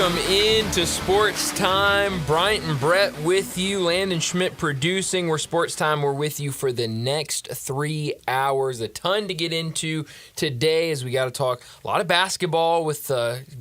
Welcome into Sports Time. Bryant and Brett with you. Landon Schmidt producing. We're Sports Time. We're with you for the next 3 hours. A ton to get into today as we got to talk a lot of basketball with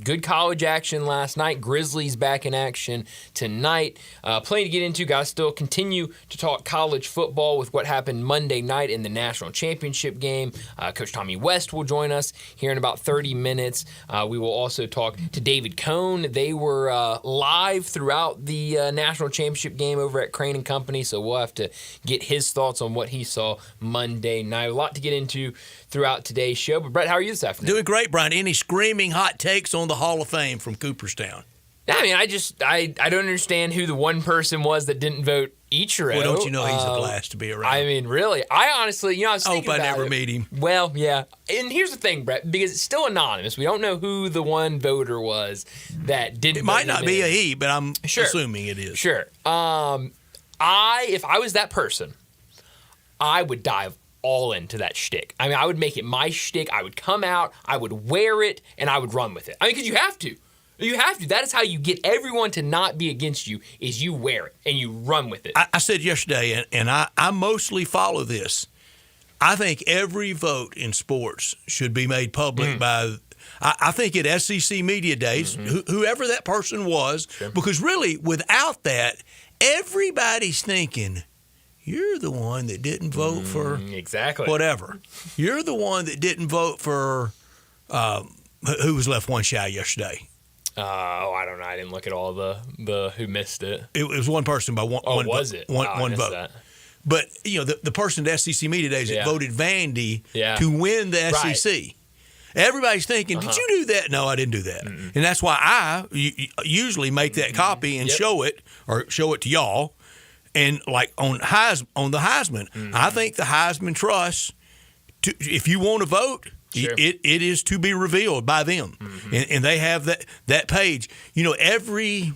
good college action last night. Grizzlies back in action tonight. Plenty to get into. Got to still continue to talk college football with what happened Monday night in the national championship game. Coach Tommy West will join us here in about 30 minutes. We will also talk to David Cohn. They were live throughout the national championship game over at Crane & Company, so we'll have to get his thoughts on what he saw Monday night. A lot to get into throughout today's show. But, Brett, how are you this afternoon? Doing great, Brian. Any screaming hot takes on the Hall of Fame from Cooperstown? I mean, I don't understand who the one person was that didn't vote Ichiro. Well, don't you know he's a blast to be around? I mean, really. I honestly, I was thinking I hope I about never it. meet him. Well, yeah. And here's the thing, Brett, because it's still anonymous. We don't know who the one voter was that didn't It might not be a he, but I'm assuming it is. Sure. If I was that person, I would dive all into that shtick. I mean, I would make it my shtick. I would come out, I would wear it, and I would run with it. I mean, because you have to. You have to. That is how you get everyone to not be against you, is you wear it and you run with it. I said yesterday, and I mostly follow this. I think every vote in sports should be made public by, I think at SEC Media Days, whoever that person was, because really, without that, everybody's thinking, you're the one that didn't vote for whatever. You're the one that didn't vote for who was left one shy yesterday. I don't know. I didn't look at all the who missed it. It was one person by one. Oh, was it? One vote. That. But the person at SEC Media Days that voted Vandy to win the SEC. Right. Everybody's thinking, did you do that? No, I didn't do that. And that's why I usually make that copy and show it to y'all. And like on the Heisman, I think the Heisman Trust, if you want to vote. Sure. It is to be revealed by them, and they have that page. Every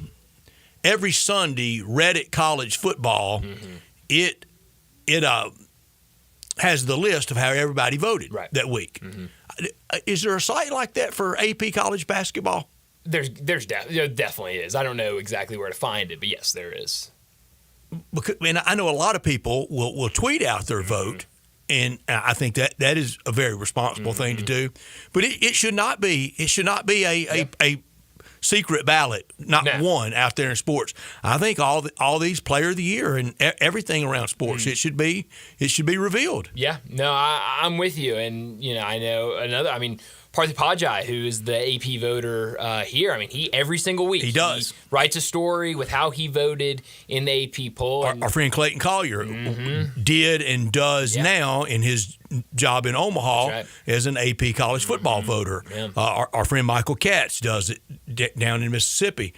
Sunday, Reddit College Football, it has the list of how everybody voted that week. Is there a site like that for AP College basketball? There definitely is. I don't know exactly where to find it, but yes, there is. And I know a lot of people will tweet out their vote. And I think that is a very responsible thing to do, but it should not be. It should not be a secret ballot, not one out there in sports. I think all these Player of the Year and everything around sports, it should be revealed. Yeah, no, I'm with you, and I know another. I mean, Parthy Pajai, who is the AP voter here, I mean, he every single week he writes a story with how he voted in the AP poll. Our friend Clayton Collier did and does now in his job in Omaha as an AP college football voter. Yeah. Our friend Michael Katz does it down in Mississippi.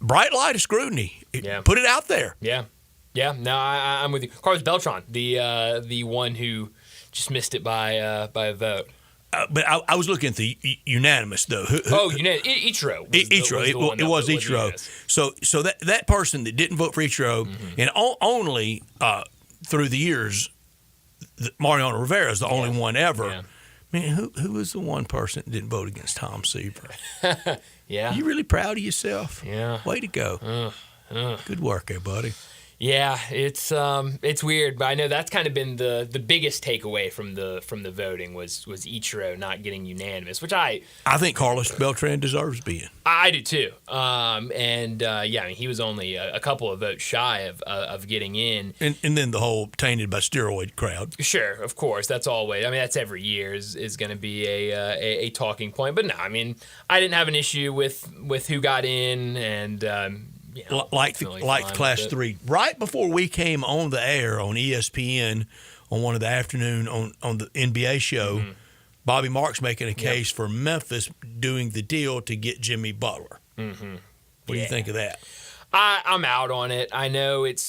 Bright light of scrutiny. Put it out there. Yeah. No, I'm with you. Carlos Beltran, the one who just missed it by a vote. But I was looking at the unanimous, though. Unanimous. Ichiro. It was Ichiro. So that person that didn't vote for Ichiro, and only through the years, Mariano Rivera is the only one ever. Yeah. Man, who was the one person that didn't vote against Tom Seaver? Yeah. You really proud of yourself? Yeah. Way to go. Good work there, buddy. Yeah, it's weird, but I know that's kind of been the biggest takeaway from the voting was Ichiro not getting unanimous, which I think Carlos Beltran deserves being. I do too. I mean, he was only a couple of votes shy of getting in. And then the whole tainted by steroid crowd. Sure, of course, that's always. I mean, that's every year is going to be a talking point. But no, I mean, I didn't have an issue with who got in and. Like Class 3. Right before we came on the air on ESPN on one of the afternoon on the NBA show, Bobby Marks making a case for Memphis doing the deal to get Jimmy Butler. What do you think of that? I'm out on it. I know it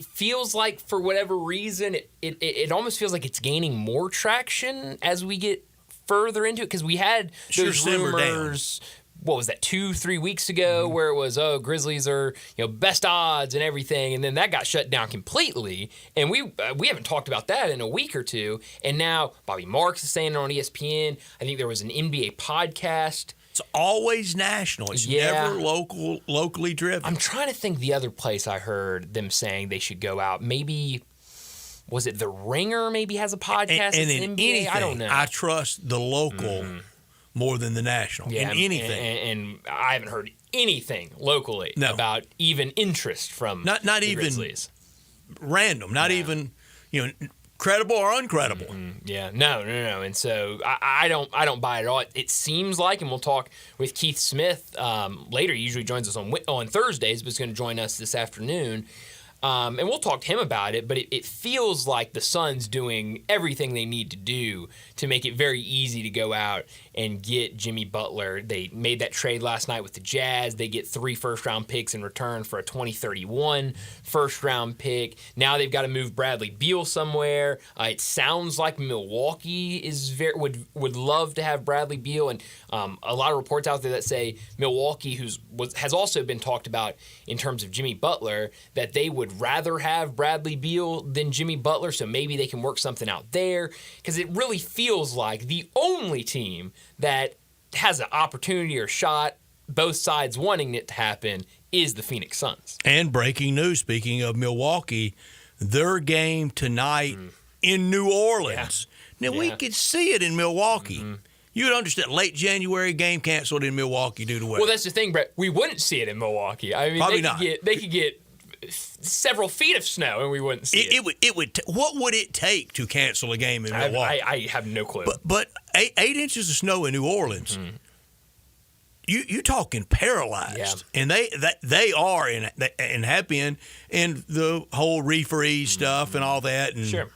feels like for whatever reason it almost feels like it's gaining more traction as we get further into it because we had those rumors. What was that, 2-3 weeks ago, where it was, Grizzlies are best odds and everything, and then that got shut down completely, and we haven't talked about that in a week or two, and now Bobby Marks is saying it on ESPN. I think there was an NBA podcast It's always national. It's never locally driven. I'm trying to think the other place I heard them saying they should go out. Maybe, was it The Ringer maybe has a podcast? And in NBA? anything, I don't know. I trust the local more than the national. Yeah, in anything. And I haven't heard anything locally about even interest from not the even Grizzlies. Random, not even credible or uncredible. Yeah, no. And so I don't buy it at all. It seems like, and we'll talk with Keith Smith later. He usually joins us on Thursdays, but he's going to join us this afternoon. And we'll talk to him about it, but it feels like the Suns doing everything they need to do to make it very easy to go out and get Jimmy Butler. They made that trade last night with the Jazz. They get 3 first-round picks in return for a 2031 first-round pick. Now they've got to move Bradley Beal somewhere. It sounds like Milwaukee would love to have Bradley Beal, and a lot of reports out there that say Milwaukee, has also been talked about in terms of Jimmy Butler, that they would rather have Bradley Beal than Jimmy Butler, so maybe they can work something out there, because it really feels like the only team that has an opportunity or shot, both sides wanting it to happen, is the Phoenix Suns. And breaking news, speaking of Milwaukee, their game tonight in New Orleans. Now, we could see it in Milwaukee. You would understand, late January game canceled in Milwaukee due to weather. Well, that's the thing, Brett. We wouldn't see it in Milwaukee. I mean, Probably not. They could get several feet of snow and we wouldn't see it. What would it take to cancel a game in Milwaukee? I have no clue. But 8 inches of snow in New Orleans, you talking paralyzed, and they are and have been in the whole refreeze stuff and all that. And, sure.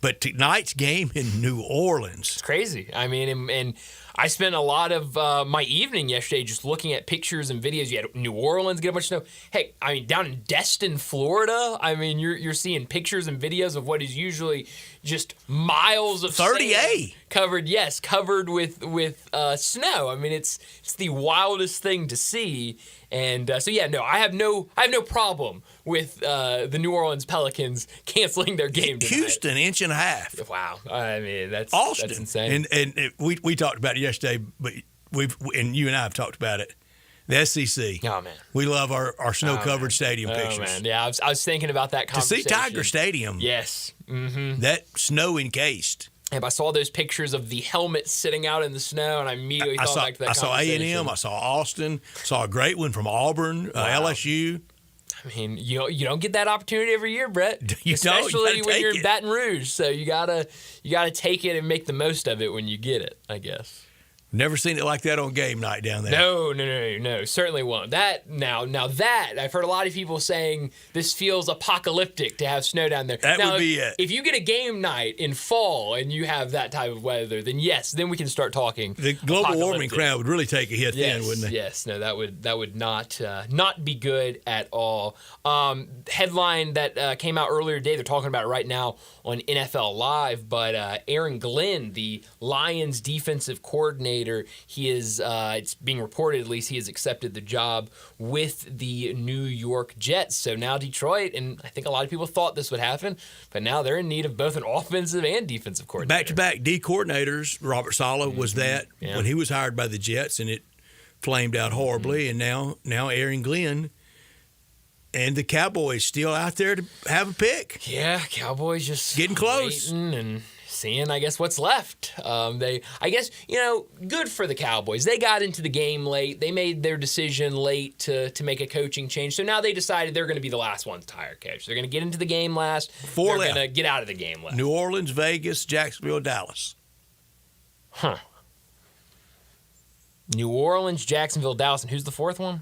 But tonight's game in New Orleans, it's crazy. I mean, and I spent a lot of my evening yesterday just looking at pictures and videos. You had New Orleans get a bunch of snow. Hey, I mean, down in Destin, Florida, I mean, you're seeing pictures and videos of what is usually just miles of 38 covered with snow. I mean, it's the wildest thing to see. And I have no problem with the New Orleans Pelicans canceling their game tonight. Houston, inch and a half. Wow, I mean that's Austin. That's insane. And we talked about it yesterday, but you and I have talked about it. The SEC. Oh man, we love our snow-covered stadium pictures. Oh man, yeah, I was thinking about that conversation. To see Tiger Stadium. Yes, that snow encased. And I saw those pictures of the helmets sitting out in the snow, and I immediately thought back to that conversation. I saw A&M. I saw Austin. Saw a great one from Auburn, LSU. I mean, you don't get that opportunity every year, Brett. Especially when you're in Baton Rouge. So you gotta take it and make the most of it when you get it, I guess. Never seen it like that on game night down there. No, certainly won't. Now that I've heard a lot of people saying this feels apocalyptic to have snow down there. That would be it. If you get a game night in fall and you have that type of weather, then yes, then we can start talking. The global warming crowd would really take a hit then, wouldn't they? Yes, no, that would not be good at all. Headline that came out earlier today, they're talking about it right now on NFL Live, but Aaron Glenn, the Lions defensive coordinator, he is, it's being reported at least, he has accepted the job with the New York Jets. So now Detroit, and I think a lot of people thought this would happen, but now they're in need of both an offensive and defensive coordinator. Back-to-back D coordinators. Robert Saleh was that when he was hired by the Jets, and it flamed out horribly. And now Aaron Glenn and the Cowboys still out there to have a pick. Yeah, Cowboys just getting close and seeing, I guess, what's left. Good for the Cowboys. They got into the game late. They made their decision late to make a coaching change. So now they decided they're going to be the last ones to hire a coach. They're going to get into the game last. They're going to get out of the game last. New Orleans, Vegas, Jacksonville, Dallas. Huh. New Orleans, Jacksonville, Dallas, and who's the fourth one?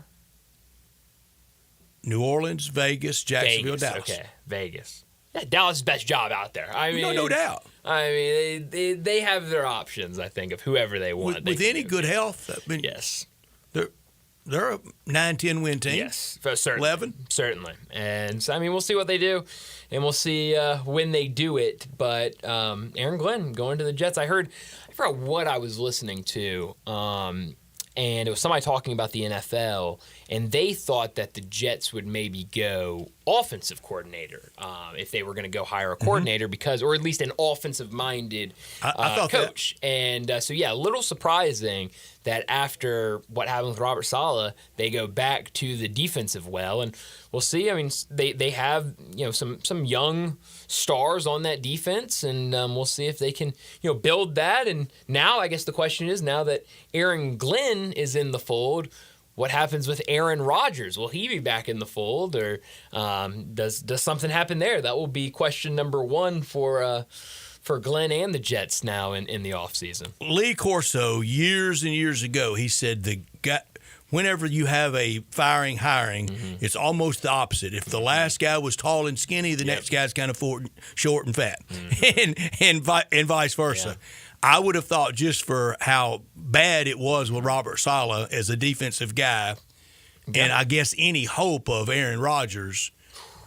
New Orleans, Vegas, Jacksonville, Dallas. Okay, Vegas. Yeah, Dallas' best job out there. I mean, no doubt. I mean, they have their options, I think, of whoever they want. With any good health, I mean, yes. They're a 9-10 win team. Yes, certainly. 11. Certainly. And so, I mean, we'll see what they do, and we'll see when they do it. But Aaron Glenn going to the Jets. I forgot what I was listening to, and it was somebody talking about the NFL, and they thought that the Jets would maybe go offensive coordinator if they were going to go hire a coordinator or at least an offensive-minded coach. And so, a little surprising that after what happened with Robert Saleh, they go back to the defensive well. And we'll see. I mean, they have some young stars on that defense, and we'll see if they can build that. And now I guess the question is, now that Aaron Glenn is in the fold, what happens with Aaron Rodgers? Will he be back in the fold, or does something happen there? That will be question number one for Glenn and the Jets now in the offseason. Lee Corso, years and years ago, he said whenever you have a hiring, it's almost the opposite. If the last guy was tall and skinny, the next guy's kind of short and fat, and vice versa. Yeah. I would have thought, just for how bad it was with Robert Saleh as a defensive guy, and I guess any hope of Aaron Rodgers,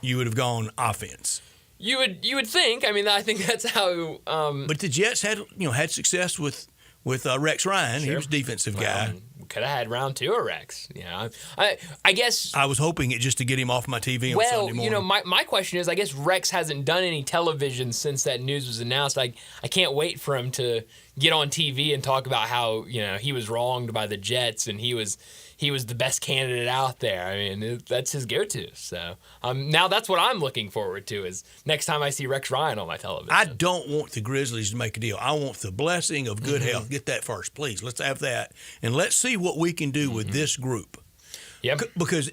you would have gone offense. You would think. I mean, I think that's how. But the Jets had success with Rex Ryan. Sure. He was a defensive guy. Could have had round 2 of Rex. I guess I was hoping it just to get him off my TV on Sunday morning. My question is, I guess Rex hasn't done any television since that news was announced. I can't wait for him to get on TV and talk about how he was wronged by the Jets and he was the best candidate out there. I mean, that's his go-to. So now that's what I'm looking forward to, is next time I see Rex Ryan on my television. I don't want the Grizzlies to make a deal. I want the blessing of good health. Get that first, please. Let's have that. And let's see what we can do with this group. Yep. Because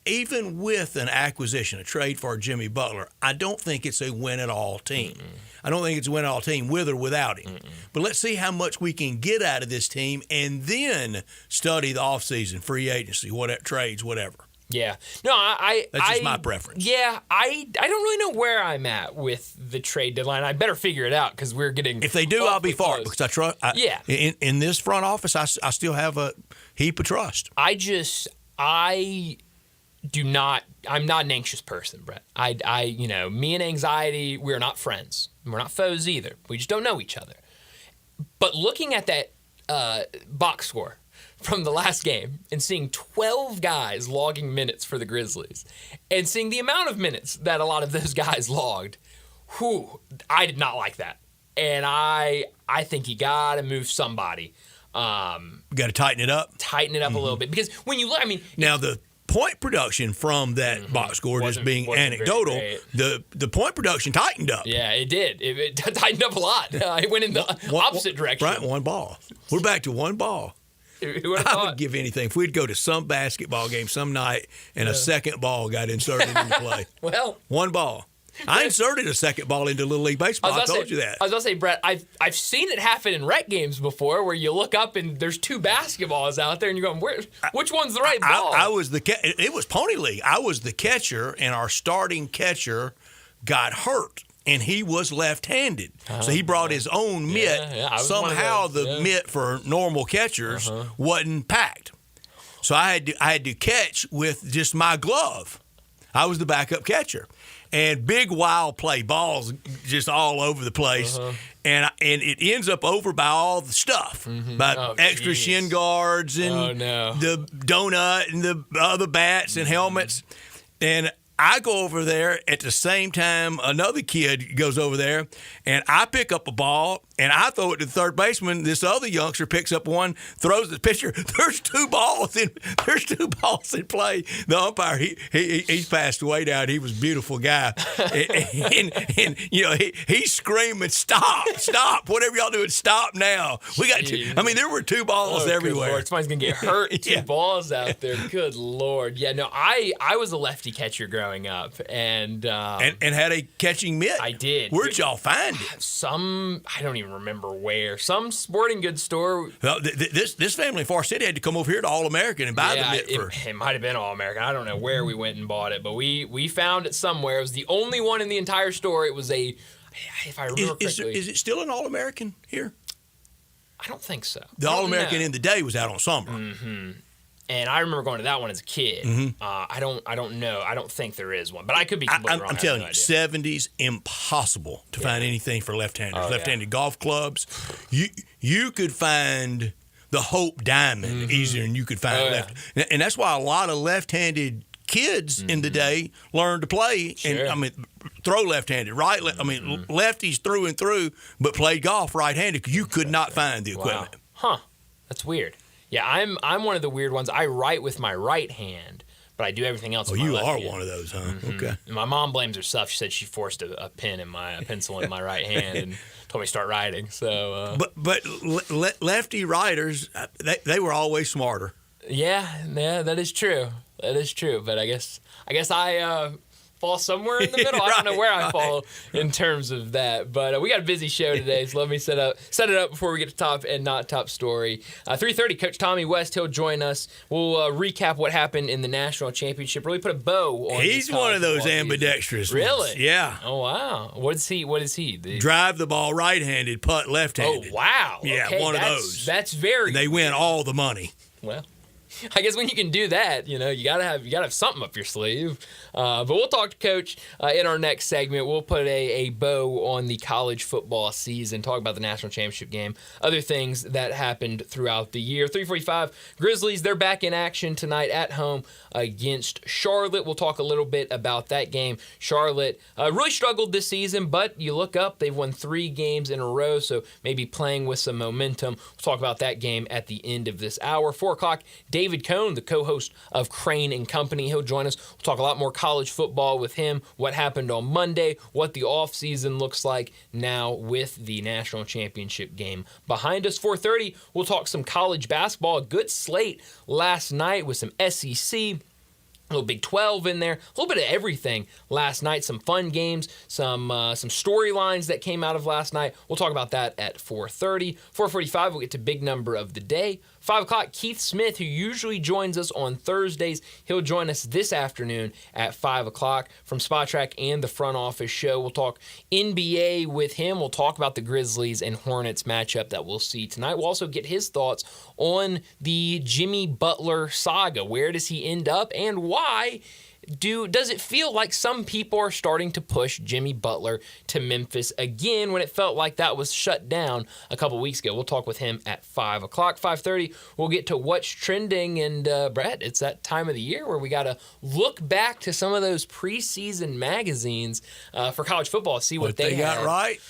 even with an acquisition, a trade for Jimmy Butler, I don't think it's a win-at-all team. I don't think it's a win-at-all team with or without him. But let's see how much we can get out of this team and then study the offseason, free agency, trades, whatever. Yeah. No, that's just my preference. Yeah, I don't really know where I'm at with the trade deadline. I better figure it out because we're getting. If they do, I'll be for it because I trust. In this front office, I still have a heap of trust. I'm not an anxious person, Brett. Me and anxiety, we're not friends. We're not foes either. We just don't know each other. But looking at that box score from the last game and seeing 12 guys logging minutes for the Grizzlies and seeing the amount of minutes that a lot of those guys logged, I did not like that. And I think you got to move somebody. Got to tighten it up. Tighten it up a little bit. Because when you look, now the point production from that box score, just being anecdotal, the point production tightened up. Yeah, it did. It tightened up a lot. It went in the opposite direction. Right, one ball. We're back to one ball. I would give anything if we'd go to some basketball game some night and a second ball got inserted into play. Well, one ball. I inserted a second ball into Little League Baseball. I told you that. I was going to say, Brett, I've seen it happen in rec games before where you look up and there's 2 basketballs out there and you're going, which one's the right ball? It was Pony League. I was the catcher, and our starting catcher got hurt. And he was left-handed, so he brought his own mitt. Somehow the mitt for normal catchers wasn't packed, so I had to catch with just my glove. I was the backup catcher, and big wild play balls just all over the place, and it ends up over by all the stuff, by extra shin guards and the donut and the other bats and helmets, and I go over there at the same time another kid goes over there, and I pick up a ball, and I throw it to the third baseman. This other youngster picks up one, throws the pitcher. There's two balls in play. The umpire, he's passed away now, and he was a beautiful guy. and he's screaming, stop, whatever y'all doing, stop now. We got two. I mean, there were 2 balls everywhere. Lord, somebody's going to get hurt. 2 balls out there. Good Lord. Yeah, no, I was a lefty catcher growing up, and had a catching mitt. I did. Where'd y'all find it? I don't even remember where. Some sporting goods store. Well, this family in Far City had to come over here to All American and buy the mitt first. It might have been All American. I don't know where we went and bought it, but we found it somewhere. It was the only one in the entire store. It was if I remember correctly. Is it still an All American here? I don't think so. The All American in the day was out on Summer. And I remember going to that one as a kid. I don't know. I don't think there is one, but I could be completely wrong. I'm telling you, 70s, impossible to find anything for left-handers. Left-handed golf clubs. You could find the Hope Diamond easier than you could find left. And that's why a lot of left-handed kids in the day learned to play, and throw left-handed, right? Lefties through and through, but played golf right-handed because you could not find the equipment. Wow. Huh? That's weird. Yeah, I'm one of the weird ones. I write with my right hand, but I do everything else with my left hand. You are one of those, huh? Mm-hmm. Okay. And my mom blames herself. She said she forced a pencil in my right hand and told me to start writing. So, but lefty writers, they were always smarter. Yeah, that is true. That is true. But I guess I fall somewhere in the middle. I don't know where I fall in terms of that. But we got a busy show today, so let me set it up before we get to top and not top story. 3:30, Coach Tommy West, he'll join us. We'll recap what happened in the national championship. Really put a bow on. He's one of those ambidextrous. Really? Ones. Yeah. Oh wow. What is he? Drive the ball right-handed, putt left-handed. Oh wow. Yeah, okay, one of those. That's very. They win all the money. Well, I guess when you can do that, you gotta have something up your sleeve. But we'll talk to Coach in our next segment. We'll put a bow on the college football season, talk about the national championship game, other things that happened throughout the year. 3:45, Grizzlies, they're back in action tonight at home against Charlotte. We'll talk a little bit about that game. Charlotte really struggled this season, but you look up, they've won 3 games in a row, so maybe playing with some momentum. We'll talk about that game at the end of this hour. 4 o'clock, David Cohn, the co-host of Crane and Company, he'll join us. We'll talk a lot more college football with him, what happened on Monday, what the offseason looks like now with the national championship game behind us. 4:30, we'll talk some college basketball. A good slate last night with some SEC, a little Big 12 in there, a little bit of everything last night. Some fun games, some storylines that came out of last night. We'll talk about that at 4:30. 4:45, we'll get to big number of the day. 5 o'clock, Keith Smith, who usually joins us on Thursdays, he'll join us this afternoon at 5 o'clock from Spot Track and the Front Office Show. We'll talk NBA with him. We'll talk about the Grizzlies and Hornets matchup that we'll see tonight. We'll also get his thoughts on the Jimmy Butler saga. Where does he end up, and why does it feel like some people are starting to push Jimmy Butler to Memphis again when it felt like that was shut down a couple weeks ago? We'll talk with him at 5 o'clock. 5:30, we'll get to what's trending. And, Brad, it's that time of the year where we got to look back to some of those preseason magazines for college football, see what they got right.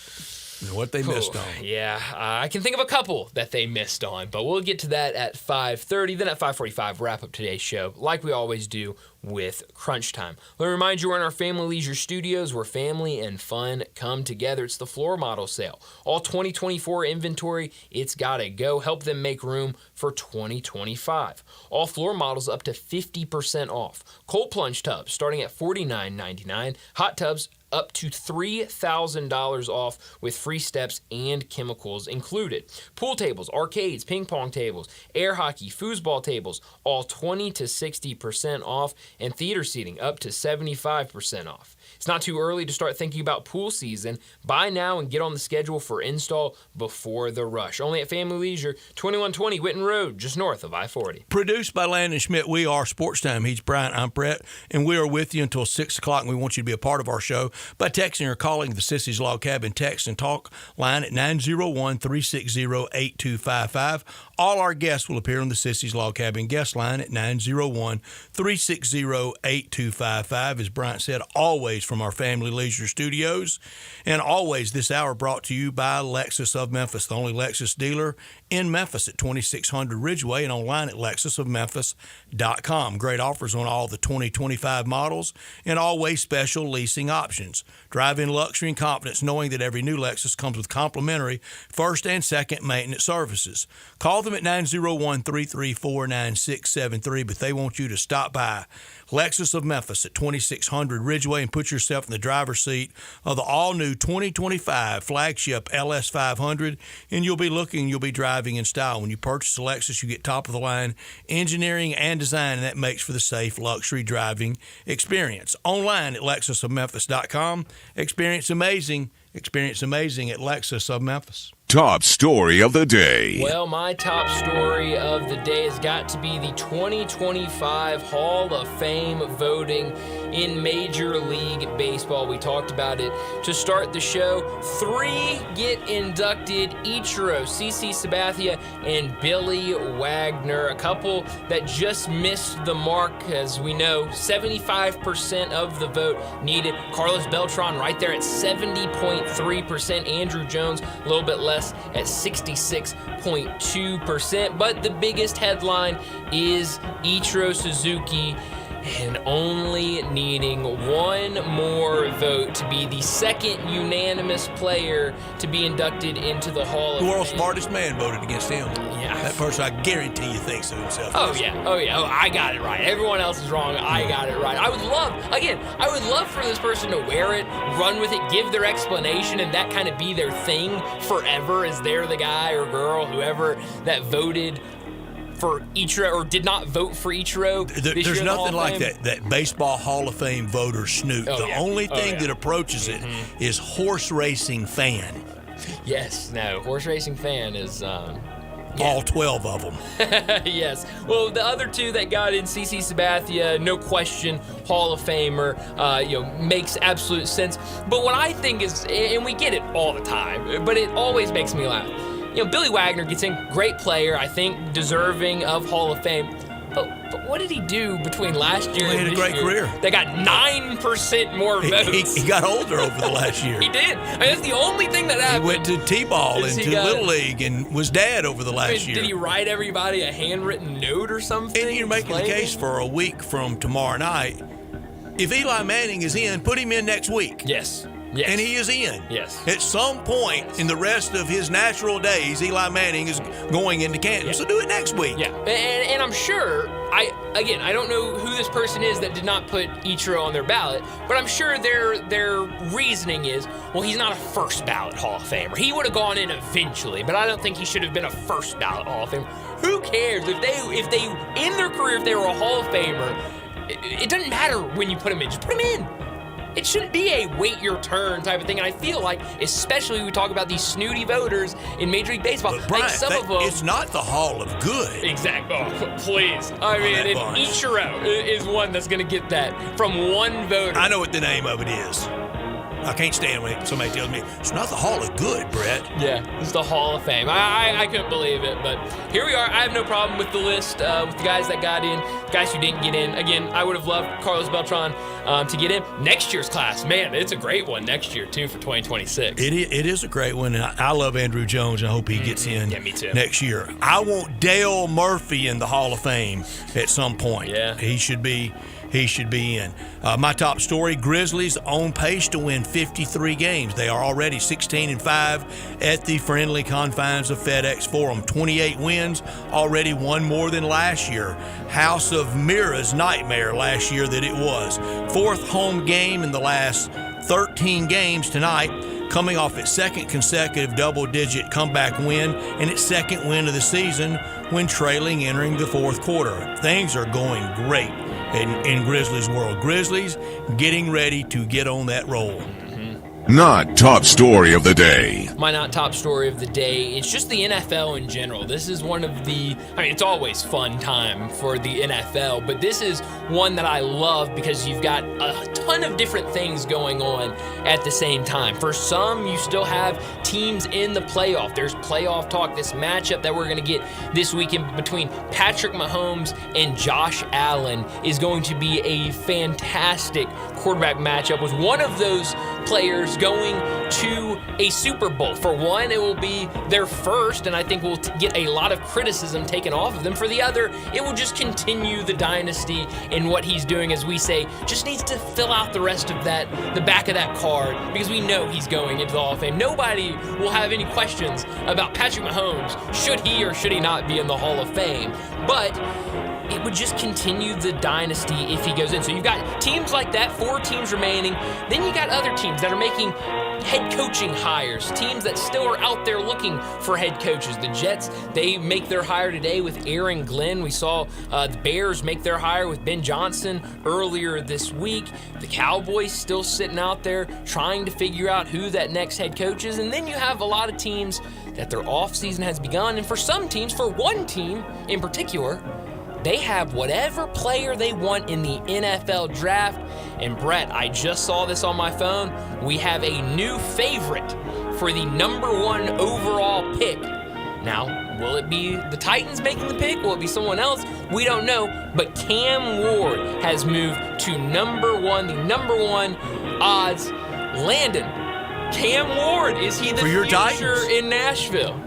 And what they missed on. Yeah, I can think of a couple that they missed on, but we'll get to that at 5:30. Then at 5:45, wrap up today's show like we always do with Crunch Time. Let me remind you, we're in our Family Leisure Studios where family and fun come together. It's the floor model sale. All 2024 inventory, it's got to go. Help them make room for 2025. All floor models up to 50% off. Cold plunge tubs starting at $49.99. Hot tubs up to $3,000 off with free steps and chemicals included. Pool tables, arcades, ping pong tables, air hockey, foosball tables, all 20 to 60% off, and theater seating up to 75% off. It's not too early to start thinking about pool season. Buy now and get on the schedule for install before the rush. Only at Family Leisure, 2120 Whitten Road, just north of I-40. Produced by Landon Schmidt, we are Sportstime. He's Brian, I'm Brett, and we are with you until 6 o'clock, and we want you to be a part of our show by texting or calling the Sissy's Log Cabin text and talk line at 901-360-8255. All our guests will appear on the Sissy's Log Cabin guest line at 901-360-8255. As Bryant said, always from our Family Leisure Studios. And always this hour brought to you by Lexus of Memphis, the only Lexus dealer in Memphis at 2600 Ridgeway and online at lexusofmemphis.com. Great offers on all the 2025 models and always special leasing options. Drive in luxury and confidence knowing that every new Lexus comes with complimentary first and second maintenance services. Call them at 901-334-9673, but they want you to stop by Lexus of Memphis at 2600 Ridgeway and put yourself in the driver's seat of the all-new 2025 flagship LS500, and you'll be driving in style. When you purchase a Lexus, you get top-of-the-line engineering and design, and that makes for the safe luxury driving experience. Online at lexusofmemphis.com. Experience amazing at Lexus of Memphis. Top story of the day. Well, my top story of the day has got to be the 2025 Hall of Fame voting in Major League Baseball. We talked about it to start the show. 3 get inducted: Ichiro, CC Sabathia, and Billy Wagner. A couple that just missed the mark. As we know, 75% of the vote needed. Carlos Beltran right there at 70.3%. Andrew Jones a little bit less at 66.2%. But the biggest headline is Ichiro Suzuki, and only needing one more vote to be the second unanimous player to be inducted into the Hall of Fame. The world's smartest man voted against him. Yeah. That person, I guarantee you, thinks of himself. Oh, I got it right. Everyone else is wrong. I got it right. I would love for this person to wear it, run with it, give their explanation, and that kind of be their thing forever, as they're the guy or girl, whoever that voted for Ichiro or did not vote for Ichiro. There's nothing like that baseball Hall of Fame voter snoot. The only thing that approaches it is horse racing fan. Yes, no, horse racing fan is all 12 of them. Yes. Well, the other 2 that got in, CC Sabathia, no question, Hall of Famer, makes absolute sense. But what I think is, and we get it all the time, but it always makes me laugh. Billy Wagner gets in, great player, I think deserving of Hall of Fame. But what did he do between last year and this year? He had a great career. They got 9% more votes. He got older over the last year. He did. I mean, that's the only thing that happened. He went to T-ball and to Little League and was dad over the last year. Did he write everybody a handwritten note or something? And you're making the case for a week from tomorrow night. If Eli Manning is in, put him in next week. Yes. And he is in. Yes. At some point in the rest of his natural days, Eli Manning is going into Canton. So do it next week. Yeah. And I'm sure, I don't know who this person is that did not put Ichiro on their ballot, but I'm sure their reasoning is, well, he's not a first ballot Hall of Famer. He would have gone in eventually, but I don't think he should have been a first ballot Hall of Famer. Who cares? If they in their career, if they were a Hall of Famer, it doesn't matter when you put him in. Just put him in. It shouldn't be a wait your turn type of thing. And I feel like, especially when we talk about these snooty voters in Major League Baseball, but Brian, like some of them. It's not the Hall of Good. Exactly. Oh, please. I mean, and Ichiro is one that's going to get that from one voter. I know what the name of it is. I can't stand when somebody tells me it's not the Hall of Good, Brett. Yeah, it's the Hall of Fame. I couldn't believe it, but here we are. I have no problem with the list, with the guys that got in, guys who didn't get in. Again, I would have loved Carlos Beltran to get in. Next year's class, man, it's a great one next year, too, for 2026. It is a great one, and I love Andrew Jones, and I hope he gets in me too. next year. I want Dale Murphy in the Hall of Fame at some point. Yeah. He should be in. My top story, Grizzlies on pace to win 53 games. They are already 16-5 at the friendly confines of FedEx Forum. 28 wins, already one more than last year. House of Mirrors nightmare last year that it was. 4th home game in the last 13 games tonight, coming off its 2nd consecutive double-digit comeback win and its 2nd win of the season when trailing entering the 4th quarter. Things are going great in Grizzlies world. Grizzlies getting ready to get on that roll. Not top story of the day. My not top story of the day, it's just the NFL in general. This is one of the, it's always fun time for the NFL, but this is one that I love because you've got a ton of different things going on at the same time. For some, you still have teams in the playoff. There's playoff talk. This matchup that we're going to get this weekend between Patrick Mahomes and Josh Allen is going to be a fantastic quarterback matchup with one of those players going to a Super Bowl. For one, it will be their first, and I think we'll get a lot of criticism taken off of them. For the other, it will just continue the dynasty in what he's doing, as we say, just needs to fill out the rest of that, the back of that card, because we know he's going into the Hall of Fame. Nobody will have any questions about Patrick Mahomes. Should he or should he not be in the Hall of Fame? But it would just continue the dynasty if he goes in. So you've got teams like that, 4 teams remaining. Then you got other teams that are making head coaching hires, teams that still are out there looking for head coaches. The Jets, they make their hire today with Aaron Glenn. We saw the Bears make their hire with Ben Johnson earlier this week. The Cowboys still sitting out there trying to figure out who that next head coach is. And then you have a lot of teams that their offseason has begun. And for some teams, for one team in particular, they have whatever player they want in the NFL draft. And Brett, I just saw this on my phone. We have a new favorite for the number 1 overall pick. Now, will it be the Titans making the pick? Will it be someone else? We don't know. But Cam Ward has moved to number 1, the number 1 odds. Landon, Cam Ward, is he the future Titans in Nashville?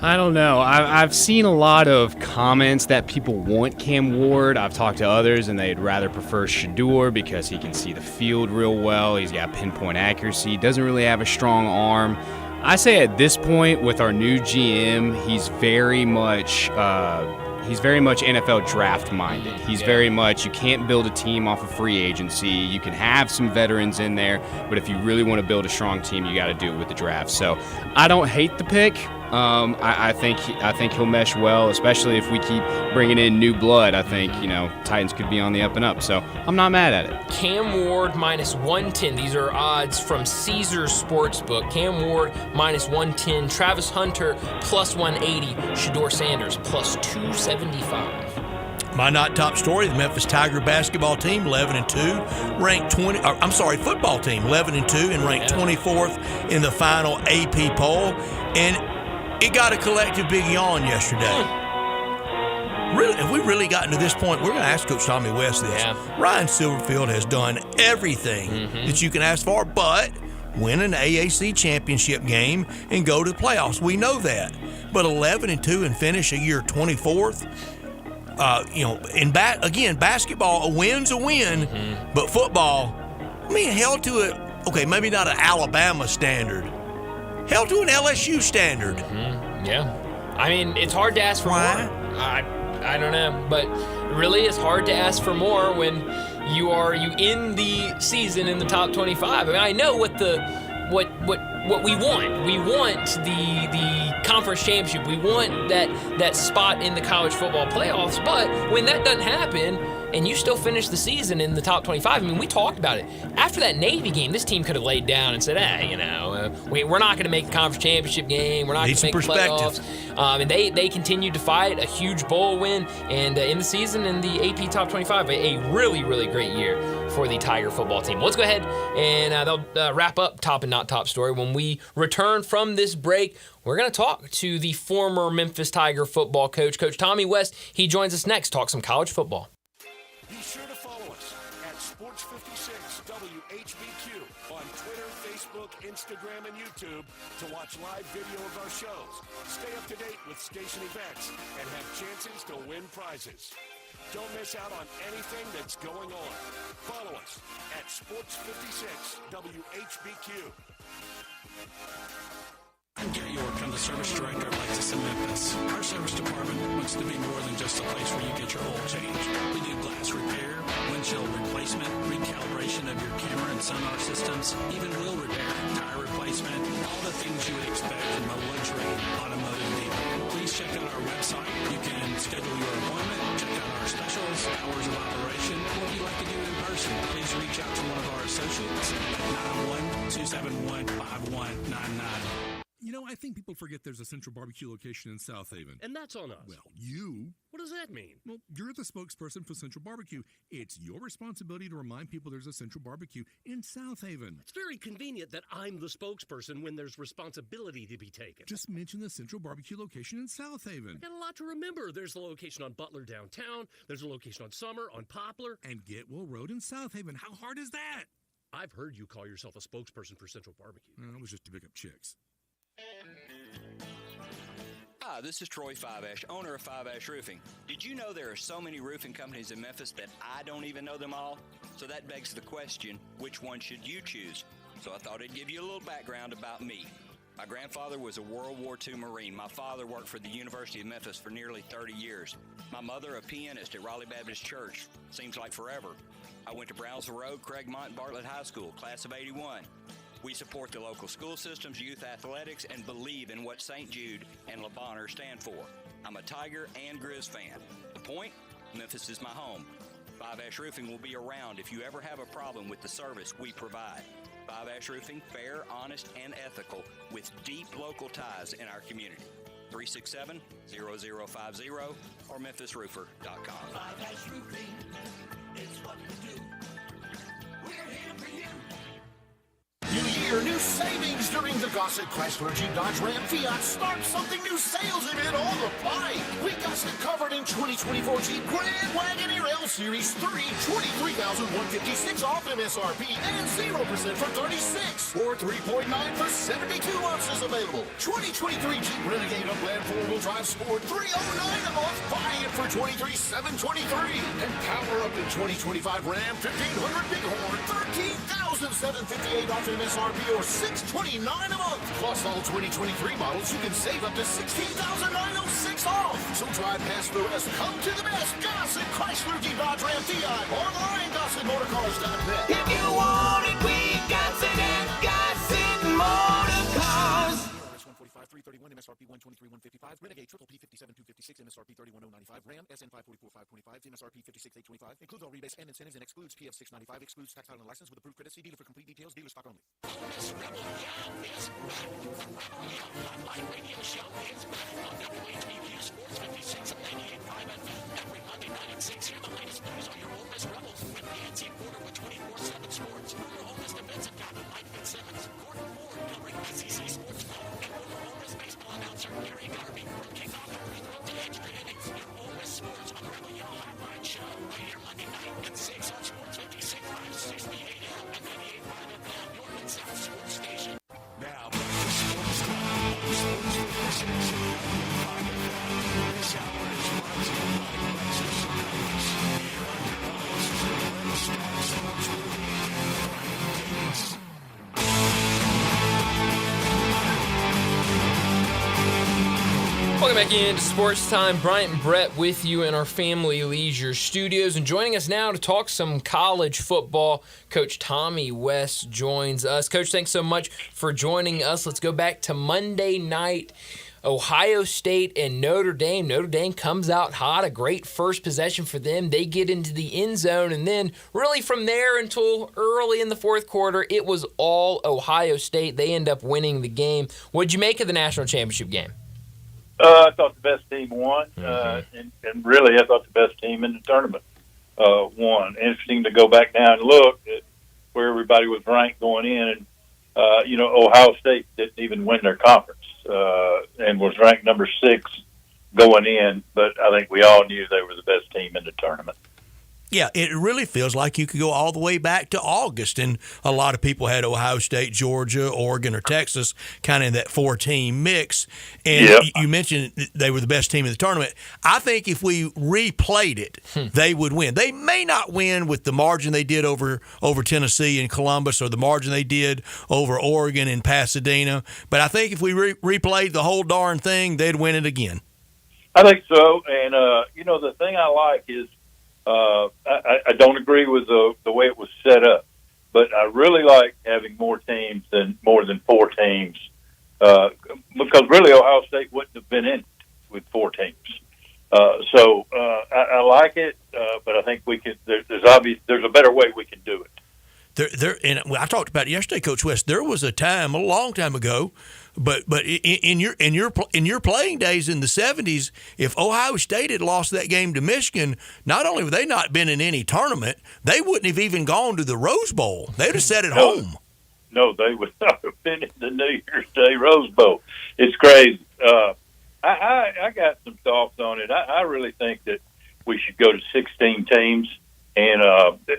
I don't know. I've seen a lot of comments that people want Cam Ward. I've talked to others, and they'd rather prefer Shedeur because he can see the field real well. He's got pinpoint accuracy. Doesn't really have a strong arm. I say at this point, with our new GM, he's very much NFL draft minded. He's very much, you can't build a team off of free agency. You can have some veterans in there, but if you really want to build a strong team, you got to do it with the draft. So I don't hate the pick. I think he'll mesh well, especially if we keep bringing in new blood. I think, Titans could be on the up and up. So I'm not mad at it. Cam Ward minus 110. These are odds from Caesars Sportsbook. Cam Ward minus 110. Travis Hunter plus 180. Shedeur Sanders plus 275. My not top story, the Memphis Tiger basketball team, 11-2, ranked football team, 11-2, and ranked 24th in the final AP poll. And it got a collective big yawn yesterday. Really, if we really gotten to this point, we're going to ask Coach Tommy West this. Yeah. Ryan Silverfield has done everything that you can ask for, but win an AAC championship game and go to the playoffs. We know that. But 11-2 and finish a year 24th. Basketball, a win's a win, but football, held to it. Okay, maybe not an Alabama standard, held to an LSU standard. Yeah, it's hard to ask for more. I don't know, but really, it's hard to ask for more when you in the season in the top 25. I know what we want. We want the conference championship. We want that spot in the college football playoffs. But when that doesn't happen and you still finish the season in the top 25, we talked about it. After that Navy game, this team could have laid down and said, we're not going to make the conference championship game. We're not going to make the playoffs. And they continued to fight a huge bowl win. And in the season in the AP top 25, a really, really great year for the Tiger football team. Let's go ahead and they'll wrap up Top and Not Top story. When we return from this break, we're going to talk to the former Memphis Tiger football coach, Coach Tommy West. He joins us next, talk some college football. Be sure to follow us at Sports56 WHBQ on Twitter, Facebook, Instagram, and YouTube to watch live video of our shows. Stay up to date with station events and have chances to win prizes. Don't miss out on anything that's going on. Follow us at Sports56 WHBQ. I'm Gary York. I'm the service director of Lexus in Memphis. Our service department wants to be more than just a place where you get your oil changed. We do glass repair, windshield replacement, recalibration of your camera and sonar systems, even wheel repair, tire replacement, all the things you would expect from a luxury automotive dealer. Please check out our website. You can schedule your appointment, check out our specials, hours of operation, or if you'd like to do it in person, please reach out to one of our associates at 901-271-5199. I think people forget there's a Central Barbecue location in South Haven. And that's on us. Well, you. What does that mean? Well, you're the spokesperson for Central Barbecue. It's your responsibility to remind people there's a Central Barbecue in South Haven. It's very convenient that I'm the spokesperson when there's responsibility to be taken. Just mention the Central Barbecue location in South Haven. I got a lot to remember. There's a location on Butler downtown. There's a location on Summer, on Poplar. And Getwell Road in South Haven. How hard is that? I've heard you call yourself a spokesperson for Central Barbecue. It was just to pick up chicks. Hi, this is Troy Five Ash, owner of Five Ash Roofing. Did you know there are so many roofing companies in Memphis that I don't even know them all? So that begs the question, which one should you choose? So I thought I'd give you a little background about me. My grandfather was a World War II Marine. My father worked for the University of Memphis for nearly 30 years. My mother, a pianist at Raleigh Baptist Church. Seems like forever. I went to Brownsville Road, Craigmont, and Bartlett High School, class of 81. We support the local school systems, youth athletics, and believe in what St. Jude and Le Bonheur stand for. I'm a Tiger and Grizz fan. The point? Memphis is my home. Five Ash Roofing will be around if you ever have a problem with the service we provide. Five Ash Roofing, fair, honest, and ethical, with deep local ties in our community. 367-0050 or memphisroofer.com. 5-Ash Roofing, it's what we do. We're here for you. New year, new savings during the Gossett Chrysler Jeep Dodge Ram Fiat Start Something New sales event on the bike. We got it covered in 2024 Jeep Grand Wagoneer L Series 3, $23,156 off MSRP and 0% for 36 or 3.9 for 72 months is available. 2023 Jeep Renegade Upland 4-wheel drive Sport, $309 a month. Buy it for $23,723 and power up in 2025 Ram 1500 Bighorn, $13,758 off MSRP or $629 a month. Plus all 2023 models, you can save up to $16,906 off. So drive past the rest, come to the best. Gossett Chrysler Jeep Dodge Ram Fiat. Online, GossettMotorCars.net. If you want it, we got it at Gossett Motorcars. 145, 331, MSRP 123, 155. Renegade Triple P 57, 256, MSRP 31095. Ram SN 544, 525, MSRP 56, 825. Includes all rebates and incentives and excludes PF 695. Excludes tax title and license with approved credit. See dealer for complete details. Dealer stock only. Online radio show is back on WHBQ Sports 56 and 98.5 FM. Every Monday night at 6, hear the latest news on your Ole Miss Rebels with Nancy Porter with 24/7 Sports. Your Ole Miss defensive captain Mike Fitzsimmons. Gordon Ford covering SEC sports ball. And former Ole Miss baseball announcer Gary Garvey from kickoff to first throw to extra innings. Your Ole Miss sports on the Rebel Yell Hotline Show. Right here Monday night at 6 on Sports 56, 560 AM and 98.5 FM. Your Mid-South Sports Station. Now, Sports Time. Sports 56. This hour is brought to you by Lexus Cars. Here are your hosts, Star Sports Movie, Brian Davis. Welcome back into Sports Time. Bryant and Brett with you in our Family Leisure studios. And joining us now to talk some college football, Coach Tommy West joins us. Coach, thanks so much for joining us. Let's go back to Monday night. Ohio State and Notre Dame. Notre Dame comes out hot, a great first possession for them. They get into the end zone, and then really from there until early in the fourth quarter, it was all Ohio State. They end up winning the game. What'd you make of the national championship game? I thought the best team won, and really I thought the best team in the tournament won. Interesting to go back down and look at where everybody was ranked going in, and Ohio State didn't even win their conference and was ranked number 6 going in, but I think we all knew they were the best team in the tournament. Yeah, it really feels like you could go all the way back to August, and a lot of people had Ohio State, Georgia, Oregon, or Texas kind of in that 4-team mix. And you mentioned they were the best team in the tournament. I think if we replayed it, they would win. They may not win with the margin they did over Tennessee and Columbus or the margin they did over Oregon and Pasadena, but I think if we replayed the whole darn thing, they'd win it again. I think so, and the thing I like is I don't agree with the way it was set up, but I really like having more than 4 teams because really Ohio State wouldn't have been in it with 4 teams. So I like it, but I think we can. There's a better way we can do it. And I talked about it yesterday, Coach West. There was a time, a long time ago, but in your playing days in the 70s, if Ohio State had lost that game to Michigan, not only would they not been in any tournament, they wouldn't have even gone to the Rose Bowl. They'd have sat at home. No, they would not have been in the New Year's Day Rose Bowl. It's crazy. I got some thoughts on it. I really think that we should go to 16 teams. And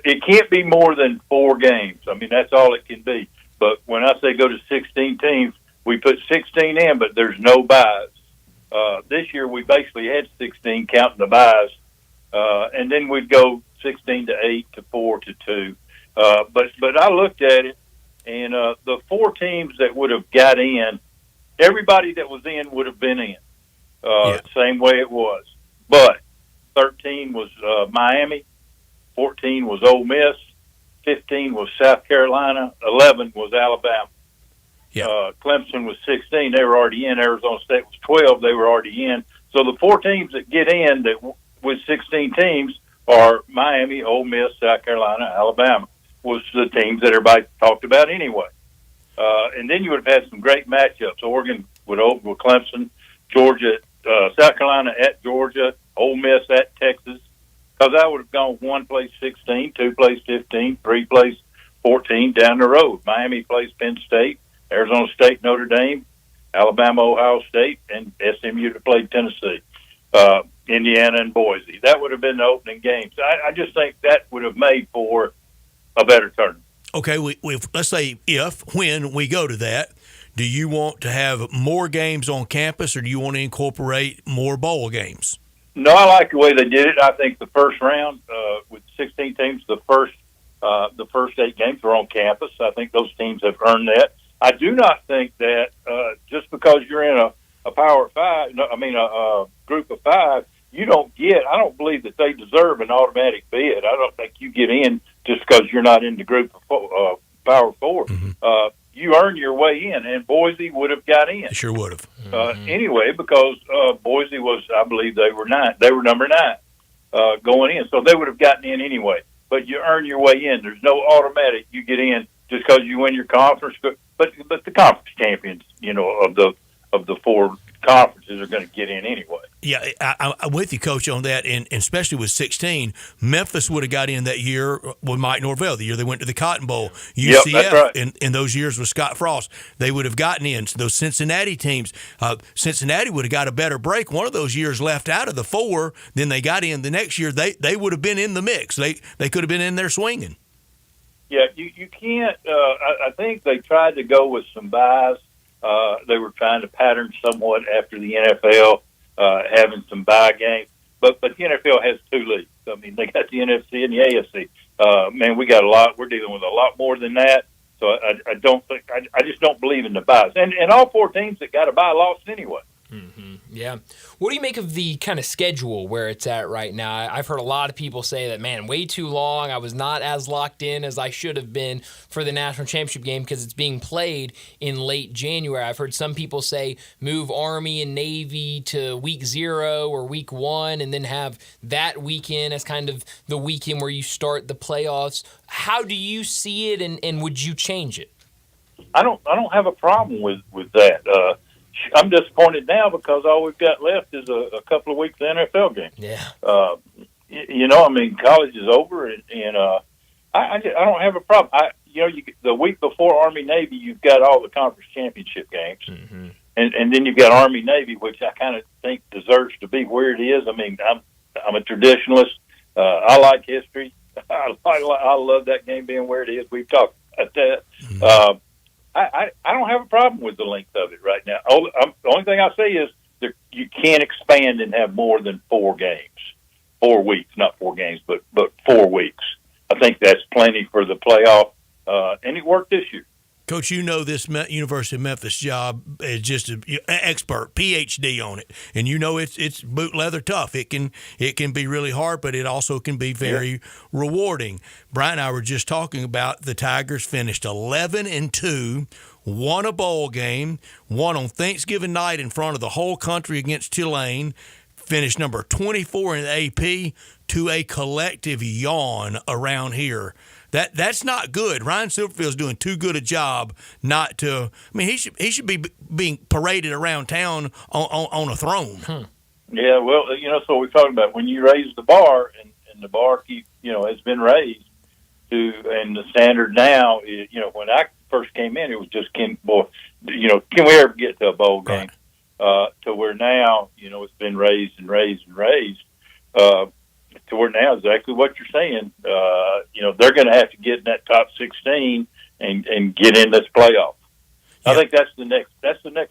it can't be more than 4 games. I mean, that's all it can be. But when I say go to 16 teams, we put 16 in, but there's no buys. This year we basically had 16 counting the buys. And then we'd go 16 to 8 to 4 to 2. But I looked at it, and the 4 teams that would have got in, everybody that was in would have been in. Same way it was. But 13 was Miami. 14 was Ole Miss, 15 was South Carolina, 11 was Alabama. Clemson was 16. They were already in. Arizona State was 12. They were already in. So the 4 teams that get in with 16 teams are Miami, Ole Miss, South Carolina, Alabama was the teams that everybody talked about anyway. And then you would have had some great matchups. Oregon would open with Clemson. Georgia, South Carolina at Georgia, Ole Miss at Texas, because I would have gone one plays 16, two plays 15, three plays 14 down the road. Miami plays Penn State, Arizona State, Notre Dame, Alabama, Ohio State, and SMU to play Tennessee, Indiana, and Boise. That would have been the opening games. I just think that would have made for a better tournament. Okay, let's say when we go to that, do you want to have more games on campus, or do you want to incorporate more bowl games? No, I like the way they did it. I think the first round with 16 teams, the first 8 games were on campus. I think those teams have earned that. I do not think that just because you're in a Power Five, a group of 5, you don't get. I don't believe that they deserve an automatic bid. I don't think you get in just because you're not in the group of Power 4. Mm-hmm. You earn your way in, and Boise would have got in. Sure would have. Anyway, because Boise was, I believe they were 9. They were number 9 going in, so they would have gotten in anyway. But you earn your way in. There's no automatic. You get in just because you win your conference. But the conference champions, of the 4 conferences are going to get in anyway. Yeah, I'm with you, Coach, on that, and especially with 16. Memphis would have got in that year with Mike Norvell, the year they went to the Cotton Bowl. UCF, that's right. in those years with Scott Frost, they would have gotten in. So those Cincinnati teams, Cincinnati would have got a better break. One of those years left out of the 4, then they got in. The next year, they would have been in the mix. They could have been in there swinging. Yeah, you can't. I think they tried to go with some buys. They were trying to pattern somewhat after the NFL, having some bye games. But the NFL has 2 leagues. I mean, they got the NFC and the AFC. Man, we got a lot. We're dealing with a lot more than that. So I don't think. I just don't believe in the buys. And all 4 teams that got a bye lost anyway. Mm-hmm. Yeah. What do you make of the kind of schedule where it's at right now? I've heard a lot of people say that, man, way too long. I was not as locked in as I should have been for the national championship game because it's being played in late January. I've heard some people say move Army and Navy to week 0 or week 1 and then have that weekend as kind of the weekend where you start the playoffs. How do you see it, and would you change it? I don't have a problem with that. I'm disappointed now because all we've got left is a couple of weeks of NFL games. Yeah. College is over, and I don't have a problem. The week before Army Navy, you've got all the conference championship games, mm-hmm. and then you've got Army Navy, which I kind of think deserves to be where it is. I mean, I'm a traditionalist. I like history. I love that game being where it is. We've talked about that. Mm-hmm. I don't have a problem with the length of it right now. The only thing I say is that you can't expand and have more than 4 games, 4 weeks, not 4 games, but 4 weeks. I think that's plenty for the playoff, and it worked this year. Coach, this University of Memphis job is just an expert, PhD on it, and it's boot leather tough. It can be really hard, but it also can be very rewarding. Brian and I were just talking about the Tigers finished 11-2, won a bowl game, won on Thanksgiving night in front of the whole country against Tulane, finished number 24 in the AP to a collective yawn around here. That's not good. Ryan Silverfield's doing too good a job not to. I mean, he should be being paraded around town on a throne. Yeah, well, so we're talking about when you raise the bar, and the bar has been raised to, and the standard now is, when I first came in, it was just can we ever get to a bowl game? Right. To where now, it's been raised and raised and raised. To where now, exactly what you're saying, they're going to have to get in that top 16 and get in this playoff. Yeah. I think that's the next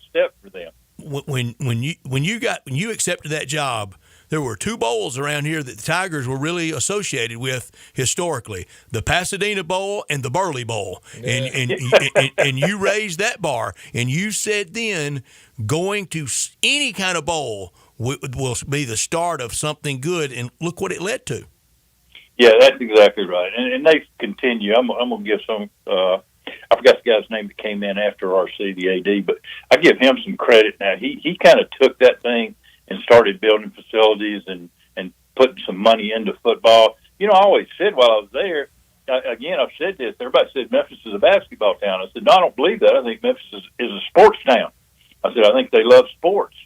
step for them. When you accepted that job, there were 2 bowls around here that the Tigers were really associated with historically: the Pasadena Bowl and the Burley Bowl. Yeah. And you raised that bar, and you said then going to any kind of bowl will be the start of something good, and look what it led to. Yeah, that's exactly right, and they continue. I'm going to give some. I forgot the guy's name that came in after RC, the AD, but I give him some credit now. He kind of took that thing and started building facilities and putting some money into football. I always said while I was there. Again, I've said this. Everybody said Memphis is a basketball town. I said, no, I don't believe that. I think Memphis is a sports town. I said, I think they love sports.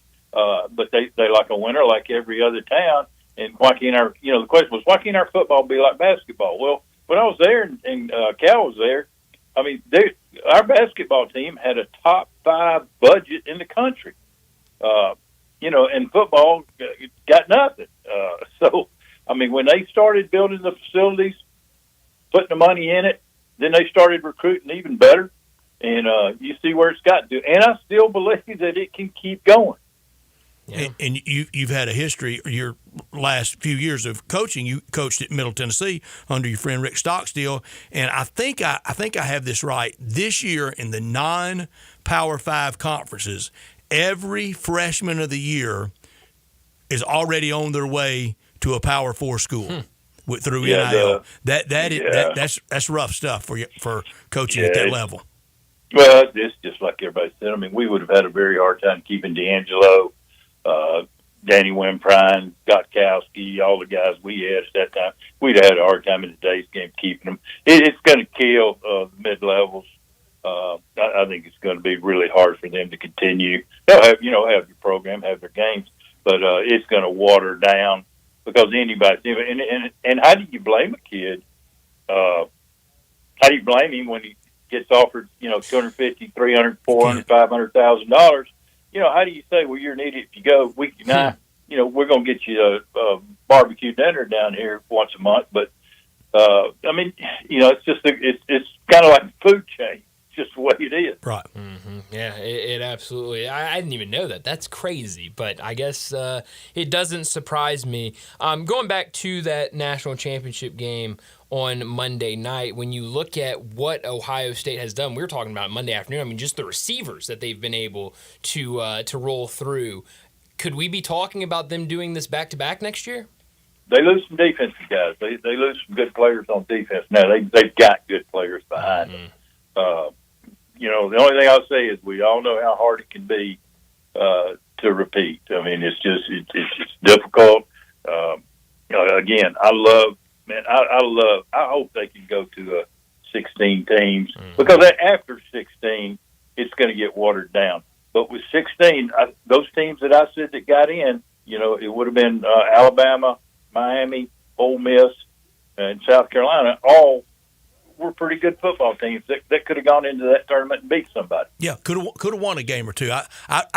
but they like a winner like every other town. And why can't the question was, why can't our football be like basketball? Well, when I was there and Cal was there, I mean, our basketball team had a top 5 budget in the country. And football got nothing. So, I mean, when they started building the facilities, putting the money in it, then they started recruiting even better. And you see where it's got to. And I still believe that it can keep going. Yeah. And you've had a history, your last few years of coaching. You coached at Middle Tennessee under your friend Rick Stockstill, and I think I have this right. This year in the non-Power 5 conferences, every freshman of the year is already on their way to a Power 4 school through NIL. That's rough stuff for coaching at that level. Well, it's just like everybody said. I mean, we would have had a very hard time keeping D'Angelo, Danny Wimprine, Gotkowski, all the guys we had at that time. We'd have had a hard time in today's game keeping them. It's going to kill the mid-levels. I think it's going to be really hard for them to continue. They'll have your program, have their games, but it's going to water down because anybody. And how do you blame a kid? How do you blame him when he gets offered, $250,000, $300,000, $400,000, $500,000? How do you say, well, you're an idiot if you go? We're going to get you a barbecue dinner down here once a month. But it's just it's kind of like a food chain. It's just the way it is. Right. Mm-hmm. Yeah, it absolutely. I didn't even know that. That's crazy. But I guess it doesn't surprise me. Going back to that national championship game on Monday night, when you look at what Ohio State has done, we were talking about Monday afternoon. I mean, just the receivers that they've been able to roll through. Could we be talking about them doing this back-to-back next year? They lose some defensive guys. They lose some good players on defense. Now, they've got good players behind them. The only thing I'll say is we all know how hard it can be to repeat. I mean, it's difficult. Again, I hope they can go to 16 teams because after 16, it's going to get watered down. But with 16, those teams that I said that got in, it would have been Alabama, Miami, Ole Miss, and South Carolina. All were pretty good football teams that could have gone into that tournament and beat somebody. Yeah, could have won a game or two. I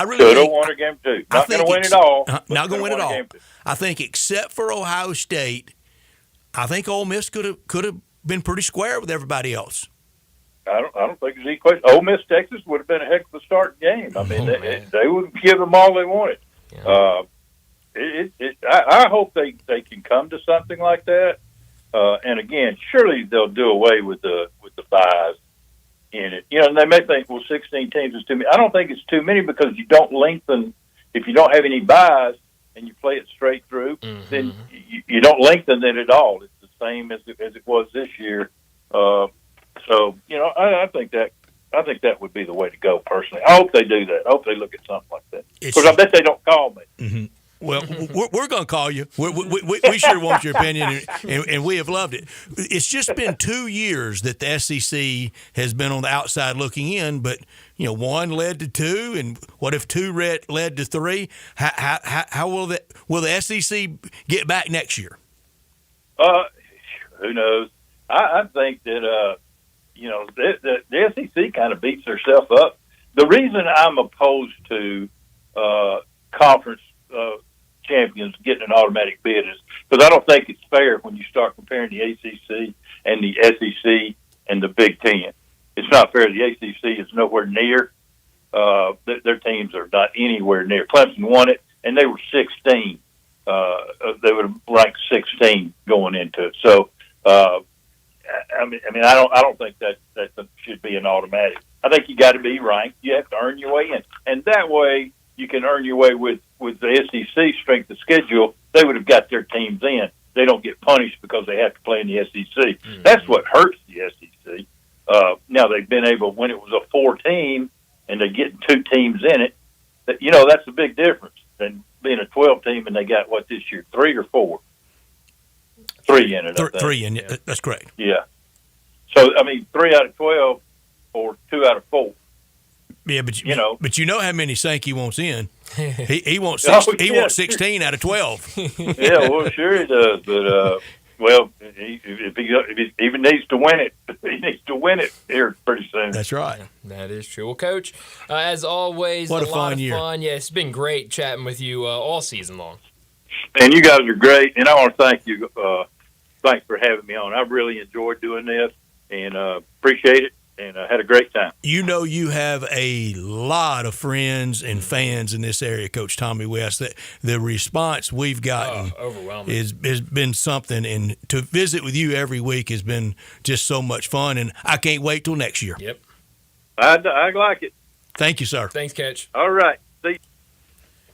really could have won a game or two. Not going to win it all. Not going to win it all. I think except for Ohio State, I think Ole Miss could have been pretty square with everybody else. I don't think there's any question. Ole Miss, Texas would have been a heck of a starting game. I mean, they would give them all they wanted. Yeah. I hope they can come to something like that. And again, surely they'll do away with the buys in it. And they may think, well, 16 teams is too many. I don't think it's too many because you don't lengthen. If you don't have any buys and you play it straight through, then you don't lengthen it at all. It's the same as it was this year. I think that would be the way to go. Personally, I hope they do that. I hope they look at something like that. Because I bet they don't call me. Mm-hmm. Well, we're going to call you. We sure want your opinion, and we have loved it. It's just been 2 years that the SEC has been on the outside looking in, but one led to two, and what if two led to three? How will the SEC get back next year? Who knows? I think that the SEC kind of beats herself up. The reason I'm opposed to conference champions getting an automatic bid is because I don't think it's fair when you start comparing the ACC and the SEC and the Big Ten. It's not fair. The ACC is nowhere near. Their teams are not anywhere near. Clemson won it, and they were 16. They would have ranked 16 going into it. So, I don't think that should be an automatic. I think you got to be ranked. You have to earn your way in, and that way you can earn your way with the SEC strength of schedule. They would have got their teams in. They don't get punished because they have to play in the SEC. Mm-hmm. That's what hurts the SEC. Now they've been able, when it was a 4-team and they get 2 teams in it, that's a big difference than being a 12-team and they got this year, 3 or 4? 3 in it. 3 in it. That's correct. Yeah. So 3 out of 12 or 2 out of 4. Yeah, but how many Sankey wants in? He wants he wants 16 out of 12. Yeah, well, sure he does. But if he even needs to win it, he needs to win it here pretty soon. That's right. That is true. Well, Coach, as always, what a lot fun of year. fun. Yeah, it's been great chatting with you all season long. And you guys are great, and I want to thank you. Thanks for having me on. I've really enjoyed doing this, and appreciate it, and had a great time. You know, you have a lot of friends and fans in this area, Coach Tommy West. That the response we've gotten overwhelming. has been something, and to visit with you every week has been just so much fun, and I can't wait till next year. Yep. I like it. Thank you, sir. Thanks, Coach. All right. See you.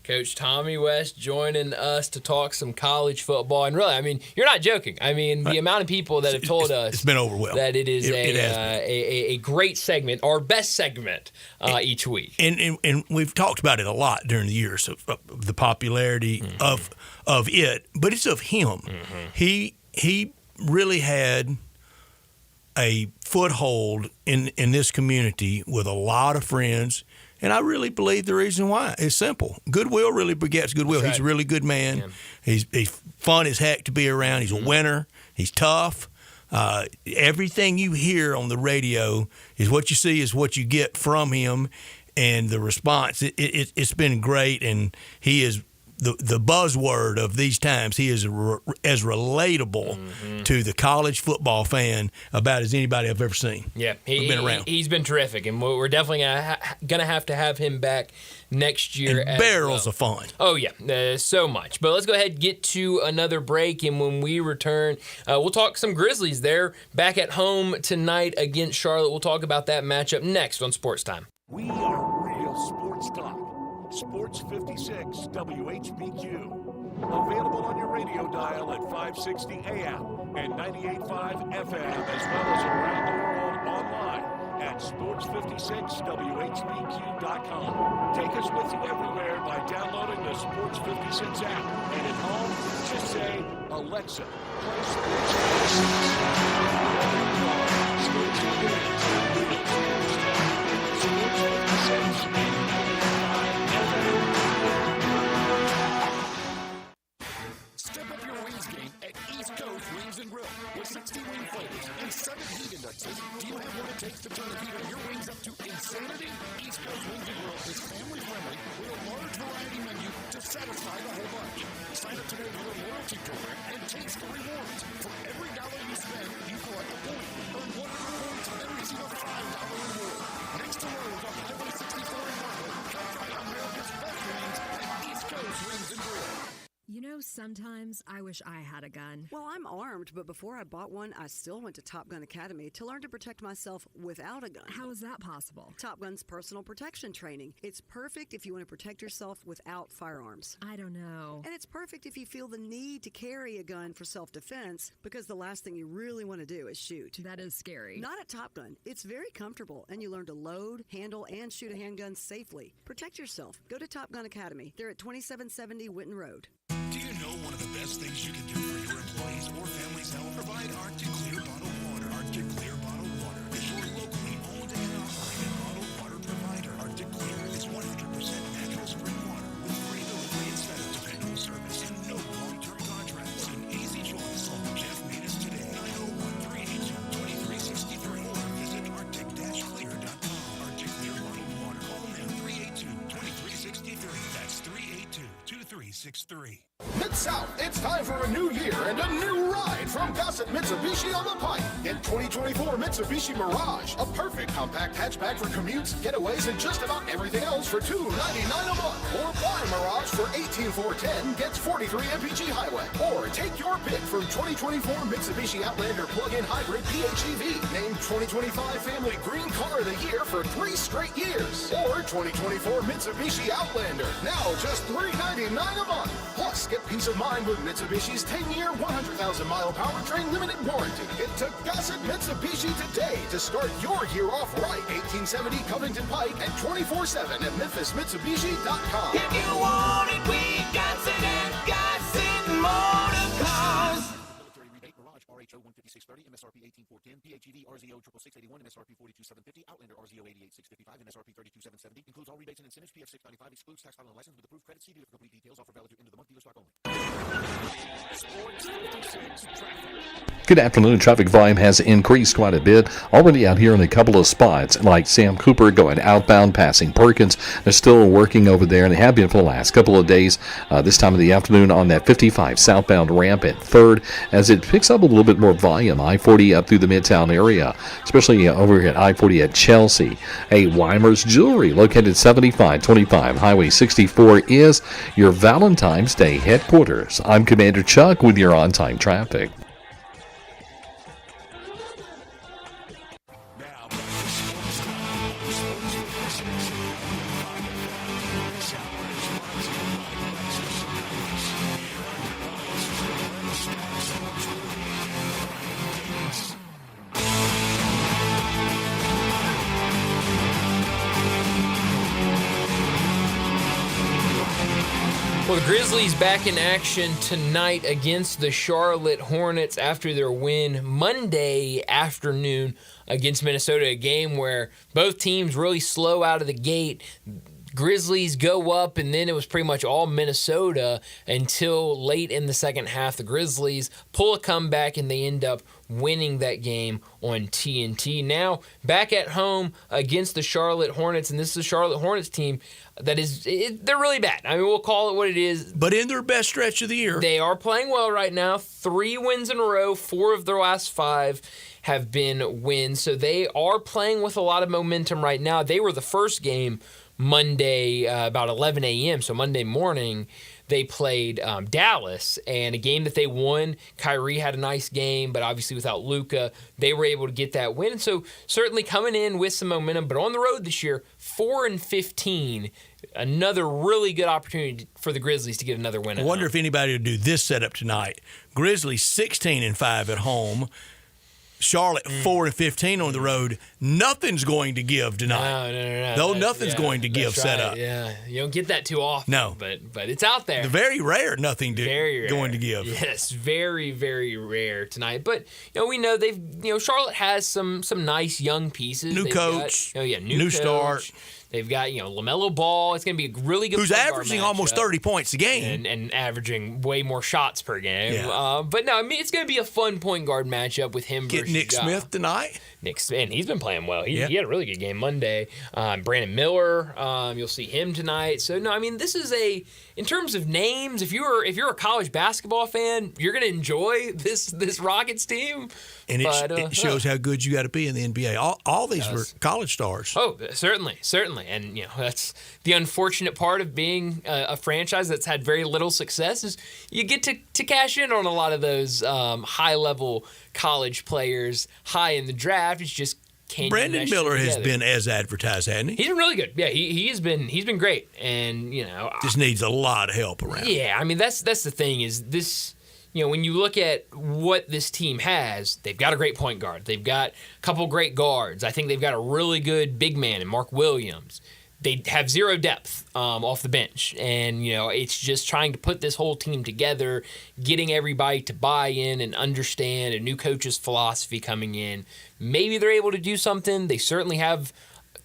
Coach Tommy West joining us to talk some college football. And really, I mean, you're not joking. I mean, the amount of people that have told us it's been overwhelming. That it is a great segment, our best segment each week. And we've talked about it a lot during the years of the popularity of it, but it's of him. He really had a foothold in this community with a lot of friends. And I really believe the reason why is simple. Goodwill really begets goodwill. Right. He's a really good man. Yeah. He's fun as heck to be around. He's a winner. He's tough. Everything you hear on the radio is what you see is what you get from him. And the response, it's been great. And he is the buzzword of these times. He is as relatable to the college football fan about as anybody I've ever seen. Yeah, he's been terrific, and we're definitely gonna have to have him back next year. And barrels of fun. Oh yeah, so much. But let's go ahead and get to another break, and when we return, we'll talk some Grizzlies. They're back at home tonight against Charlotte. We'll talk about that matchup next on Sports Time. We are real sports talk. Sports 56 WHBQ. Available on your radio dial at 560 AM and 98.5 FM, as well as around the world online at sports56whbq.com. Take us with you everywhere by downloading the Sports 56 app. And at home, just say, Alexa, play Sports 56. Sports 56. Step up your wings game at East Coast Wings and Grill with 60 wing flavors and 7 heat indexes. Do you have what it takes to turn the heat of your wings up to insanity? East Coast Wings and Grill is family friendly with a large variety menu to satisfy the whole bunch. Sign up today for a loyalty program and taste the rewards. For every dollar you spend, you collect a point. Earn 100 points and receive a $5 reward. Next to Rose on Highway 64 in Marlboro, come try America's best wings at East Coast Wings and Grill. You know, sometimes I wish I had a gun. Well, I'm armed, but before I bought one, I still went to Top Gun Academy to learn to protect myself without a gun. How is that possible? Top Gun's personal protection training. It's perfect if you want to protect yourself without firearms. I don't know. And it's perfect if you feel the need to carry a gun for self-defense, because the last thing you really want to do is shoot. That is scary. Not at Top Gun. It's very comfortable, and you learn to load, handle, and shoot a handgun safely. Protect yourself. Go to Top Gun Academy. They're at 2770 Witten Road. Do you know one of the best things you can do for your employees or family's health? Provide Arctic Clear bottled water. Arctic Clear bottled water is your locally owned and operated bottled water provider. Arctic Clear is 100% natural spring water with free delivery instead of dependable service and no long-term contracts. An easy choice. Call Jeff Metis today, 901-382-2363, or visit arctic-clear.com. Arctic Clear bottled water. Call now 382-2363. That's 382-2363. Mid-South, it's time for a new year and a new ride from Gossett Mitsubishi on the Pike. Get 2024 Mitsubishi Mirage, a perfect compact hatchback for commutes, getaways, and just about everything else for $299 a month. Or buy Mirage for $18,410, gets 43 MPG highway. Or take your pick from 2024 Mitsubishi Outlander plug-in hybrid PHEV, named 2025 Family Green Car of the Year for 3 straight years. Or 2024 Mitsubishi Outlander, now just $399 a month. Plus, get peace of mind with Mitsubishi's 10-year, 100,000-mile powertrain limited warranty. Get to Gossett Mitsubishi today to start your year off right. 1870 Covington Pike and 24/7 at MemphisMitsubishi.com. If you want it, we got it at Gossett Motor Cars. ISO 15630, MSRP 18410, PHEV RZO 66681, MSRP 42750, Outlander RZO 88655, MSRP 32770. Includes all rebates and incentives. PF 695 excludes tax title and license with approved credit. See dealer for complete details. Offer valid through end of the month. Dealer stock only. Sports 56 traffic. Good afternoon. Traffic volume has increased quite a bit. Already out here in a couple of spots, like Sam Cooper going outbound, passing Perkins. They're still working over there, and they have been for the last couple of days. This time of the afternoon on that 55 southbound ramp at 3rd, as it picks up a little bit more volume. I-40 up through the Midtown area, especially over here at I-40 at Chelsea. Weimer's Jewelry, located 7525 Highway 64, is your Valentine's Day headquarters. I'm Commander Chuck with your on-time traffic. Well, the Grizzlies back in action tonight against the Charlotte Hornets after their win Monday afternoon against Minnesota, a game where both teams really slow out of the gate. Grizzlies go up, and then it was pretty much all Minnesota until late in the second half. The Grizzlies pull a comeback, and they end up winning that game on TNT. Now, back at home against the Charlotte Hornets, and this is a Charlotte Hornets team that is, they're really bad. I mean, we'll call it what it is. But in their best stretch of the year. They are playing well right now. 3 wins in a row. 4 of their last 5 have been wins. So they are playing with a lot of momentum right now. They were the first game Monday about 11 a.m., so Monday morning. They played Dallas, and a game that they won. Kyrie had a nice game, but obviously without Luka, they were able to get that win. And so certainly coming in with some momentum, but on the road this year, 4-15, another really good opportunity for the Grizzlies to get another win. I wonder if anybody would do this setup tonight. Grizzlies 16-5 at home. Charlotte 4-15 on the road. Nothing's going to give tonight. No. Nothing's going to give setup. Yeah, you don't get that too often. No, but it's out there. The very rare nothing going to give. Yes, very very rare tonight. But we know Charlotte has some nice young pieces. New coach. New start. They've got, LaMelo Ball. It's going to be a really good who's averaging almost 30 points a game. And averaging way more shots per game. Yeah. But no, I mean, it's going to be a fun point guard matchup with him versus Nick Smith tonight. And he's been playing well. He had a really good game Monday. Brandon Miller, you'll see him tonight. So, no, I mean, this is in terms of names, if you're a college basketball fan, you're going to enjoy this Rockets team. And it shows how good you got to be in the NBA. All these were college stars. Oh, certainly. And, that's the unfortunate part of being a franchise that's had very little success is you get to cash in on a lot of those high-level college players high in the draft. It's just Brandon Miller has been as advertised, hasn't he? He's been really good. Yeah, he's been great. And, just needs a lot of help around. Yeah, I mean, that's the thing is this – when you look at what this team has, they've got a great point guard. They've got a couple great guards. I think they've got a really good big man in Mark Williams. They have zero depth off the bench. And, it's just trying to put this whole team together, getting everybody to buy in and understand a new coach's philosophy coming in. Maybe they're able to do something. They certainly have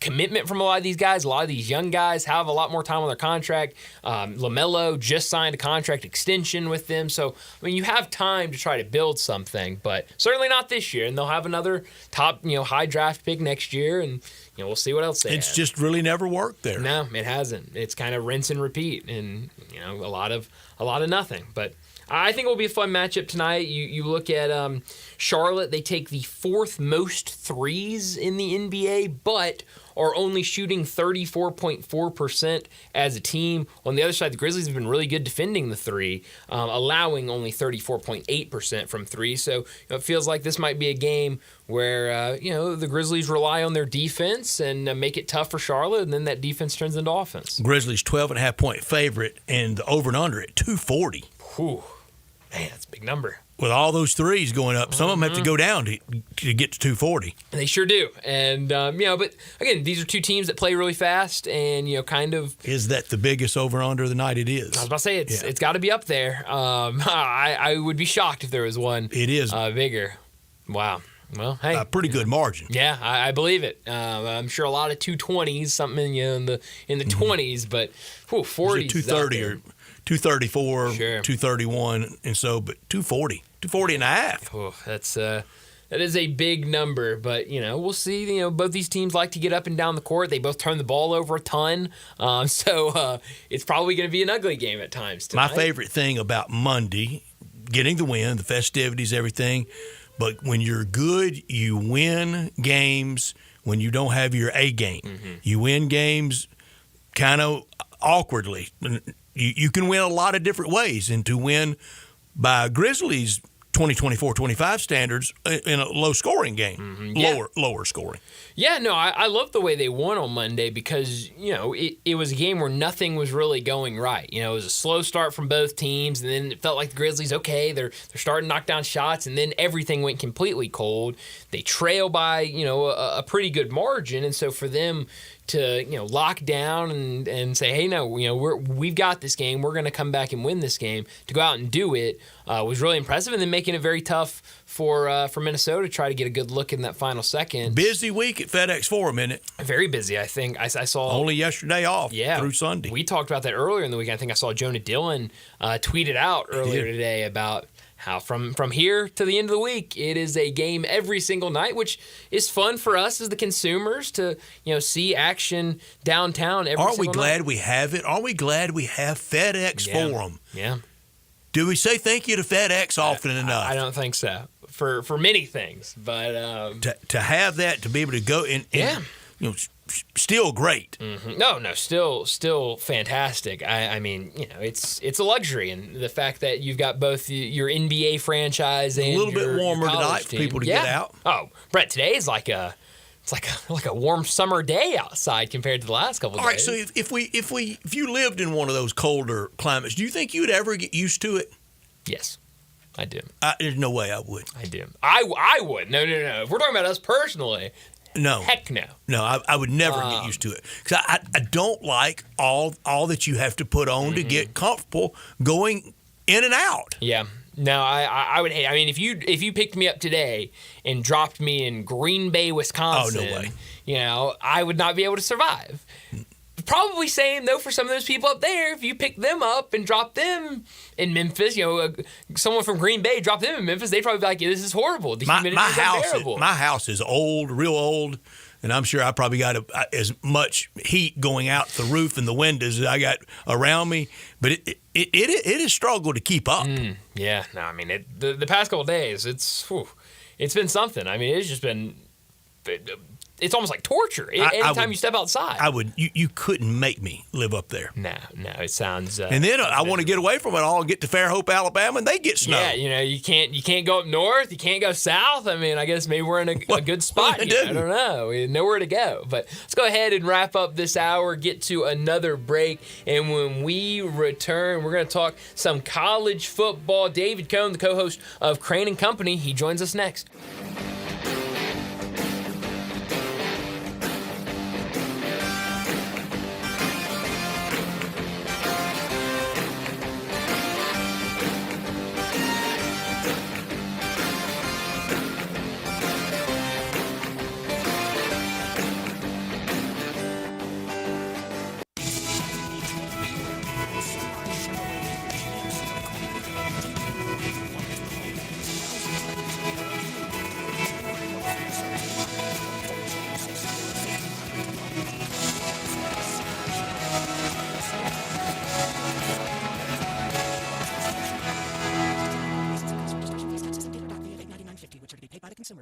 commitment from a lot of these guys. A lot of these young guys have a lot more time on their contract. LaMelo just signed a contract extension with them. So, I mean, you have time to try to build something, but certainly not this year. And they'll have another top, high draft pick next year, and we'll see what else they have. It's just really never worked there. No, it hasn't. It's kind of rinse and repeat, and a lot of nothing. But I think it will be a fun matchup tonight. You look at Charlotte; they take the 4th most threes in the NBA, but are only shooting 34.4% as a team. On the other side, the Grizzlies have been really good defending the 3, allowing only 34.8% from 3. So it feels like this might be a game where the Grizzlies rely on their defense and make it tough for Charlotte, and then that defense turns into offense. Grizzlies 12.5-point favorite, and the over and under at 240. Whew. Man, that's a big number. With all those threes going up, some of them have to go down to get to 240. They sure do. And, but again, these are two teams that play really fast and, kind of. Is that the biggest over-under of the night? It is. I was about to say, it's got to be up there. I would be shocked if there was one. It is bigger. Wow. Well, hey, a pretty good margin. Yeah, I believe it. I'm sure a lot of 220s, something in the 20s, but 40s, 230 or 234, sure. 231, and so, but 240 and a half. Oh, that is a big number, but we'll see. Both these teams like to get up and down the court. They both turn the ball over a ton, so it's probably going to be an ugly game at times tonight. My favorite thing about Monday, getting the win, the festivities, everything. But when you're good, you win games when you don't have your A game. Mm-hmm. You win games kind of awkwardly. You can win a lot of different ways, and to win by Grizzlies' 2024-25 standards in a low-scoring game, mm-hmm. Yeah. lower scoring. Yeah, no, I love the way they won on Monday because, it was a game where nothing was really going right. It was a slow start from both teams, and then it felt like the Grizzlies, okay, they're starting to knock down shots, and then everything went completely cold. They trail by, a pretty good margin, and so for them to lock down and say, hey, no, we've got this game, we're going to come back and win this game, to go out and do it was really impressive, and then making it very tough for Minnesota to try to get a good look in that final second. Busy week at FedEx Forum, isn't it? Very busy, I think. I saw only yesterday off through Sunday. We talked about that earlier in the week. I think I saw Jonah Dillon tweet it out earlier today about how from here to the end of the week, it is a game every single night, which is fun for us as the consumers to see action downtown every Aren't single we glad night. we have it? Aren't we glad we have FedEx Forum? Yeah. Do we say thank you to FedEx often enough? I don't think so. For many things, but to have that, to be able to go in, still great. Mm-hmm. No, still fantastic. I mean, it's a luxury, and the fact that you've got both your NBA franchise and a little bit warmer tonight for people to get out. Oh, Brett, today is like a warm summer day outside compared to the last couple of days. All right, so if you lived in one of those colder climates, do you think you'd ever get used to it? Yes. I do. There's no way I would. I do. I would. No. If we're talking about us personally, no. Heck no. No, I would never get used to it. Because I don't like all that you have to put on to get comfortable going in and out. Yeah. No, I would hate. I mean, if you picked me up today and dropped me in Green Bay, Wisconsin, oh, no way. I would not be able to survive. Probably same though for some of those people up there. If you pick them up and drop them in Memphis, someone from Green Bay drop them in Memphis, they'd probably be like, "This is horrible. The humidity is unbearable." My house is old, real old, and I'm sure I probably got as much heat going out the roof and the windows as I got around me. But it has struggled to keep up. Yeah, no, I mean the past couple of days, it's been something. I mean, it's just been. It's almost like torture anytime you step outside. You couldn't make me live up there. No, it sounds. And then I want to get away from it all and get to Fairhope, Alabama, and they get snow. Yeah, you can't go up north. You can't go south. I mean, I guess maybe we're in a good spot here. I don't know. We have nowhere to go. But let's go ahead and wrap up this hour, get to another break, and when we return, we're going to talk some college football. David Cohn, the co-host of Crane & Company, he joins us next.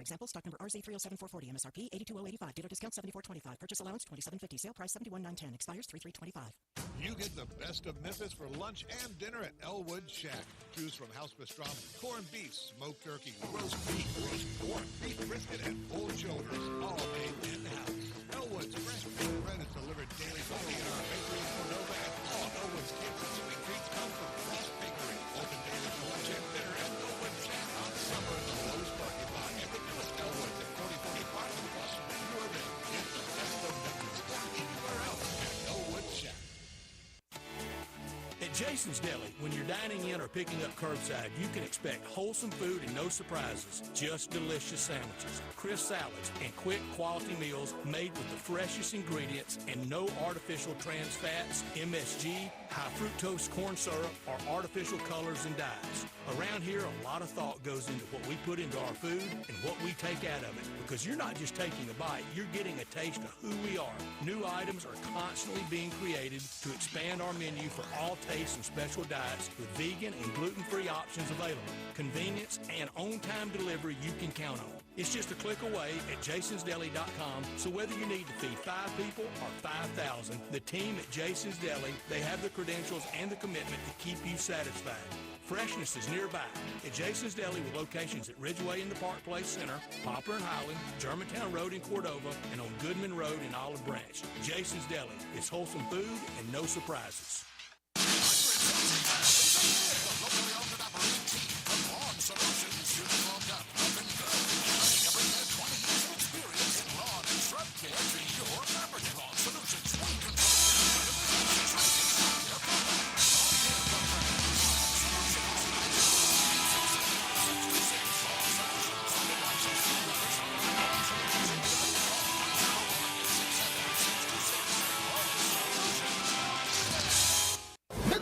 Example, stock number RZ307440, MSRP 82085, dealer discount 7425, purchase allowance 2750, sale price 71910, expires 3325. You get the best of Memphis for lunch and dinner at Elwood Shack. Choose from house pastrami, corned beef, smoked turkey, roast beef, roast pork, beef brisket, and pulled shoulders, all made in-house. Elwood's fresh baked bread is delivered daily only in our bakery in Cordova, and all Elwood's gifts and sweet treats come from Frost Bakery. Open daily for lunch and dinner at Elwood Shack on summer in the Lowe's parking lot. And the newest Elwood's at 4045 across from the Urban. Get the best of Memphis, not anywhere else at Elwood Shack. At Jason's Deli, when you're dining in or picking up curbside, you can expect wholesome food and no surprises, just delicious sandwiches, crisp salads, and quick quality meals made with the freshest ingredients and no artificial trans fats, MSG, high fructose corn syrup, or artificial colors and dyes. Around here, a lot of thought goes into what we put into our food and what we take out of it, because you're not just taking a bite, you're getting a taste of who we are. New items are constantly being created to expand our menu for all tastes and special diets with vegan and gluten-free options available. Convenience and on-time delivery you can count on. It's just a click away at jasonsdeli.com, so whether you need to feed 5 people or 5,000, the team at Jason's Deli, they have the credentials and the commitment to keep you satisfied. Freshness is nearby at Jason's Deli with locations at Ridgeway in the Park Place Center, Poplar and Highland, Germantown Road in Cordova, and on Goodman Road in Olive Branch. Jason's Deli. It's wholesome food and no surprises.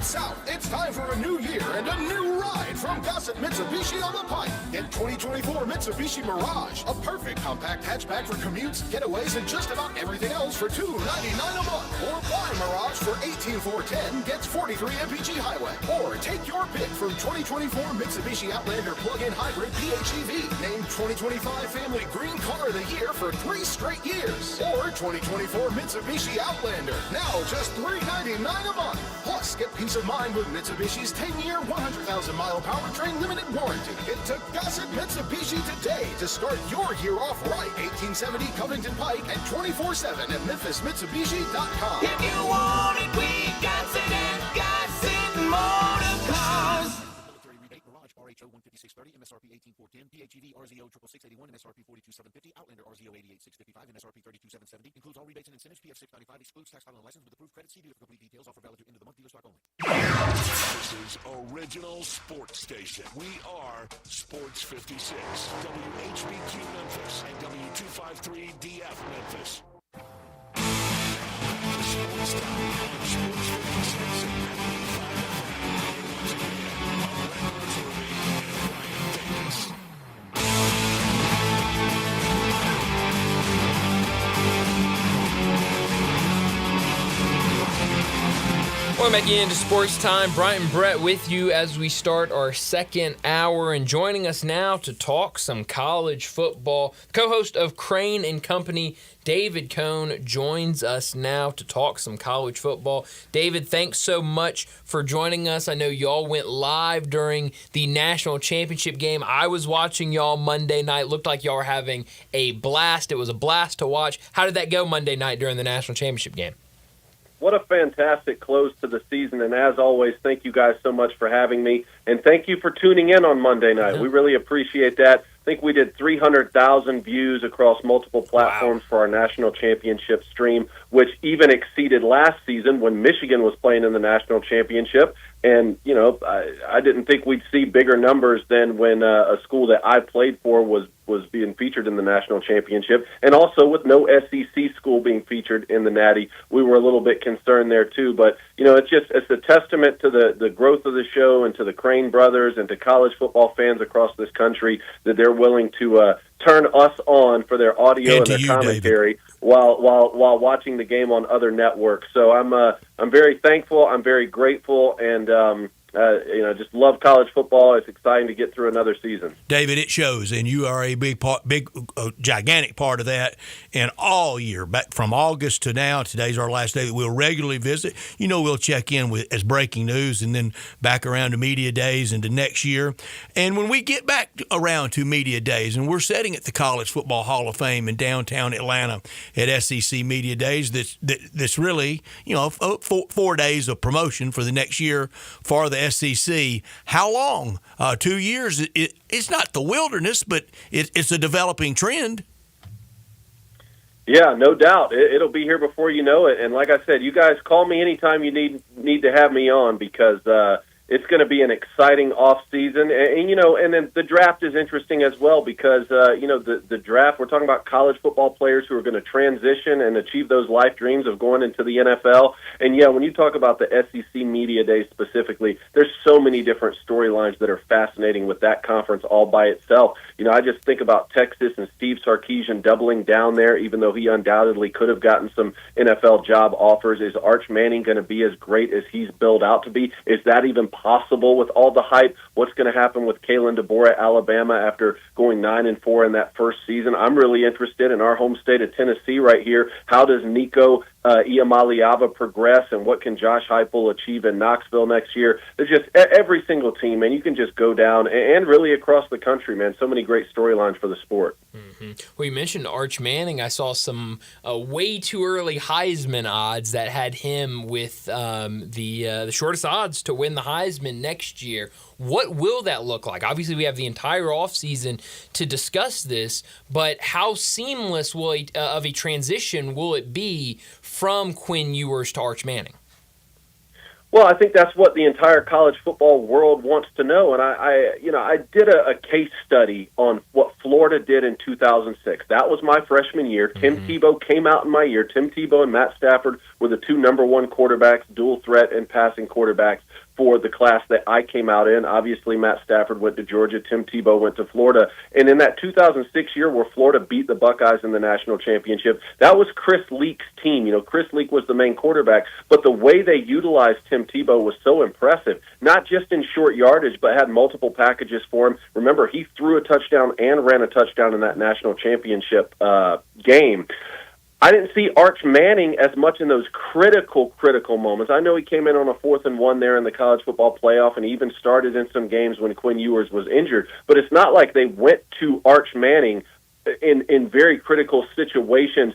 South, it's time for a new year and a new ride from Gossett Mitsubishi on the Pike. Get 2024 Mitsubishi Mirage, a perfect compact hatchback for commutes, getaways, and just about everything else for $299 a month. Or buy Mirage for $18,410, gets 43 mpg highway. Or take your pick from 2024 Mitsubishi Outlander plug-in hybrid PHEV, named 2025 Family Green Car of the Year for 3 straight years. Or 2024 Mitsubishi Outlander, now just $399 a month. Plus, get peace of mind with Mitsubishi's 10-year, 100,000-mile powertrain limited warranty. Get to Gossett Mitsubishi today to start your year off right. 1870 Covington Pike and 24/7 at MemphisMitsubishi.com. If you want it, we got it at Gossett Motor Cars. Military rebate Mirage RHO 15630, MSRP 18410, PHEV RZO 66681, MSRP 42750, Outlander RZO 88655, MSRP 32770. Includes all rebates and incentives. PF 695 excludes tax title and license with approved credit. See dealer for complete details. Offer valid to end of the month. Dealer stock only. This is Original Sports Station. We are Sports 56, WHBQ Memphis, and W253DF Memphis. The Sports Time on Sports 56 and 95. Once again, Brett Irving and Ryan Davis. Welcome back into Sports Time. Bryant and Brett with you as we start our second hour. And joining us now to talk some college football, co-host of Crane and Company, David Cohn, joins us now to talk some college football. David, thanks so much for joining us. I know y'all went live during the national championship game. I was watching y'all Monday night. Looked like y'all were having a blast. It was a blast to watch. How did that go Monday night during the national championship game? What a fantastic close to the season, and as always, thank you guys so much for having me, and thank you for tuning in on Monday night. We really appreciate that. I think we did 300,000 views across multiple platforms for our national championship stream, which even exceeded last season when Michigan was playing in the national championship. And, you know, I didn't think we'd see bigger numbers than when a school that I played for was being featured in the national championship. And also with no SEC school being featured in the Natty, we were a little bit concerned there too. But, you know, it's a testament to the growth of the show and to the Crane brothers and to college football fans across this country that they're willing to turn us on for their audio and their commentary while watching the game on other networks. So I'm very thankful. I'm very grateful, and just love college football. It's exciting to get through another season. David, it shows, and you are a gigantic part of that. And all year, back from August to now, today's our last day that we'll regularly visit. You know, we'll check in with as breaking news, and then back around to media days into next year. And when we get back around to media days, and we're sitting at the College Football Hall of Fame in downtown Atlanta at SEC Media Days, that's really, you know, 4 days of promotion for the next year for the SEC. How long? 2 years. It's not the wilderness, but it's a developing trend. Yeah, no doubt. It'll be here before you know it. And like I said, you guys call me anytime you need to have me on, because it's going to be an exciting off season. And then the draft is interesting as well, because the draft, we're talking about college football players who are going to transition and achieve those life dreams of going into the NFL. And yeah, when you talk about the SEC Media Days specifically, there's so many different storylines that are fascinating with that conference all by itself. I just think about Texas and Steve Sarkisian doubling down there, even though he undoubtedly could have gotten some NFL job offers. Is Arch Manning going to be as great as he's billed out to be? Is that even possible with all the hype? What's going to happen with Kalen DeBoer at Alabama after going 9-4 in that first season? I'm really interested in our home state of Tennessee right here. How does Nico Iamaleava progress, and what can Josh Heupel achieve in Knoxville next year? There's just every single team, man. You can just go down and really across the country, man. So many great storylines for the sport. Mm-hmm. Well, you mentioned Arch Manning. I saw some way too early Heisman odds that had him with the shortest odds to win the Heisman next year. What will that look like? Obviously, we have the entire offseason to discuss this, but how seamless of a transition will it be from Quinn Ewers to Arch Manning? Well, I think that's what the entire college football world wants to know. And I did a case study on what Florida did in 2006. That was my freshman year. Mm-hmm. Tim Tebow came out in my year. Tim Tebow and Matt Stafford were the two number one quarterbacks, dual threat and passing quarterbacks for the class that I came out in. Obviously, Matt Stafford went to Georgia. Tim Tebow went to Florida. And in that 2006 year where Florida beat the Buckeyes in the national championship, that was Chris Leak's team. Chris Leak was the main quarterback, but the way they utilized Tim Tebow was so impressive, not just in short yardage, but had multiple packages for him. Remember, he threw a touchdown and ran a touchdown in that national championship game. I didn't see Arch Manning as much in those critical moments. I know he came in on a 4th and 1 there in the college football playoff, and he even started in some games when Quinn Ewers was injured. But it's not like they went to Arch Manning in very critical situations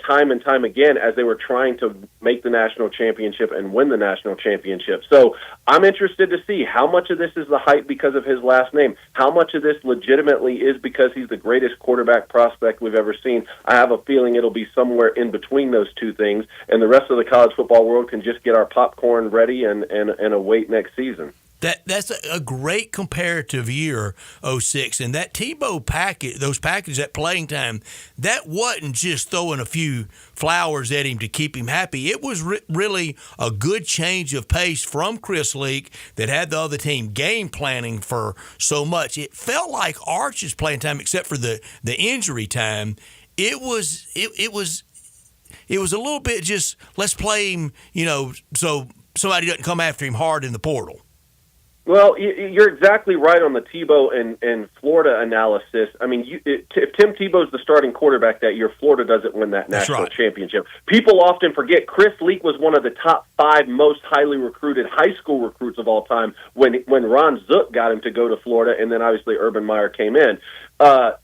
time and time again as they were trying to make the national championship and win the national championship. So I'm interested to see how much of this is the hype because of his last name, how much of this legitimately is because he's the greatest quarterback prospect we've ever seen. I have a feeling it'll be somewhere in between those two things, and the rest of the college football world can just get our popcorn ready and await next season. That's a great comparative year, 06, and that Tebow package, those packages at playing time, that wasn't just throwing a few flowers at him to keep him happy. It was really a good change of pace from Chris Leak that had the other team game planning for so much. It felt like Arch's playing time, except for the injury time. It was a little bit just let's play him, so somebody doesn't come after him hard in the portal. Well, you're exactly right on the Tebow and Florida analysis. I mean, if Tim Tebow's the starting quarterback that year, Florida doesn't win that national championship. People often forget Chris Leak was one of the top 5 most highly recruited high school recruits of all time when Ron Zook got him to go to Florida, and then obviously Urban Meyer came in.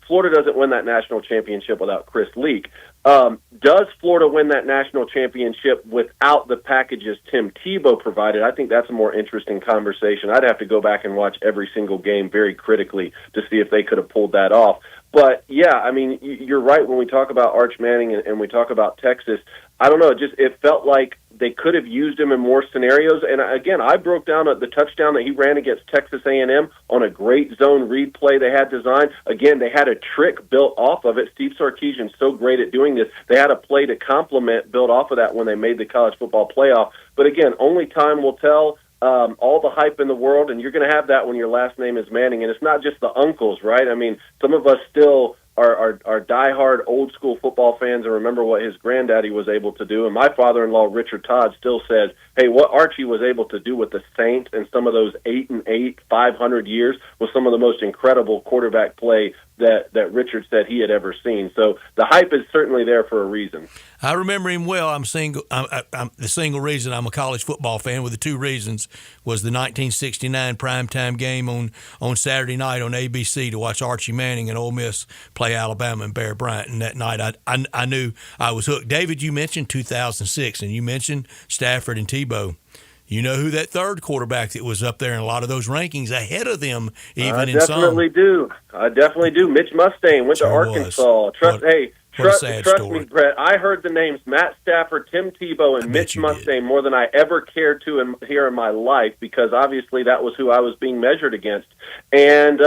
Florida doesn't win that national championship without Chris Leak. Does Florida win that national championship without the packages Tim Tebow provided? I think that's a more interesting conversation. I'd have to go back and watch every single game very critically to see if they could have pulled that off. But, yeah, I mean, you're right when we talk about Arch Manning and we talk about Texas. I don't know, it felt like they could have used him in more scenarios. And, again, I broke down the touchdown that he ran against Texas A&M on a great zone read play they had designed. Again, they had a trick built off of it. Steve Sarkisian's so great at doing this. They had a play to complement built off of that when they made the college football playoff. But, again, only time will tell. All the hype in the world, and you're going to have that when your last name is Manning. And it's not just the uncles, right? I mean, some of us still are diehard old school football fans and remember what his granddaddy was able to do. And my father-in-law, Richard Todd, still says, hey, what Archie was able to do with the Saints and some of those 8-8, 500 years was some of the most incredible quarterback play that Richard said he had ever seen. So the hype is certainly there for a reason. I remember him well. I'm the single reason I'm a college football fan, with the 2 reasons, was the 1969 primetime game on Saturday night on ABC to watch Archie Manning and Ole Miss play Alabama and Bear Bryant. And that night I knew I was hooked. David, you mentioned 2006, and you mentioned Stafford and Tebow. You know who that third quarterback that was up there in a lot of those rankings ahead of them, even in some? I definitely do. Mitch Mustaine went to Arkansas. What a sad trust story. me, Brett, I heard the names Matt Stafford, Tim Tebow, and Mitch Mustain more than I ever cared to hear in my life, because obviously that was who I was being measured against. And,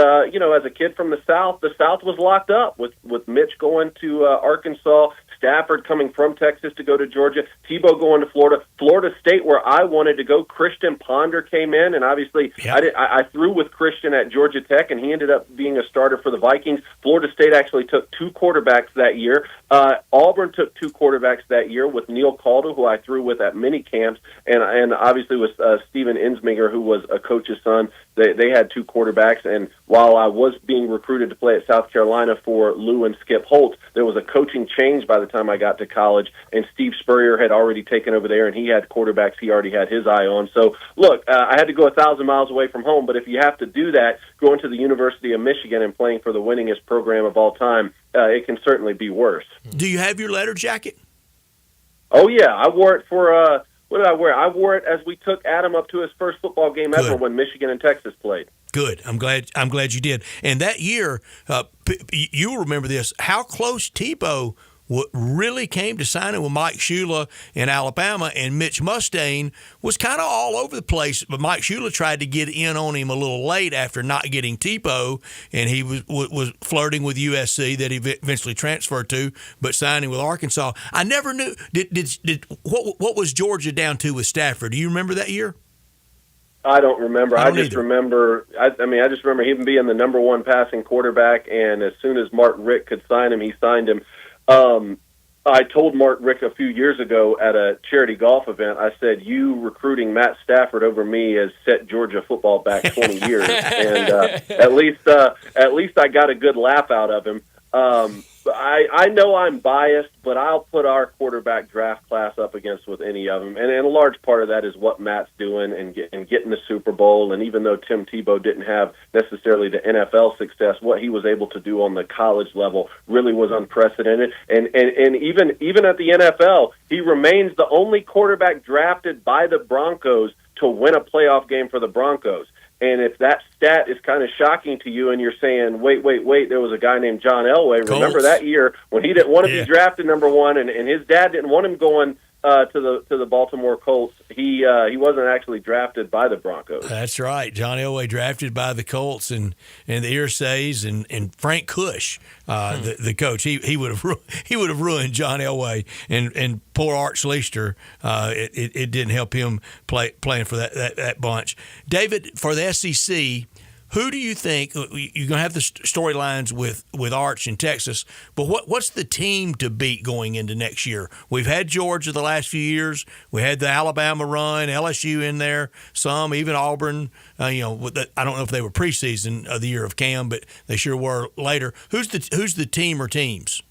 as a kid from the South was locked up with Mitch going to Arkansas, Stafford coming from Texas to go to Georgia, Tebow going to Florida State, where I wanted to go. Christian Ponder came in, and obviously I threw with Christian at Georgia Tech, and he ended up being a starter for the Vikings. Florida State actually took 2 quarterbacks that year. Auburn took 2 quarterbacks that year with Neil Calder, who I threw with at mini camps, and obviously with Steven Insminger, who was a coach's son. They had 2 quarterbacks, and while I was being recruited to play at South Carolina for Lou and Skip Holtz, there was a coaching change by the time I got to college, and Steve Spurrier had already taken over there, and he had quarterbacks he already had his eye on. So, look, I had to go 1,000 miles away from home, but if you have to do that, going to the University of Michigan and playing for the winningest program of all time, it can certainly be worse. Do you have your letter jacket? Oh, yeah. I wore it for what did I wear? I wore it as we took Adam up to his first football game ever when Michigan and Texas played. Good. I'm glad you did. And that year, you'll remember this, how close Tebow really came to signing with Mike Shula in Alabama, and Mitch Mustain was kind of all over the place, but Mike Shula tried to get in on him a little late after not getting Tebow, and he was flirting with USC that he eventually transferred to, but signing with Arkansas. I never knew. What was Georgia down to with Stafford? Do you remember that year? I don't remember. I just either. remember. I just remember him being the number 1 passing quarterback, and as soon as Mark Richt could sign him, he signed him. I told Mark Richt a few years ago at a charity golf event, I said, you recruiting Matt Stafford over me has set Georgia football back 20 years. And at least I got a good laugh out of him. I know I'm biased, but I'll put our quarterback draft class up against with any of them. And a large part of that is what Matt's doing and getting the Super Bowl. And even though Tim Tebow didn't have necessarily the NFL success, what he was able to do on the college level really was unprecedented. And even at the NFL, he remains the only quarterback drafted by the Broncos to win a playoff game for the Broncos. And if that stat is kind of shocking to you and you're saying, wait, there was a guy named John Elway. Colts. Remember that year when he didn't want to be drafted number 1 and his dad didn't want him going to the Baltimore Colts. He wasn't actually drafted by the Broncos. That's right. John Elway drafted by the Colts and the Irsays and Frank Cush, the coach. He would have ruined John Elway and poor Art Schlichter. It didn't help him playing for that bunch. David, for the SEC, who do you think you're going to have the storylines with Arch in Texas? But what's the team to beat going into next year? We've had Georgia the last few years. We had the Alabama run, LSU in there, some even Auburn. I don't know if they were preseason of the year of Cam, but they sure were later. Who's the team or teams?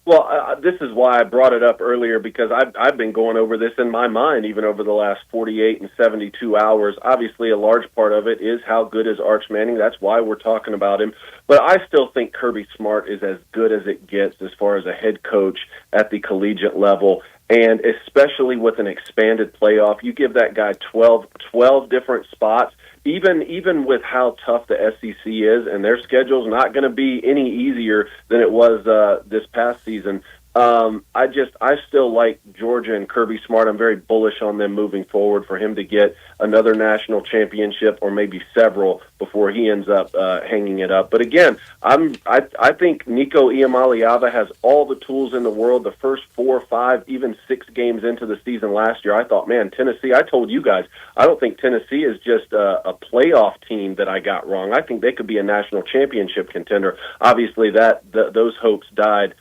Well, this is why I brought it up earlier, because I've been going over this in my mind even over the last 48 and 72 hours. Obviously, a large part of it is how good is Arch Manning. That's why we're talking about him. But I still think Kirby Smart is as good as it gets as far as a head coach at the collegiate level. And especially with an expanded playoff, you give that guy 12 different spots. Even with how tough the SEC is, and their schedule's not going to be any easier than it was this past season, I still like Georgia and Kirby Smart. I'm very bullish on them moving forward for him to get another national championship or maybe several before he ends up hanging it up. But again, I think Nico Iamaleava has all the tools in the world. The first 4, 5, even 6 games into the season last year, I thought, man, Tennessee, I told you guys, I don't think Tennessee is just a playoff team that I got wrong. I think they could be a national championship contender. Obviously, those hopes died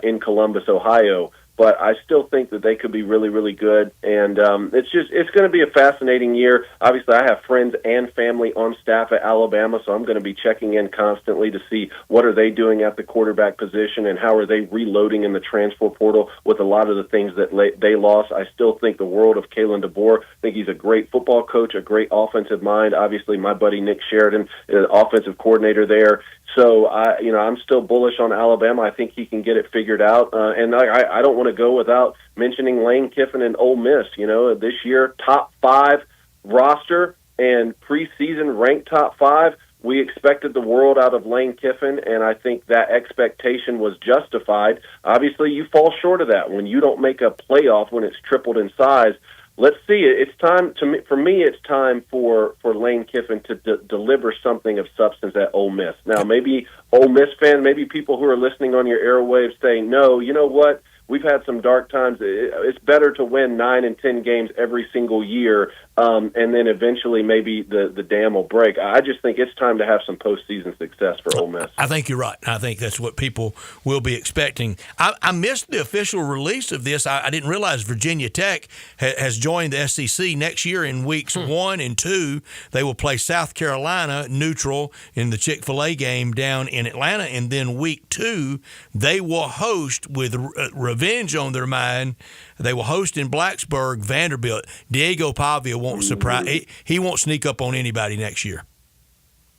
in Columbus, Ohio, but I still think that they could be really, really good. And it's going to be a fascinating year. Obviously, I have friends and family on staff at Alabama, so I'm going to be checking in constantly to see what are they doing at the quarterback position and how are they reloading in the transfer portal with a lot of the things that they lost. I still think the world of Kalen DeBoer. I think he's a great football coach, a great offensive mind. Obviously, my buddy Nick Sheridan, offensive coordinator there. So I'm still bullish on Alabama. I think he can get it figured out, and I don't want to go without mentioning Lane Kiffin and Ole Miss. This year top 5 roster and preseason ranked top 5. We expected the world out of Lane Kiffin, and I think that expectation was justified. Obviously, you fall short of that when you don't make a playoff when it's tripled in size. Let's see. It's time for me. It's time for Lane Kiffin to deliver something of substance at Ole Miss. Now, maybe Ole Miss fans, maybe people who are listening on your airwaves saying, no, you know what? We've had some dark times. It's better to win 9 and 10 games every single year, and then eventually maybe the dam will break. I just think it's time to have some postseason success for Ole Miss. I think you're right. I think that's what people will be expecting. I missed the official release of this. I didn't realize Virginia Tech has joined the SEC next year in weeks 1 and 2. They will play South Carolina neutral in the Chick-fil-A game down in Atlanta, and then week 2 they will host with revenge on their mind. They will host in Blacksburg Vanderbilt. Diego Pavia won't surprise. He won't sneak up on anybody next year.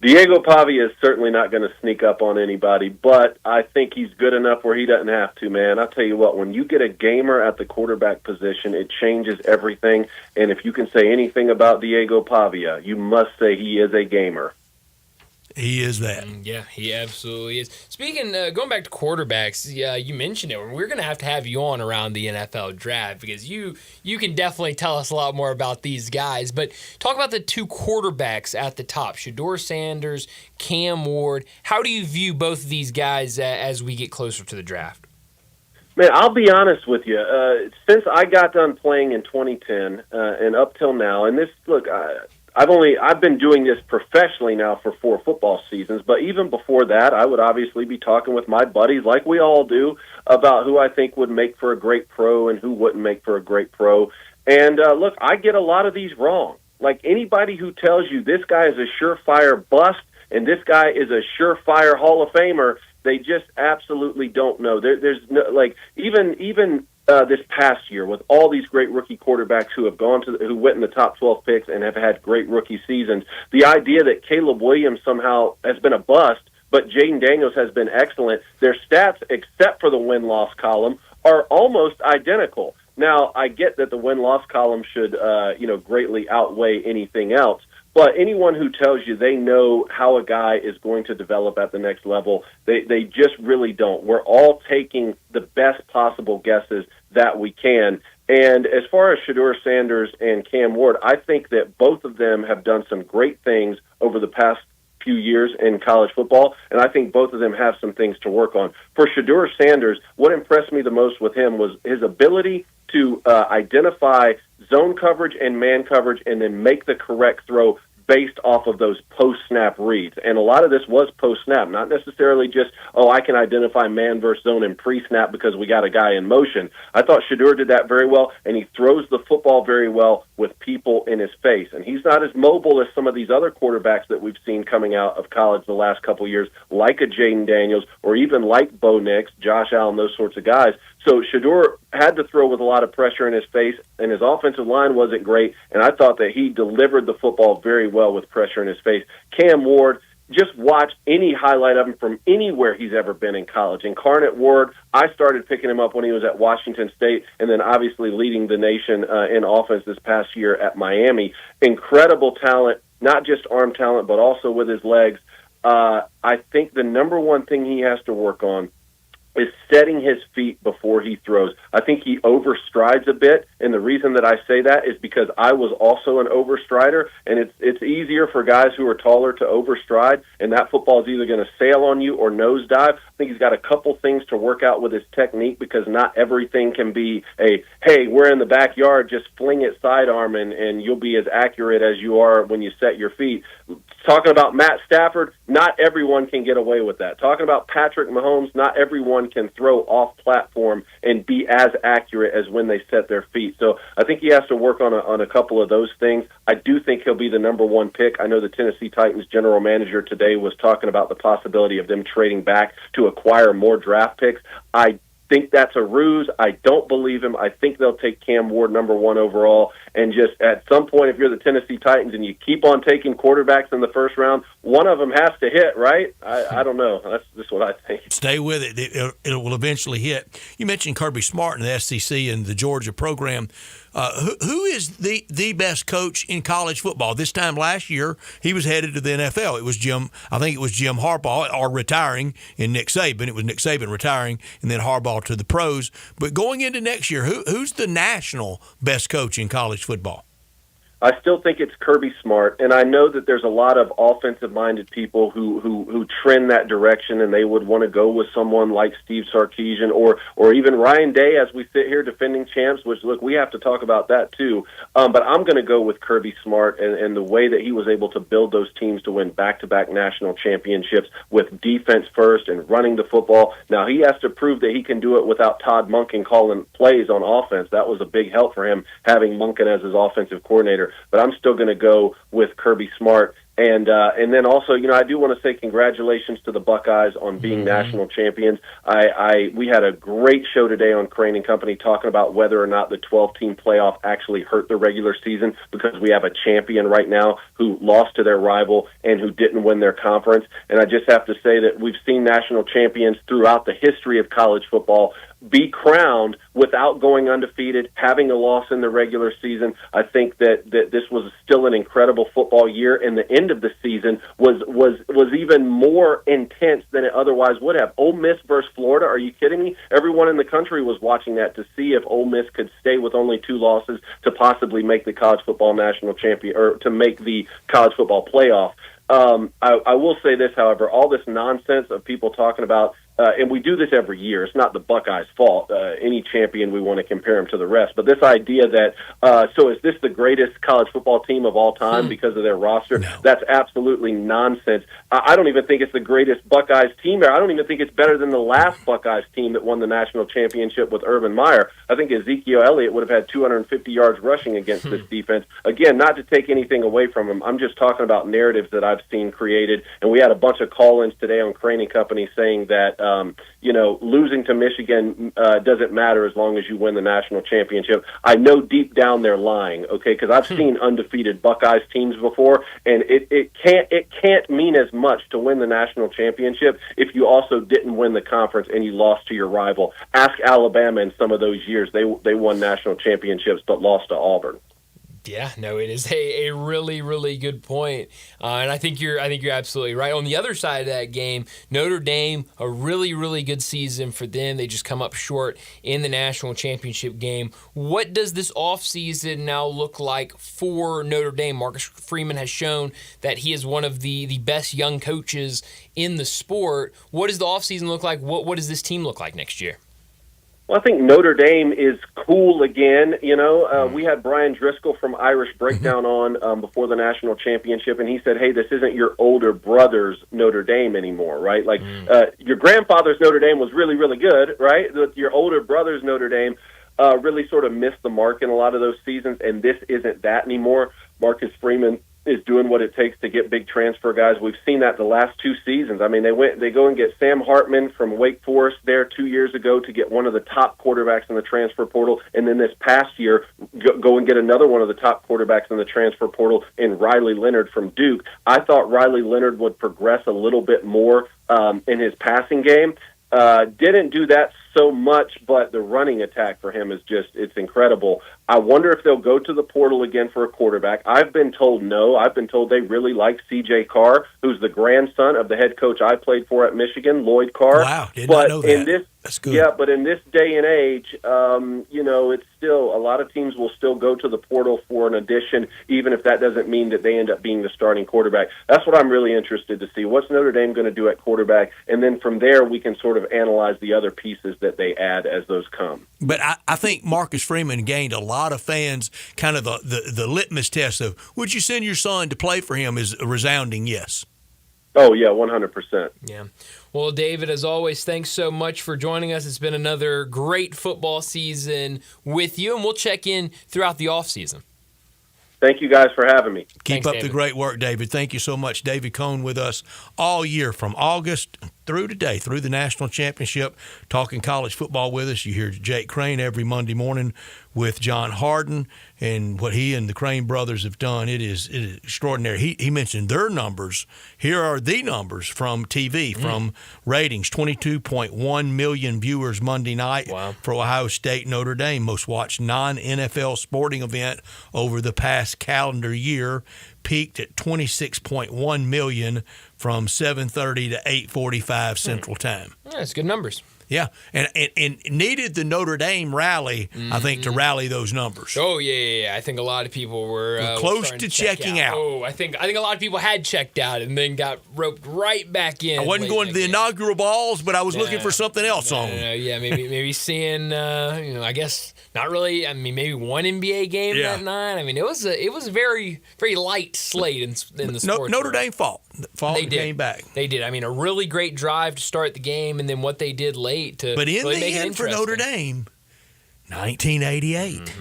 Diego Pavia is certainly not going to sneak up on anybody, but I think he's good enough where he doesn't have to, man. I'll tell you what, when you get a gamer at the quarterback position, it changes everything. And if you can say anything about Diego Pavia, you must say he is a gamer. He is that. Yeah, he absolutely is. Speaking, going back to quarterbacks, you mentioned it. We're going to have you on around the NFL draft because you can definitely tell us a lot more about these guys. But talk about the 2 quarterbacks at the top, Shedeur Sanders, Cam Ward. How do you view both of these guys as we get closer to the draft? Man, I'll be honest with you. Since I got done playing in 2010 and up till now, and this, look, I've been doing this professionally now for 4 football seasons, but even before that, I would obviously be talking with my buddies, like we all do, about who I think would make for a great pro and who wouldn't make for a great pro. And look, I get a lot of these wrong. Like anybody who tells you this guy is a surefire bust and this guy is a surefire Hall of Famer, they just absolutely don't know. There's no, like even this past year with all these great rookie quarterbacks who have who went in the top 12 picks and have had great rookie seasons, the idea that Caleb Williams somehow has been a bust, but Jaden Daniels has been excellent, their stats, except for the win-loss column, are almost identical. Now, I get that the win-loss column should, greatly outweigh anything else, but anyone who tells you they know how a guy is going to develop at the next level, they just really don't. We're all taking the best possible guesses that we can. And as far as Shedeur Sanders and Cam Ward, I think that both of them have done some great things over the past few years in college football, and I think both of them have some things to work on. For Shedeur Sanders, what impressed me the most with him was his ability to identify zone coverage and man coverage and then make the correct throw based off of those post-snap reads. And a lot of this was post-snap, not necessarily just, I can identify man versus zone in pre-snap because we got a guy in motion. I thought Shedeur did that very well, and he throws the football very well with people in his face. And he's not as mobile as some of these other quarterbacks that we've seen coming out of college the last couple of years, like a Jaden Daniels or even like Bo Nix, Josh Allen, those sorts of guys. So Shedeur had to throw with a lot of pressure in his face, and his offensive line wasn't great, and I thought that he delivered the football very well with pressure in his face. Cam Ward, just watch any highlight of him from anywhere he's ever been in college. Incarnate Ward, I started picking him up when he was at Washington State, and then obviously leading the nation in offense this past year at Miami. Incredible talent, not just arm talent, but also with his legs. I think the number one thing he has to work on is setting his feet before he throws. I think he overstrides a bit, and the reason that I say that is because I was also an overstrider, and it's easier for guys who are taller to overstride, and that football is either going to sail on you or nosedive. I think he's got a couple things to work out with his technique because not everything can be hey, we're in the backyard, just fling it sidearm, and you'll be as accurate as you are when you set your feet. Talking about Matt Stafford, not everyone can get away with that. Talking about Patrick Mahomes, not everyone can throw off platform and be as accurate as when they set their feet. So I think he has to work on a couple of those things. I do think he'll be the number one pick. I know the Tennessee Titans general manager today was talking about the possibility of them trading back to acquire more draft picks. I think that's a ruse. I don't believe him. I think they'll take Cam Ward number 1 overall. And just at some point, if you're the Tennessee Titans and you keep on taking quarterbacks in the first round, one of them has to hit, right? I don't know. That's just what I think. Stay with it. It will eventually hit. You mentioned Kirby Smart in the SEC and the Georgia program. Who is the best coach in college football? This time last year, he was headed to the NFL. I think it was Jim Harbaugh, or retiring, and Nick Saban. It was Nick Saban retiring, and then Harbaugh to the pros. But going into next year, who's the national best coach in college football? I still think it's Kirby Smart, and I know that there's a lot of offensive-minded people who trend that direction, and they would want to go with someone like Steve Sarkisian or even Ryan Day as we sit here defending champs, which, look, we have to talk about that too. But I'm going to go with Kirby Smart and the way that he was able to build those teams to win back-to-back national championships with defense first and running the football. Now, he has to prove that he can do it without Todd Monken calling plays on offense. That was a big help for him, having Monken as his offensive coordinator. But I'm still going to go with Kirby Smart. And then also, I do want to say congratulations to the Buckeyes on being national champions. We had a great show today on Crane and Company talking about whether or not the 12-team playoff actually hurt the regular season, because we have a champion right now who lost to their rival and who didn't win their conference. And I just have to say that we've seen national champions throughout the history of college football be crowned without going undefeated, having a loss in the regular season. I think that this was still an incredible football year, and the end of the season was even more intense than it otherwise would have. Ole Miss versus Florida, are you kidding me? Everyone in the country was watching that to see if Ole Miss could stay with only 2 losses to possibly make the college football national champion, or to make the college football playoff. I will say this, however, all this nonsense of people talking about, and we do this every year, it's not the Buckeyes' fault. Any champion, we want to compare them to the rest. But this idea that, so is this the greatest college football team of all time because of their roster? No. That's absolutely nonsense. I don't even think it's the greatest Buckeyes team. I don't even think it's better than the last Buckeyes team that won the national championship with Urban Meyer. I think Ezekiel Elliott would have had 250 yards rushing against this defense. Again, not to take anything away from him. I'm just talking about narratives that I've seen created. And we had a bunch of call-ins today on Crane and Company saying that, losing to Michigan doesn't matter as long as you win the national championship. I know deep down they're lying, okay, because I've seen undefeated Buckeyes teams before, and it can't mean as much to win the national championship if you also didn't win the conference and you lost to your rival. Ask Alabama in some of those years. They won national championships but lost to Auburn. Yeah, no, it is a really, really good point, and I think you're absolutely right. On the other side of that game, Notre Dame, a really, really good season for them. They just come up short in the national championship game. What does this offseason now look like for Notre Dame? Marcus Freeman has shown that he is one of the best young coaches in the sport. What does the offseason look like? What does this team look like next year? Well, I think Notre Dame is cool again. We had Brian Driscoll from Irish Breakdown on before the national championship, and he said, hey, this isn't your older brother's Notre Dame anymore, right? Like, your grandfather's Notre Dame was really, really good, right? Your older brother's Notre Dame really sort of missed the mark in a lot of those seasons, and this isn't that anymore. Marcus Freeman is doing what it takes to get big transfer guys. We've seen that the last 2 seasons. I mean, they go and get Sam Hartman from Wake Forest there 2 years ago to get one of the top quarterbacks in the transfer portal, and then this past year go and get another one of the top quarterbacks in the transfer portal in Riley Leonard from Duke. I thought Riley Leonard would progress a little bit more in his passing game. Didn't do that so much, but the running attack for him is it's incredible. I wonder if they'll go to the portal again for a quarterback. I've been told no. I've been told they really like C.J. Carr, who's the grandson of the head coach I played for at Michigan, Lloyd Carr. Wow, did not know that. That's good. Yeah, but in this day and age, it's still, a lot of teams will still go to the portal for an addition, even if that doesn't mean that they end up being the starting quarterback. That's what I'm really interested to see. What's Notre Dame going to do at quarterback? And then from there, we can sort of analyze the other pieces that they add as those come. But I think Marcus Freeman gained a lot of fans. Kind of the litmus test of, would you send your son to play for him, is a resounding yes. Oh, yeah, 100%. Yeah. Well, David, as always, thanks so much for joining us. It's been another great football season with you, and we'll check in throughout the offseason. Thank you guys for having me. Keep up the great work, David. Thank you so much. David Cohn with us all year from August through today, through the national championship, talking college football with us. You hear Jake Crane every Monday morning with John Harden and what he and the Crane brothers have done. It is extraordinary. He mentioned their numbers. Here are the numbers from TV, from ratings. 22.1 million viewers Monday night for Ohio State Notre Dame, most watched non-NFL sporting event over the past calendar year, peaked at 26.1 million from 7:30 to 8:45 Central Time. Yeah, that's good numbers. Yeah, and needed the Notre Dame rally, I think, to rally those numbers. Oh yeah. I think a lot of people were close to checking out. Oh, I think a lot of people had checked out and then got roped right back in. I wasn't going to the inaugural balls, but I was looking for something else on. Yeah, maybe seeing, I guess not really. I mean, maybe one NBA game that night. I mean, it was a very very light slate in the sports. Notre Dame fought and came back. They did. I mean, a really great drive to start the game, and then what they did late. But in really the end, for Notre Dame, 1988,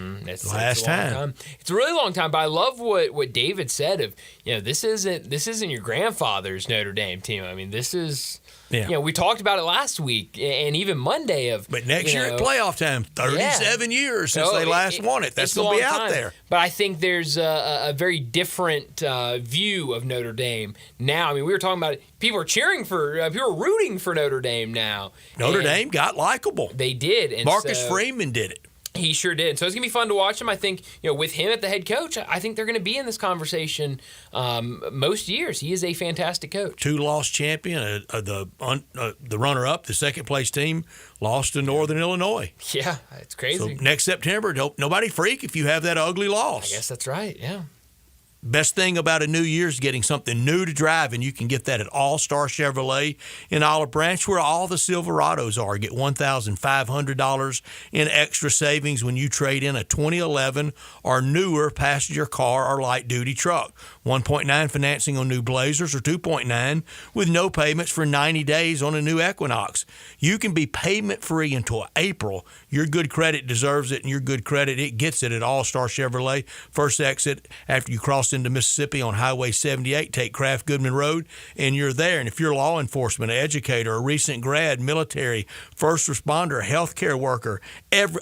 last time. It's a really long time. But I love what David said of this isn't your grandfather's Notre Dame team. I mean, this is. Yeah. We talked about it last week and even Monday of. But next year at playoff time, 37 years since they last won it. That's going to be out there. But I think there's a very different view of Notre Dame now. I mean, we were talking about it. People are rooting for Notre Dame now. Notre Dame got likable. They did. And Marcus Freeman did it. He sure did. So it's going to be fun to watch him. I think, with him at the head coach, I think they're going to be in this conversation most years. He is a fantastic coach. 2-loss champion, the runner-up, the second-place team, lost to Northern Illinois. Yeah, it's crazy. So next September, nobody freak if you have that ugly loss. I guess that's right, yeah. Best thing about a new year is getting something new to drive, and you can get that at All-Star Chevrolet in Olive Branch, where all the Silverados are. Get $1,500 in extra savings when you trade in a 2011 or newer passenger car or light-duty truck. 1.9 financing on new Blazers or 2.9 with no payments for 90 days on a new Equinox. You can be payment-free until April. Your good credit deserves it, and your good credit, it gets it at All-Star Chevrolet. First exit after you cross into Mississippi on Highway 78, take Kraft Goodman Road, and you're there. And if you're law enforcement, an educator, a recent grad, military, first responder, healthcare worker,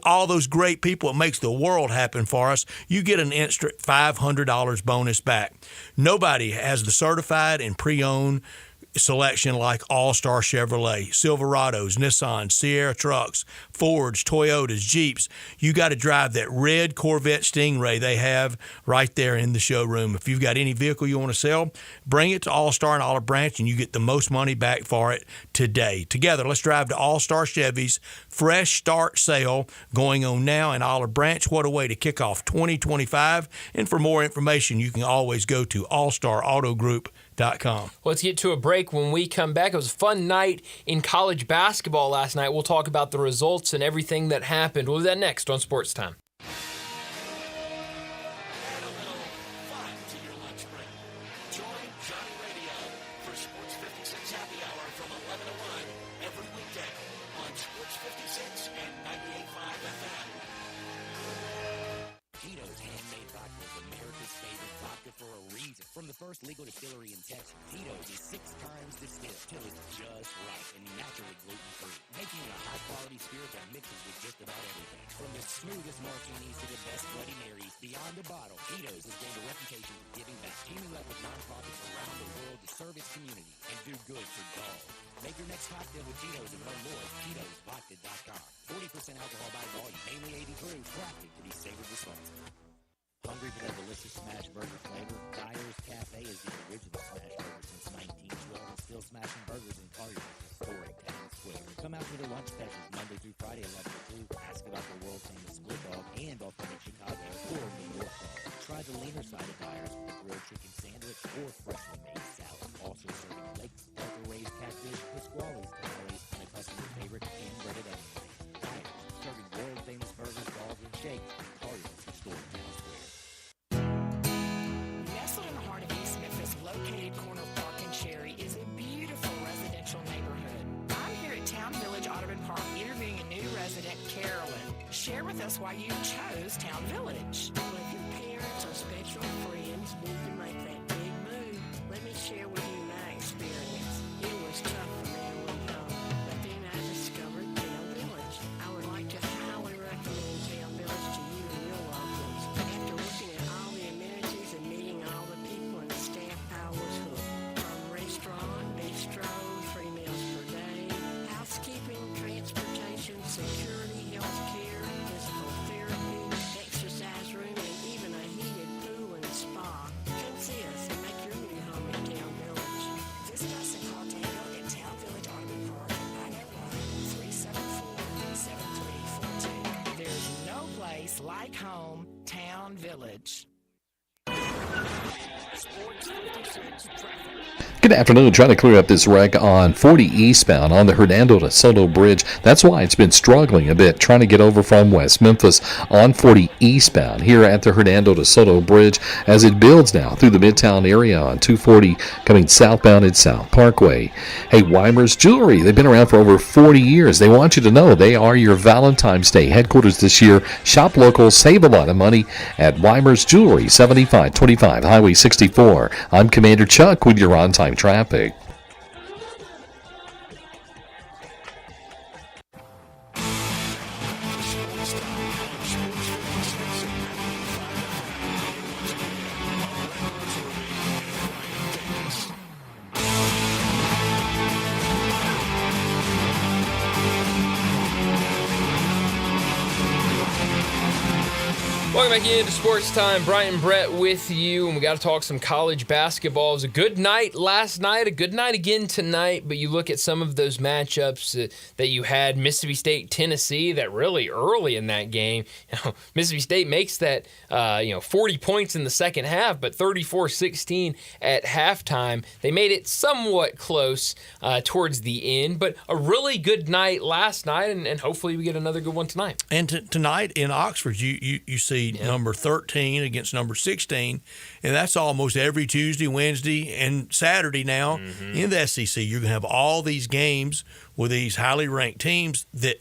all those great people, it makes the world happen for us, you get an instant $500 bonus back. Nobody has the certified and pre-owned selection like All-Star Chevrolet, Silverados, Nissan, Sierra trucks, Fords, Toyotas, Jeeps. You got to drive that red Corvette Stingray they have right there in the showroom. If you've got any vehicle you want to sell, bring it to All-Star and Olive Branch, and you get the most money back for it today. Together, let's drive to All-Star Chevy's Fresh Start sale going on now in Olive Branch. What a way to kick off 2025. And for more information, you can always go to allstarautogroup.com. Let's get to a break. When we come back, it was a fun night in college basketball last night. We'll talk about the results and everything that happened. We'll do that next on Sports Time. From the first legal distillery in Texas, Tito's is 6 times distilled till it's just right and naturally gluten-free, making it a high-quality spirit that mixes with just about everything. From the smoothest martinis to the best Bloody Marys, beyond the bottle, Tito's has gained a reputation for giving back, teaming up with nonprofits around the world to serve its community and do good for dogs. Make your next cocktail with Tito's and learn more at Tito'sVodka.com. 40% alcohol by volume, mainly 80 proof, crafted to be savored responsibly. Hungry for that delicious smash burger flavor? Dyer's Cafe is the original smash burger since 1912 and still smashing burgers in Collier's historic town square. Come out for the lunch specials Monday through Friday 11 to 2. Ask about the world-famous split dog and authentic Chicago or New York dog. Try the leaner side of Dyer's with the grilled chicken sandwich or freshly made salad. Also serving lakes, Delta-raised catfish, Pasquale's tamales, and a customer favorite, hand-breaded onion. Dyer's, serving world-famous burgers, dogs, and shakes in Collier's historic town square. Nestled in the heart of East Memphis, located corner of Park and Cherry, is a beautiful residential neighborhood. I'm here at Town Village Audubon Park interviewing a new resident, Carolyn. Share with us why you chose Town Village. Well, if your parents or special friends need to make that big move, let me share with you my experience. It was tough for me early on, but then I discovered Town Village. I would like to highly recommend Town Village to you Village. Sports 56 traffic. Good afternoon. Trying to clear up this wreck on 40 eastbound on the Hernando de Soto Bridge. That's why it's been struggling a bit trying to get over from West Memphis on 40 eastbound here at the Hernando de Soto Bridge as it builds now through the Midtown area on 240 coming southbound at South Parkway. Hey, Weimer's Jewelry. They've been around for over 40 years. They want you to know they are your Valentine's Day headquarters this year. Shop local, save a lot of money at Weimer's Jewelry, 7525 Highway 64. I'm Commander Chuck with your on-time traffic. Welcome back into Sports Time. Brian Brett with you, and we got to talk some college basketball. It was a good night last night, a good night again tonight, but you look at some of those matchups that you had, Mississippi State, Tennessee, that really early in that game, Mississippi State makes that 40 points in the second half, but 34-16 at halftime. They made it somewhat close towards the end, but a really good night last night, and hopefully we get another good one tonight. And tonight in Oxford, you see number 13 against number 16, and that's almost every Tuesday, Wednesday, and Saturday now in the SEC. You're going to have all these games with these highly ranked teams that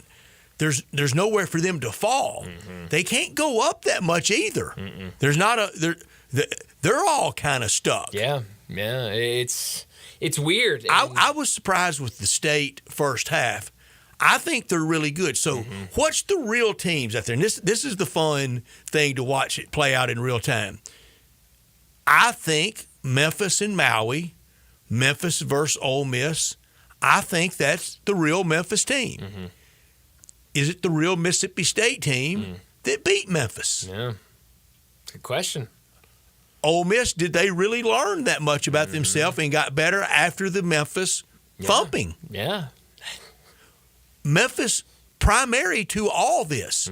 there's nowhere for them to fall. They can't go up that much either. There's not they're all kind of stuck. Yeah, it's weird. I was surprised with the State first half. I think they're really good. So what's the real teams out there? And this is the fun thing to watch it play out in real time. I think Memphis and Maui, Memphis versus Ole Miss, I think that's the real Memphis team. Is it the real Mississippi State team that beat Memphis? Yeah, good question. Ole Miss, did they really learn that much about themselves and got better after the Memphis thumping? Yeah. Memphis primary to all this.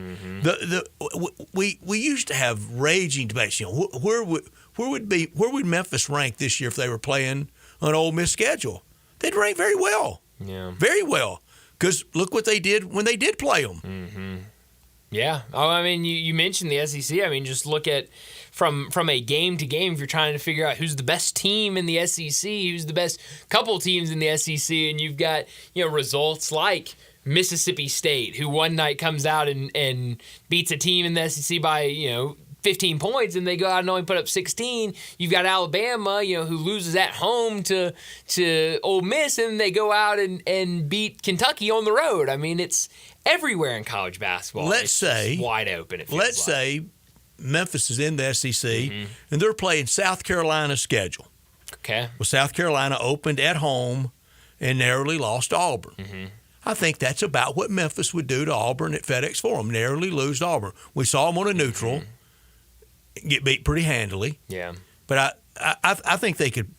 We used to have raging debates. Where would Memphis rank this year if they were playing an Ole Miss schedule? They'd rank very well. Yeah, very well. Because look what they did when they did play them. Yeah. Oh, I mean, you mentioned the SEC. I mean, just look at from a game to game, if you're trying to figure out who's the best team in the SEC, who's the best couple teams in the SEC, and you've got results like Mississippi State, who one night comes out and beats a team in the SEC by 15 points, and they go out and only put up 16. You've got Alabama, who loses at home to Ole Miss, and they go out and beat Kentucky on the road. I mean, it's everywhere in college basketball. Let's say wide open. Let's say Memphis is in the SEC, and they're playing South Carolina's schedule. Okay. Well, South Carolina opened at home and narrowly lost to Auburn. I think that's about what Memphis would do to Auburn at FedEx Forum, narrowly lose to Auburn. We saw them on a neutral, get beat pretty handily. Yeah. But I think they could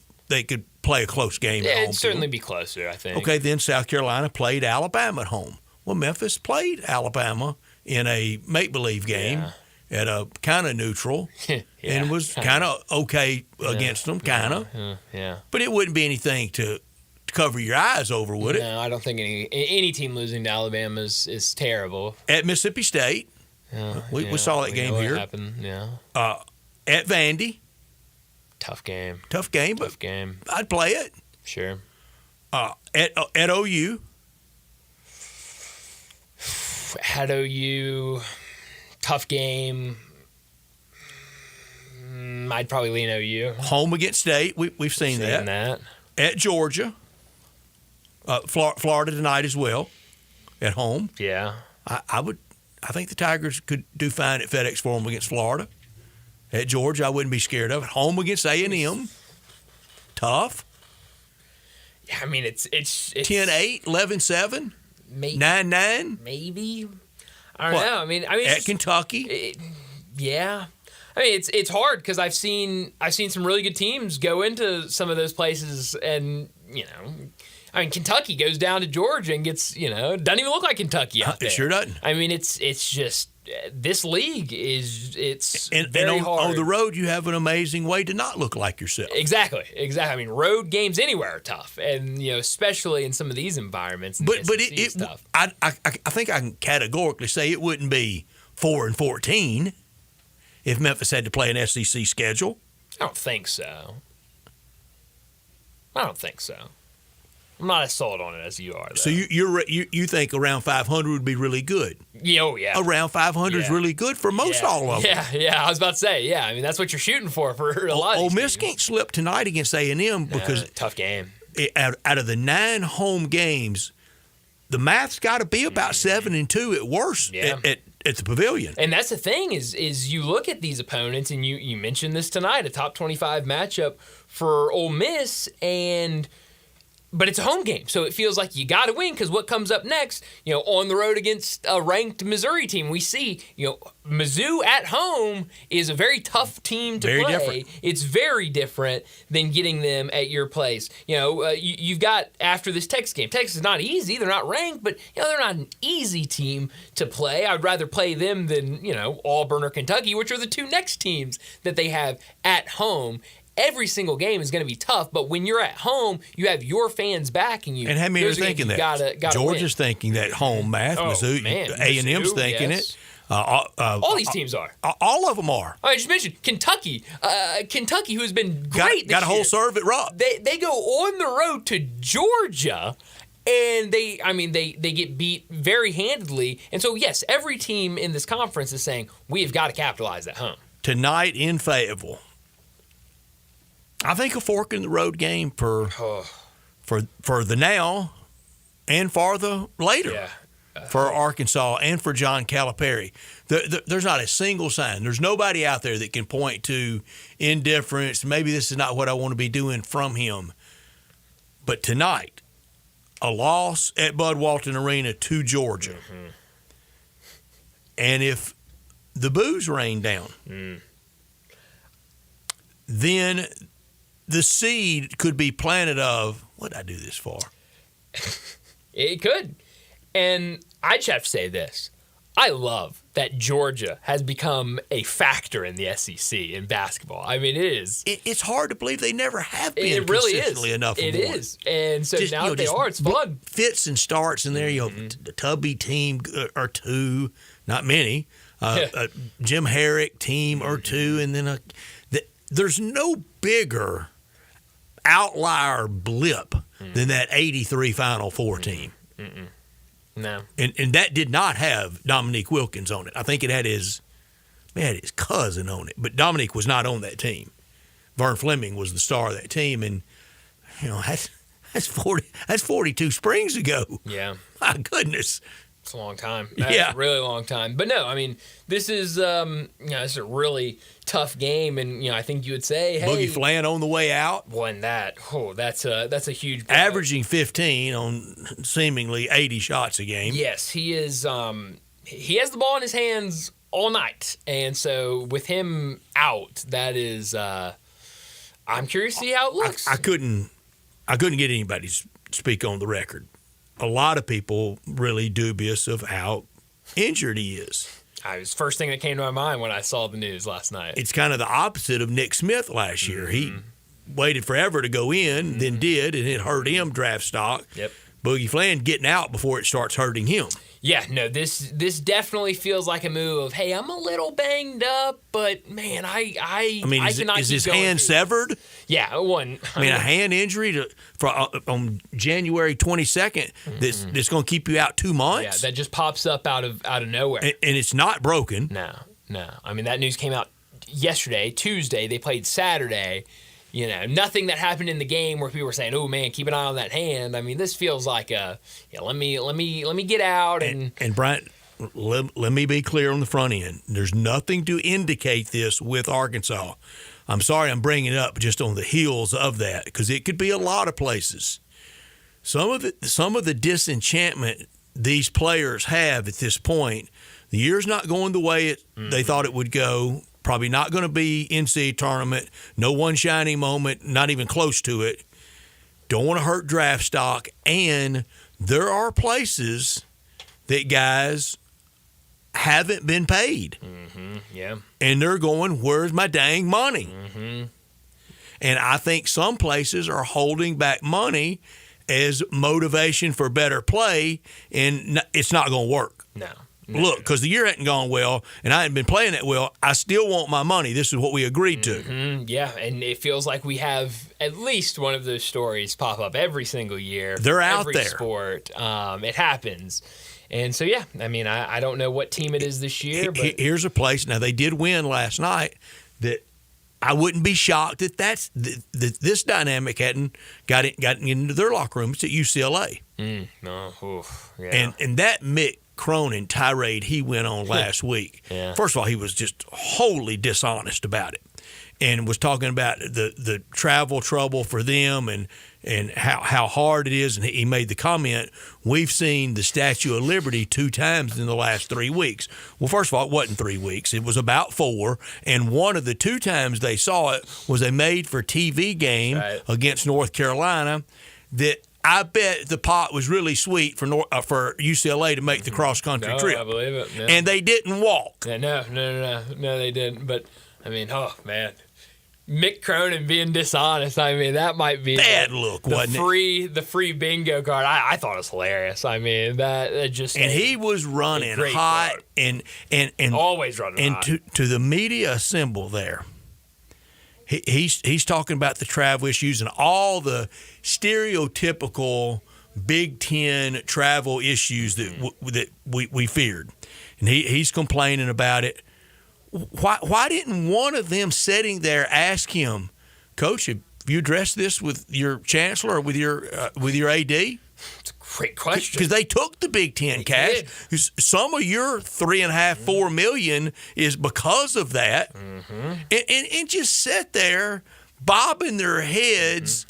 play a close game at home. It'd certainly be closer, I think. Okay, then South Carolina played Alabama at home. Well, Memphis played Alabama in a make-believe game at a kind of neutral and was kind of okay against them, kind of. Yeah. But it wouldn't be anything to cover your eyes over, would it? No, I don't think any team losing to Alabama is terrible. At Mississippi State, we saw that game here. Happened. Yeah. At Vandy, tough game. Tough game. I'd play it. Sure. At OU. At OU, tough game. I'd probably lean OU. Home against State. We've seen that. At Georgia. Florida tonight as well, at home. Yeah, I think the Tigers could do fine at FedEx Forum against Florida. At Georgia, I wouldn't be scared of it. Home against A&M, tough. Yeah, I mean it's 10-8, 11-7, 9-9, maybe. I don't know. I mean, at Kentucky. Yeah. I mean, it's hard because I've seen some really good teams go into some of those places, and I mean, Kentucky goes down to Georgia and gets, doesn't even look like Kentucky out there. It sure doesn't. I mean, it's just this league is very hard. On the road, you have an amazing way to not look like yourself. Exactly. I mean, road games anywhere are tough, and especially in some of these environments. But it's tough. I think I can categorically say it wouldn't be 4-14 if Memphis had to play an SEC schedule. I don't think so. I'm not as sold on it as you are, though. So you think around 500 would be really good? Oh, yeah. Around 500 is really good for most all of them. Yeah. I was about to say, yeah. I mean, that's what you're shooting for a lot of Ole these Miss teams. can't slip tonight against A&M because tough game. Out of the 9 home games, the math's got to be about 7-2 at worst at the Pavilion. And that's the thing is you look at these opponents, and you mentioned this tonight, a top 25 matchup for Ole Miss, but it's a home game, so it feels like you got to win because what comes up next, on the road against a ranked Missouri team, we see, Mizzou at home is a very tough team to play. Different. It's very different than getting them at your place. You've got after this Texas game. Texas is not easy; they're not ranked, but they're not an easy team to play. I'd rather play them than Auburn or Kentucky, which are the 2 next teams that they have at home. Every single game is going to be tough, but when you're at home, you have your fans backing you. And how many are thinking that? Gotta Georgia's win. thinking that home math. Mizzou, A&M's thinking it. All these teams are. All of them are. I just mentioned Kentucky. Kentucky, who's been great got a whole serve at Rock. They go on the road to Georgia, and they get beat very handedly. And so, yes, every team in this conference is saying, we've got to capitalize at home. Tonight in Fayetteville. I think a fork in the road game for the now and for the later for Arkansas and for John Calipari. There's not a single sign. There's nobody out there that can point to indifference. Maybe this is not what I want to be doing from him. But tonight, a loss at Bud Walton Arena to Georgia. Mm-hmm. And if the boos rain down, then the seed could be planted of, what did I do this for? It could. And I just have to say this. I love that Georgia has become a factor in the SEC in basketball. I mean, it is. It's hard to believe they never have been it really consistently is. enough. It is. And so now that they are, it's fun. Fits and starts in there. The Tubby team or 2, not many. Jim Herrick team or 2. And then there's no bigger outlier blip than that 83 Final Four team. No. And that did not have Dominique Wilkins on it. I think it had his cousin on it. But Dominique was not on that team. Vern Fleming was the star of that team. And, that's 42 springs ago. Yeah. My goodness. It's a long time. That's a really long time. But no, I mean, this is this is a really tough game, and I think you would say, hey, Boogie Flan on the way out. Won that. Oh, that's a huge. Averaging 15 on seemingly 80 shots a game. Yes, he is. He has the ball in his hands all night, and so with him out, that is. I'm curious to see how it looks. I couldn't get anybody to speak on the record. A lot of people really dubious of how injured he is. It was the first thing that came to my mind when I saw the news last night. It's kind of the opposite of Nick Smith last year. He waited forever to go in, then did, and it hurt him draft stock. Yep. Boogie Flan getting out before it starts hurting him. Yeah, no, this definitely feels like a move of, hey, I'm a little banged up, but man, I mean, cannot is keep his going hand through severed? this. Yeah, one. I mean, a hand injury on January 22nd that's going to keep you out 2 months. Yeah, that just pops up out of nowhere, and it's not broken. No. I mean, that news came out yesterday, Tuesday. They played Saturday. Nothing that happened in the game where people were saying, "Oh man, keep an eye on that hand." I mean, this feels like let me get out and Bryant, let me be clear on the front end. There's nothing to indicate this with Arkansas. I'm sorry I'm bringing it up just on the heels of that because it could be a lot of places. Some of the disenchantment these players have at this point, the year's not going the way they thought it would go. Probably not going to be NCAA tournament. No one shining moment, not even close to it. don't want to hurt draft stock, and there are places that guys haven't been paid. Mm-hmm. Yeah. And they're going, where's my dang money? Mm-hmm. And I think some places are holding back money as motivation for better play, and it's not going to work. No. Look, because the year hadn't gone well, and I hadn't been playing that well, I still want my money. This is what we agreed to. Mm-hmm. Yeah, and it feels like we have at least one of those stories pop up every single year. They're out every there. Sport. It happens. And so, yeah, I mean, I don't know what team it is this year. But here's a place. Now, they did win last night that I wouldn't be shocked that this dynamic hadn't got into their locker room. It's at UCLA. No, oof, yeah. And that Mick Cronin tirade he went on last week. Yeah. First of all, he was just wholly dishonest about it, and was talking about the travel trouble for them and how hard it is. And he made the comment, we've seen the Statue of Liberty 2 times in the last 3 weeks. Well, first of all, it wasn't 3 weeks. It was about 4. And one of the 2 times they saw it was a made-for-TV game against North Carolina that I bet the pot was really sweet for UCLA to make the cross-country trip. I believe it. No. And they didn't walk. Yeah, no, they didn't. But, I mean, oh, man. Mick Cronin being dishonest, I mean, that might be bad look, wasn't it? The free bingo card. I thought it was hilarious. I mean, that just and he was running hot and always running hot. And to the media assemble there, he's talking about the travel issues and all the stereotypical Big Ten travel issues that we feared, and he's complaining about it. Why didn't one of them sitting there ask him, Coach, have you addressed this with your chancellor or with your AD? It's a great question. Because they took the Big Ten cash. Some of your $3.5–4 million is because of that, and just sit there bobbing their heads,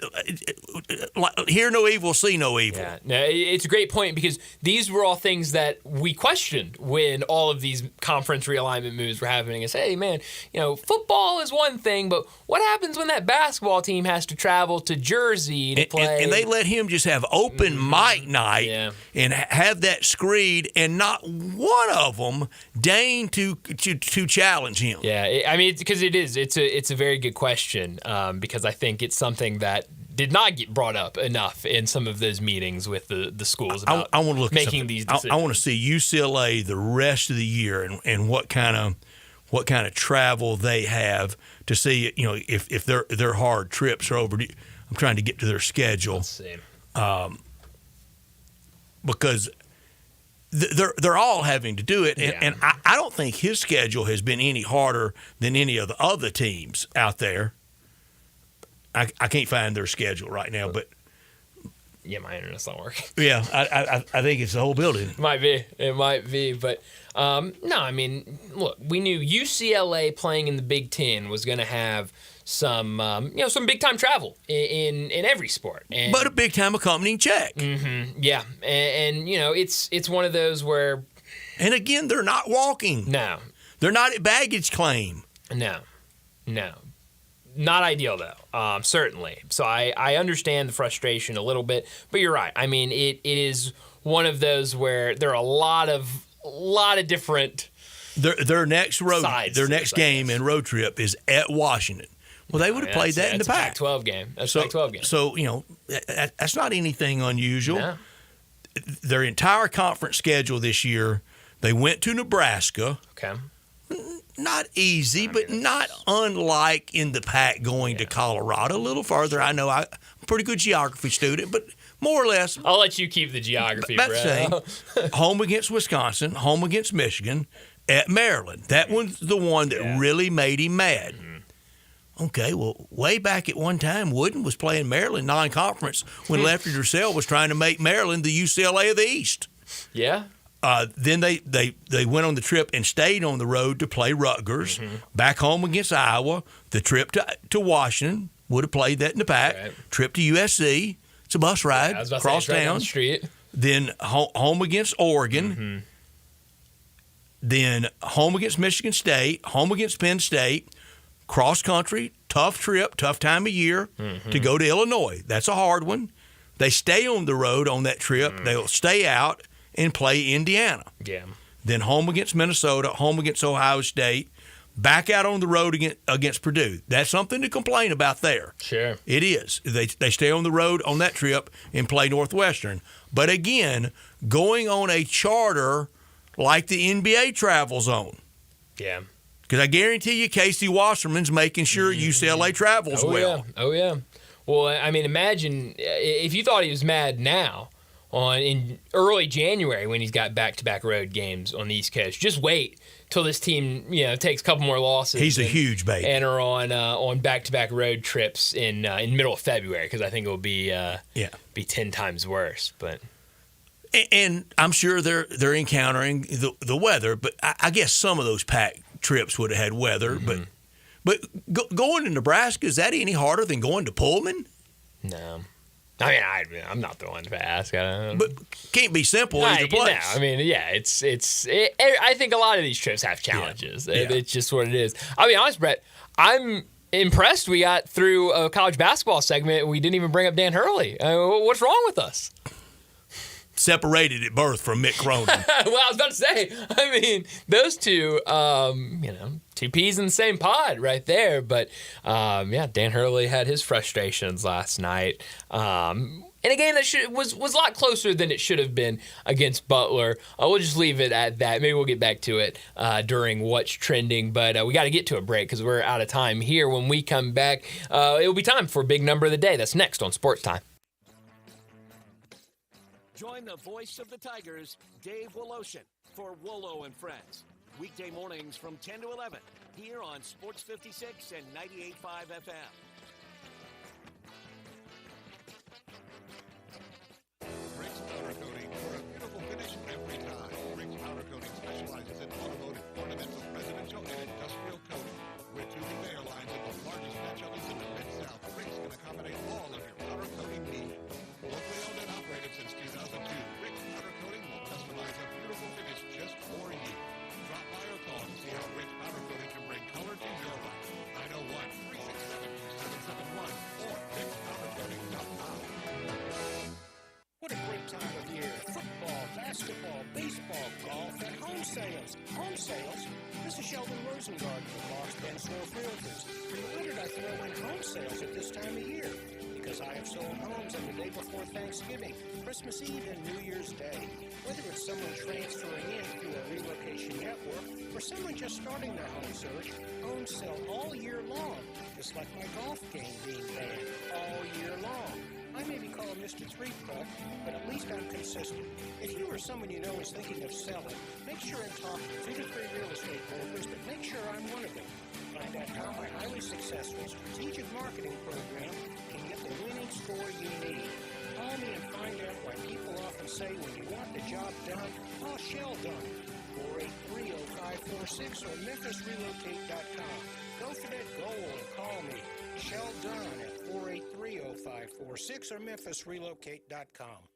hear no evil, see no evil. Yeah, no, it's a great point because these were all things that we questioned when all of these conference realignment moves were happening. Is, hey, man, football is one thing, but what happens when that basketball team has to travel to Jersey to play? And they let him just have open mic night and have that screed, and not one of them deigned to challenge him. Yeah, I mean, because it's a very good question. Because I think it's something that did not get brought up enough in some of those meetings with the schools about I want to look making these decisions. I want to see UCLA the rest of the year and what kind of travel they have to see if their hard trips are over. I'm trying to get to their schedule. Let's see. Because they're all having to do it, and I don't think his schedule has been any harder than any of the other teams out there. I can't find their schedule right now, but yeah, my internet's not working. Yeah, I think it's the whole building. It might be, but no, I mean, look, we knew UCLA playing in the Big Ten was going to have some big time travel in every sport, but a big time accompanying check. Mm-hmm, yeah, and it's one of those where, and again, they're not walking. No, they're not at baggage claim. No. Not ideal, though, certainly. So I understand the frustration a little bit, but you're right. I mean, it is one of those where there are a lot of different their next game and road trip is at Washington. Well, they would have played that in the Pac. Pac-12 game. That's a Pac-12 game. So, that's not anything unusual. No. Their entire conference schedule this year, they went to Nebraska. Okay. Not easy, but not unlike in the Pac going to Colorado. A little farther. I know I'm a pretty good geography student, but more or less. I'll let you keep the geography, Brett. Home against Wisconsin, home against Michigan, at Maryland. That one's the one that really made him mad. Mm-hmm. Okay, well, way back at one time, Wooden was playing Maryland non-conference when Lefty Driesell was trying to make Maryland the UCLA of the East. Yeah. Then they went on the trip and stayed on the road to play Rutgers. Mm-hmm. Back home against Iowa. The trip to Washington, would have played that in the Pac. Right. Trip to USC. It's a bus ride across town. Down the street. Then home against Oregon. Mm-hmm. Then home against Michigan State. Home against Penn State. Cross country tough trip, tough time of year to go to Illinois. That's a hard one. They stay on the road on that trip. They'll stay out and play Indiana. Yeah. Then home against Minnesota, home against Ohio State, back out on the road against Purdue. That's something to complain about there. Sure. It is. They stay on the road on that trip and play Northwestern. But again, going on a charter like the NBA travel zone. Yeah. Because I guarantee you Casey Wasserman's making sure UCLA travels well. Yeah. Oh, yeah. Well, I mean, imagine if you thought he was mad now in early January when he's got back-to-back road games on the East Coast. Just wait till this team, takes a couple more losses. He's a huge baby. And are on back-to-back road trips in middle of February, because I think it will be 10 times worse. But and I'm sure they're encountering the weather, but I guess some of those packed trips would have had weather. But going to Nebraska, is that any harder than going to Pullman? No. I mean, I'm not the one to ask. I don't know. But can't be simple either place. No, I mean, yeah, I think a lot of these trips have challenges. Yeah. It's just what it is. I'll be honest, Brett, I'm impressed we got through a college basketball segment and we didn't even bring up Dan Hurley. What's wrong with us? Separated at birth from Mick Cronin. Well, I was about to say, I mean, those two, two peas in the same pod right there. But, Dan Hurley had his frustrations last night. In a game that was a lot closer than it should have been against Butler. We'll just leave it at that. Maybe we'll get back to it during What's Trending. But we got to get to a break because we're out of time here. When we come back, it will be time for Big Number of the Day. That's next on Sports Time. Join the voice of the Tigers, Dave Woloshin, for Wolo and Friends. Weekday mornings from 10 to 11, here on Sports 56 and 98.5 FM. Rick's Powder Coating for a beautiful finish every time. Rick's Powder Coating specializes in automotive, ornamental, residential, and industrial coating. With two conveyor lines at the largest match ovens in the Mid-South, Rick's can accommodate all of your powder coating needs. Locally owned and operated since 2002, Rick's Powder Coating will customize a beautiful finish just for you. Drop by or call to see how Rick's Powder Coating can bring color to your life. 901-367-2771 or rickspowdercoating.com. What a great time of year. Football, basketball, baseball, golf, and home sales. Home sales? This is Sheldon Rosengarten from Marks Bensworth Realtors. Why did I throw in home sales at this time of year? Because I have sold homes on the day before Thanksgiving, Christmas Eve, and New Year's Day. Whether it's someone transferring in through a relocation network or someone just starting their home search, homes sell all year long, just like my golf game being banned all year long. I may be called Mr. Three-Putt, but at least I'm consistent. If you or someone you know is thinking of selling, make sure and talk to 2 to 3 real estate brokers, but make sure I'm one of them. Find out how my highly successful strategic marketing program can get the winning score you need. Call me and find out why people often say when you want the job done, call Shell Done. 483-0546 or MemphisRelocate.com. Go for that goal and call me. Shell Done at 483-0546 or MemphisRelocate.com.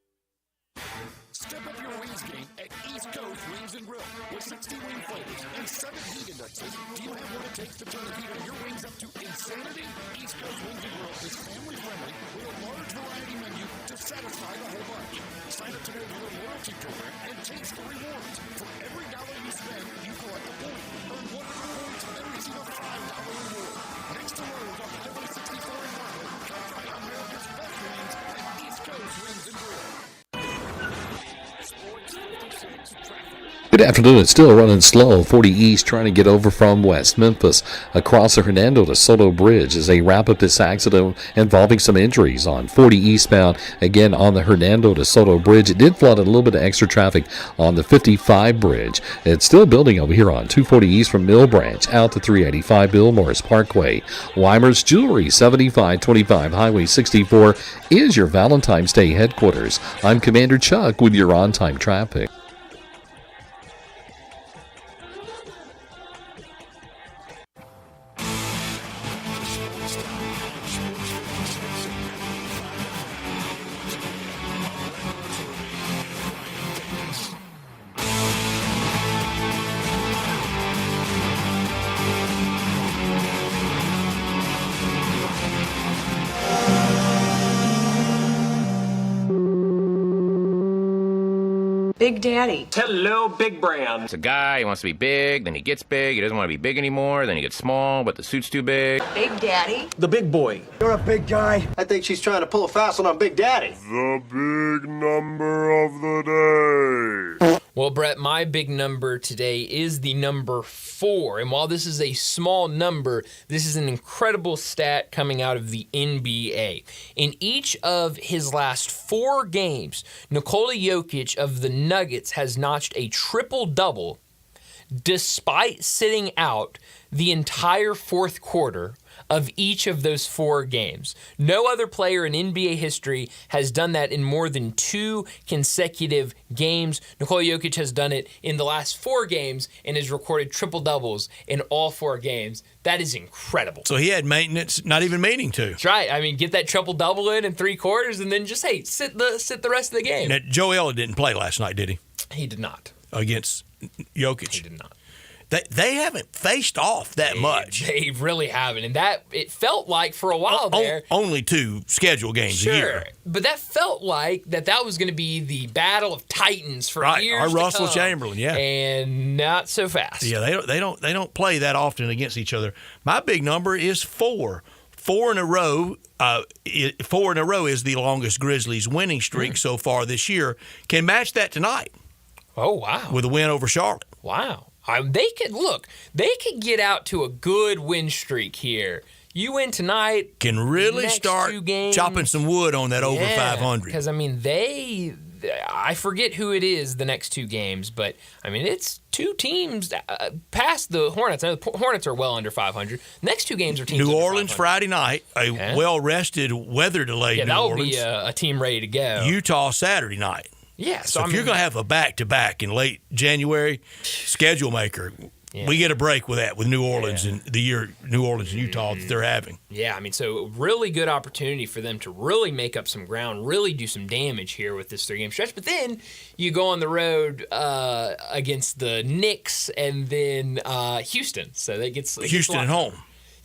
Step up your wings game at East Coast Wings and Grill. With 60 wing flavors and 7 heat indexes, do you have what it takes to turn the heat on your wings up to insanity? East Coast Wings and Grill is family-friendly with a large variety menu to satisfy the whole bunch. Sign up today for your loyalty program and taste the rewards. For every dollar you spend, you collect a point. Earn 100 points and receive a $5 reward. Next to Lowe's on Highway 64 in Marble, come try America's best wings at East Coast Wings and Grill. Good afternoon. It's still running slow. 40 East trying to get over from West Memphis across the Hernando de Soto Bridge as they wrap up this accident involving some injuries on 40 eastbound. Again, on the Hernando de Soto Bridge. It did flood a little bit of extra traffic on the 55 bridge. It's still building over here on 240 East from Mill Branch out to 385 Bill Morris Parkway. Weimer's Jewelry, 7525 Highway 64 is your Valentine's Day headquarters. I'm Commander Chuck with your on-time traffic. Big Daddy. Hello, Big Brand. It's a guy, he wants to be big, then he gets big, he doesn't want to be big anymore, then he gets small, but the suit's too big. Big Daddy. The big boy. You're a big guy. I think she's trying to pull a fast one on Big Daddy. The big number of the day. Well, Brett, my big number today is the number 4. And while this is a small number, this is an incredible stat coming out of the NBA. In each of his last 4 games, Nikola Jokic of the Nuggets has notched a triple-double despite sitting out the entire fourth quarter of each of those 4 games. No other player in NBA history has done that in more than 2 consecutive games. Nikola Jokic has done it in the last 4 games and has recorded triple-doubles in all 4 games. That is incredible. So he had maintenance, not even meaning to. That's right. I mean, get that triple-double in 3 quarters and then just, hey, sit the rest of the game. Now, Joel didn't play last night, did he? He did not. Against Jokic? He did not. They haven't faced off that much. They really haven't. And that, it felt like for a while there. Only 2 scheduled games a year. But that felt like that was going to be the battle of titans for years Our to Russell come. Chamberlain, yeah. And not so fast. Yeah, they don't play that often against each other. My big number is 4. 4 in a row. 4 in a row is the longest Grizzlies winning streak so far this year. Can match that tonight. Oh, wow. With a win over Charlotte. Wow. They could get out to a good win streak here. You win tonight. Can really start chopping some wood on that over 500. Because, I mean, I forget who it is the next 2 games, but, I mean, it's 2 teams past the Hornets. I know the Hornets are well under 500. Next 2 games are teams New under Orleans 500. Friday night, a well-rested, weather-delayed New Orleans. Yeah, that will be a team ready to go. Utah Saturday night. Yeah, so if you're going to have a back-to-back in late January, schedule maker, we get a break with that with New Orleans and the year New Orleans and Utah that they're having. Yeah, I mean, so really good opportunity for them to really make up some ground, really do some damage here with this 3-game stretch. But then you go on the road against the Knicks and then Houston. So that gets Houston at home.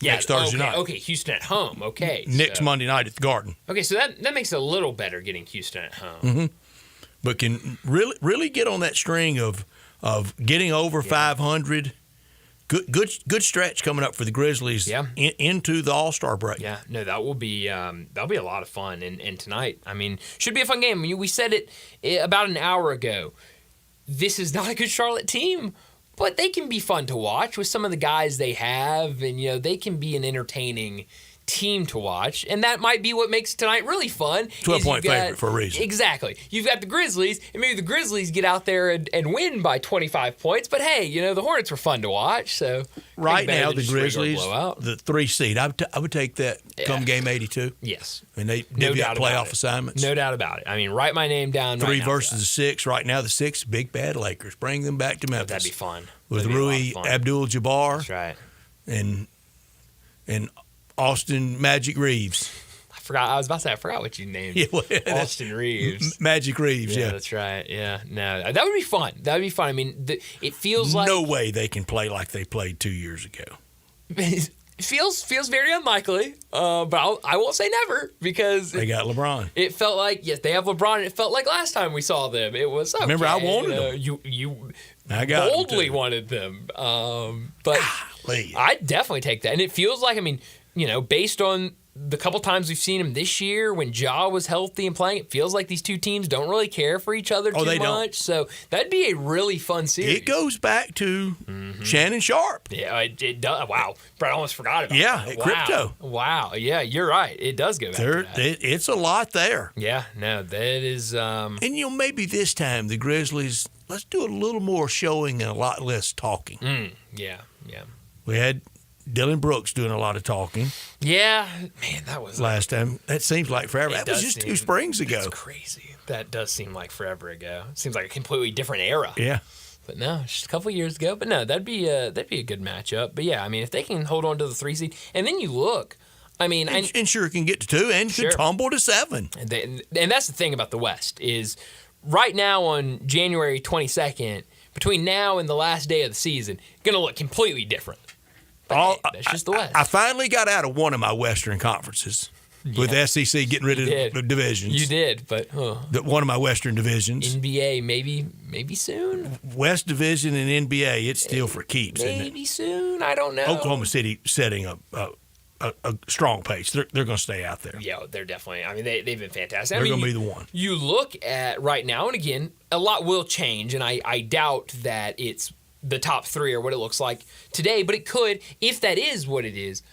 Yeah, next Thursday night. Okay, Houston at home. Okay. Knicks Monday night at the Garden. Okay, so that makes it a little better getting Houston at home. Mm-hmm. But can really get on that string of getting over 500. Good stretch coming up for the Grizzlies into the All-Star break. Yeah, no, that'll be a lot of fun. And tonight, I mean, should be a fun game. I mean, we said it about an hour ago. This is not a good Charlotte team, but they can be fun to watch with some of the guys they have, and they can be an entertaining team to watch, and that might be what makes tonight really fun. 12-point favorite for a reason. Exactly. You've got the Grizzlies, and maybe the Grizzlies get out there and win by 25 points, but hey, the Hornets were fun to watch, so right now the Grizzlies, the 3 seed, I would take that come game 82. Yes. And they got playoff assignments. No doubt about it. I mean, write my name down 3 right now versus the 6. Right now the 6, big bad Lakers. Bring them back to Memphis. That'd be fun. With Rui Abdul-Jabbar. That's right. And Austin Magic Reeves. I forgot what you named. Austin Reeves. Magic Reeves, yeah. That's right. Yeah. No, that would be fun. That would be fun. I mean, it feels like... No way they can play like they played 2 years ago. It feels very unlikely, but I won't say never because... They got LeBron. It felt like, yes, they have LeBron, and it felt like last time we saw them. It was, okay, remember, I wanted them. You boldly wanted them. But I'd definitely take that. And it feels like, I mean... based on the couple times we've seen him this year when Ja was healthy and playing, it feels like these 2 teteams don't really care for each other too much. Don't. So that'd be a really fun series. It goes back to Shannon Sharp. Yeah, it does. Wow. But I almost forgot about that. Wow. Crypto. Wow. Yeah, you're right. It does go back to that. It's a lot there. Yeah, no, that is... And, maybe this time the Grizzlies, let's do a little more showing and a lot less talking. Yeah. We had Dylan Brooks doing a lot of talking. Yeah, man, that was... Last time. That seems like forever. That was just 2 springs ago. That's crazy. That does seem like forever ago. It seems like a completely different era. Yeah. But no, just a couple of years ago. But no, that'd be a good matchup. But yeah, I mean, if they can hold on to the 3 seed, and then you look, I mean... And sure can get to 2 and could tumble to 7. And that's the thing about the West is right now on January 22nd, between now and the last day of the season, going to look completely different. That's just the West. I finally got out of one of my Western conferences. with the SEC getting rid of the divisions. You did, but one of my Western divisions. NBA, maybe soon. West Division and NBA, it's still for keeps. Maybe soon. I don't know. Oklahoma City setting a strong pace. They're going to stay out there. Yeah, they're definitely. I mean, they've been fantastic. They're going to be the one. You look at right now, and again, a lot will change, and I doubt that it's the top three or what it looks like today, but it could if that is what it is.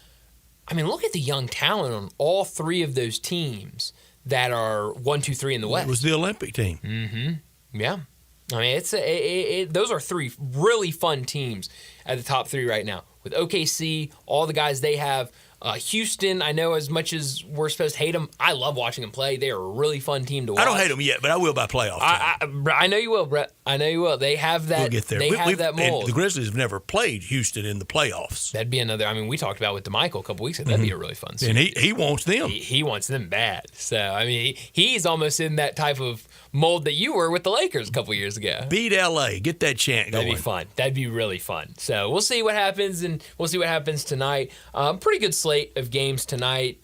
I mean, look at the young talent on all three of those teams that are 1, 2, 3 in the West. It was the Olympic team. Mm-hmm. Yeah. I mean, those are three really fun teams at the top three right now. With OKC, all the guys they have. Houston, I know as much as we're supposed to hate them, I love watching them play. They are a really fun team to watch. I don't hate them yet, but I will by playoff time. I know you will, Brett. I know you will. They have that. We'll get there. They have that mold. The Grizzlies have never played Houston in the playoffs. That'd be another. I mean, we talked about with DeMichael a couple weeks ago. That'd be a really fun series. And he wants them. He wants them bad. So, I mean, he's almost in that type of mold that you were with the Lakers a couple years ago. Beat LA. Get that chant going. That'd be fun. That'd be really fun. So we'll see what happens, and we'll see what happens tonight. Pretty good slate of games tonight